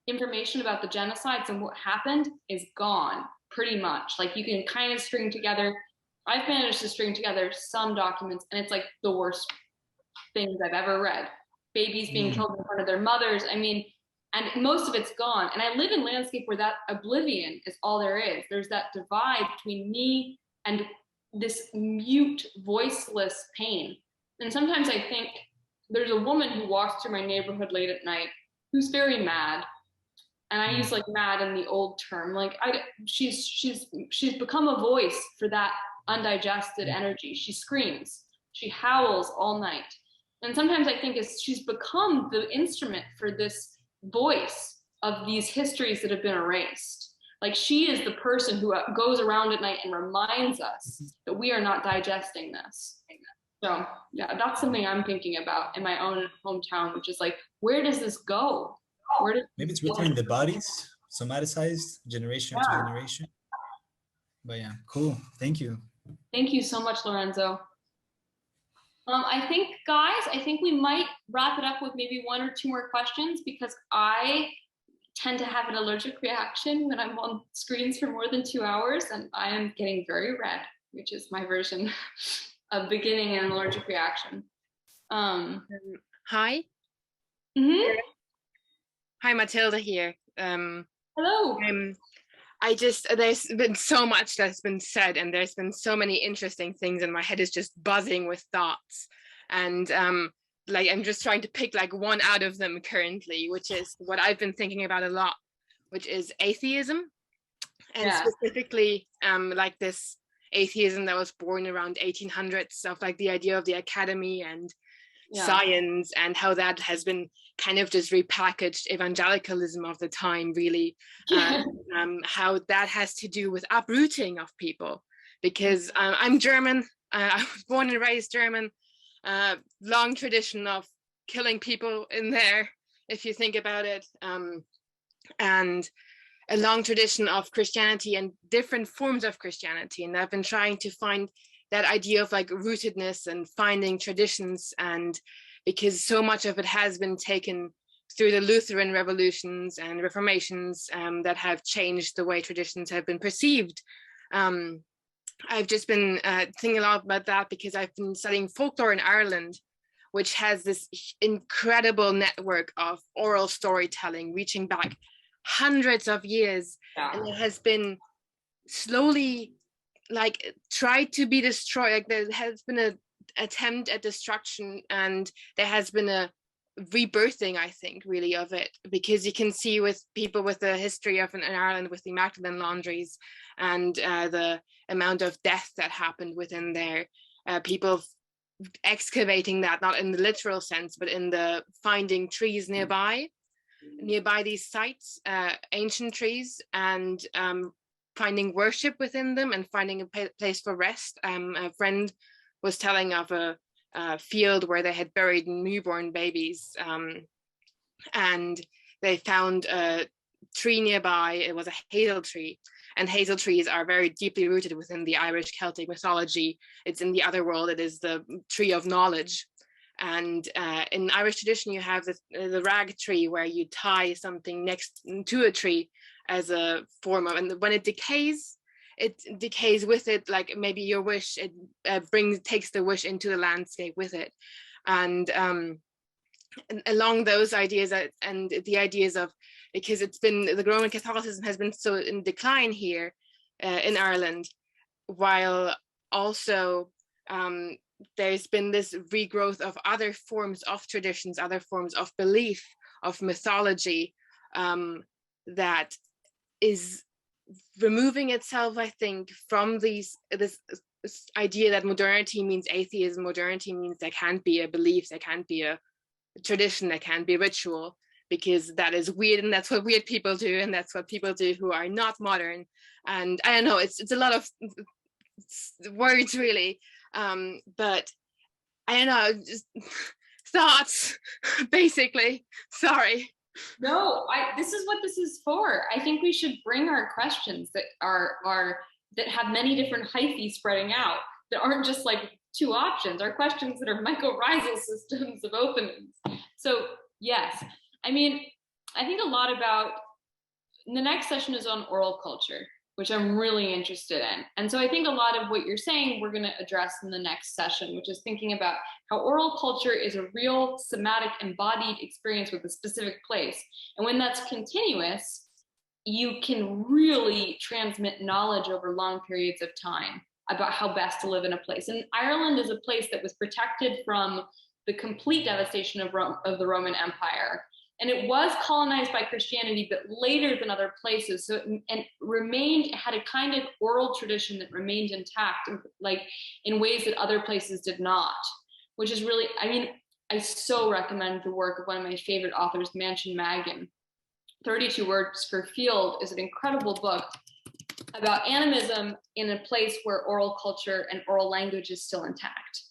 information about the genocides and what happened is gone pretty much. Like you can kind of string together, I've managed to string together some documents and it's like the worst things I've ever read. Babies being killed in front of their mothers. I mean, and most of it's gone. And I live in a landscape where that oblivion is all there is. There's that divide between me and this mute, voiceless pain. And sometimes I think there's a woman who walks through my neighborhood late at night who's very mad. And I use like mad in the old term. Like she's become a voice for that undigested energy. She screams, she howls all night. And sometimes I think she's become the instrument for this voice of these histories that have been erased. Like she is the person who goes around at night and reminds us that we are not digesting this. So yeah, that's something I'm thinking about in my own hometown, which is like, where does this go? Maybe it's written in the bodies, somaticized generation to generation. But yeah, cool. Thank you. Thank you so much, Lorenzo. I think, guys, we might wrap it up with maybe one or two more questions because I tend to have an allergic reaction when I'm on screens for more than 2 hours and I am getting very red, which is my version of beginning an allergic reaction. Hi. Mm-hmm. Hi, Matilda here. Hello. There's been so much that's been said and there's been so many interesting things and my head is just buzzing with thoughts. And like I'm just trying to pick like one out of them currently, which is what I've been thinking about a lot, which is atheism. And specifically like this atheism that was born around 1800s of like the idea of the academy and science and how that has been kind of just repackaged evangelicalism of the time, really. How that has to do with uprooting of people, because I'm German. I was born and raised German. Long tradition of killing people in there, if you think about it, and a long tradition of Christianity and different forms of Christianity. And I've been trying to find that idea of like rootedness and finding traditions, and because so much of it has been taken through the Lutheran revolutions and reformations that have changed the way traditions have been perceived. I've just been thinking a lot about that because I've been studying folklore in Ireland, which has this incredible network of oral storytelling reaching back hundreds of years, and it has been slowly like tried to be destroyed. Like there has been an attempt at destruction, and there has been a rebirthing, I think, really of it, because you can see with people with the history of in Ireland with the Magdalene laundries and the amount of death that happened within there, people excavating that, not in the literal sense, but in the finding trees nearby these sites, ancient trees, and finding worship within them and finding a place for rest. A friend was telling of a field where they had buried newborn babies, and they found a tree nearby. It was a hazel tree, and hazel trees are very deeply rooted within the Irish Celtic mythology. It's in the other world. It is the tree of knowledge. And in Irish tradition, you have the rag tree, where you tie something next to a tree as a form of, and when it decays with it, like maybe your wish, it takes the wish into the landscape with it. And along those ideas, and the ideas of, because it's been, the Roman Catholicism has been so in decline here in Ireland, while also there's been this regrowth of other forms of traditions, other forms of belief, of mythology, that is removing itself, I think, from this idea that modernity means atheism. Modernity means there can't be a belief, there can't be a tradition, there can't be ritual, because that is weird, and that's what weird people do, and that's what people do who are not modern. And I don't know, it's a lot of words, really. But I don't know, just thoughts, basically. Sorry. No, this is what this is for. I think we should bring our questions that that have many different hyphae spreading out, that aren't just like two options, are questions that are mycorrhizal systems of openings. So yes, I mean, I think a lot about, the next session is on oral culture, which I'm really interested in. And so I think a lot of what you're saying, we're going to address in the next session, which is thinking about how oral culture is a real somatic embodied experience with a specific place. And when that's continuous, you can really transmit knowledge over long periods of time about how best to live in a place. And Ireland is a place that was protected from the complete devastation of the Roman Empire. And it was colonized by Christianity, but later than other places. So it had a kind of oral tradition that remained intact, like in ways that other places did not, which is really, I mean, I so recommend the work of one of my favorite authors, Mansion Magan. 32 Words for Field is an incredible book about animism in a place where oral culture and oral language is still intact.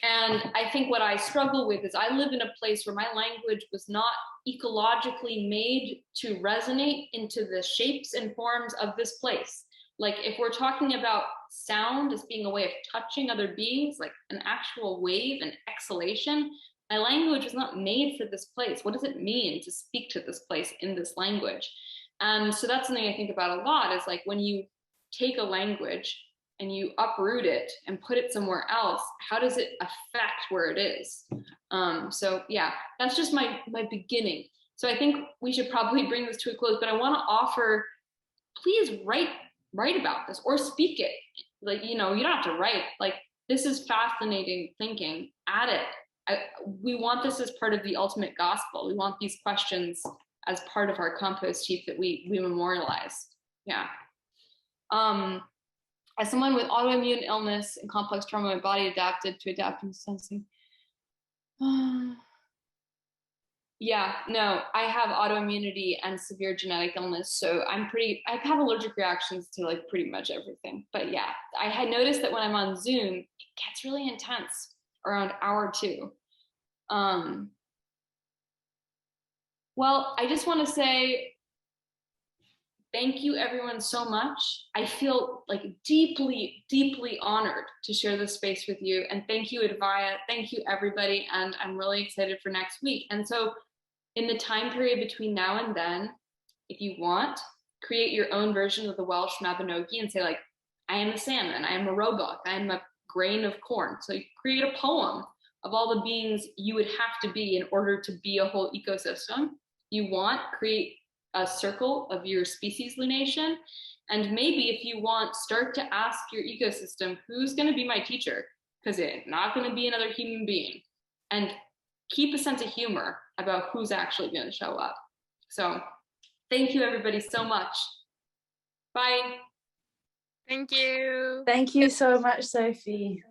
And I think what I struggle with is I live in a place where my language was not ecologically made to resonate into the shapes and forms of this place. Like if we're talking about sound as being a way of touching other beings, like an actual wave and exhalation, my language was not made for this place. What does it mean to speak to this place in this language? And so that's something I think about a lot, is like when you take a language and you uproot it and put it somewhere else, how does it affect where it is? So yeah, that's just my beginning. So I think we should probably bring this to a close, but I want to offer, please write about this or speak it. Like, you don't have to write, like, this is fascinating thinking, add it. We want this as part of the ultimate gospel. We want these questions as part of our compost heap that we memorialize. Yeah. As someone with autoimmune illness and complex trauma, my body adapted to adapting sensing. Yeah, no, I have autoimmunity and severe genetic illness. So I have allergic reactions to like pretty much everything. But yeah, I had noticed that when I'm on Zoom, it gets really intense around hour 2. Well, I just want to say, thank you everyone so much. I feel like deeply, deeply honored to share this space with you. And thank you, Advaya. Thank you, everybody. And I'm really excited for next week. And so in the time period between now and then, if you want, create your own version of the Welsh Mabinogi and say like, I am a salmon, I am a roebuck, I am a grain of corn. So you create a poem of all the beings you would have to be in order to be a whole ecosystem. You want, create a circle of your species lunation. And maybe if you want, start to ask your ecosystem, who's going to be my teacher? Because it's not going to be another human being. And keep a sense of humor about who's actually going to show up. So thank you everybody so much. Bye. Thank you. Thank you so much, Sophie.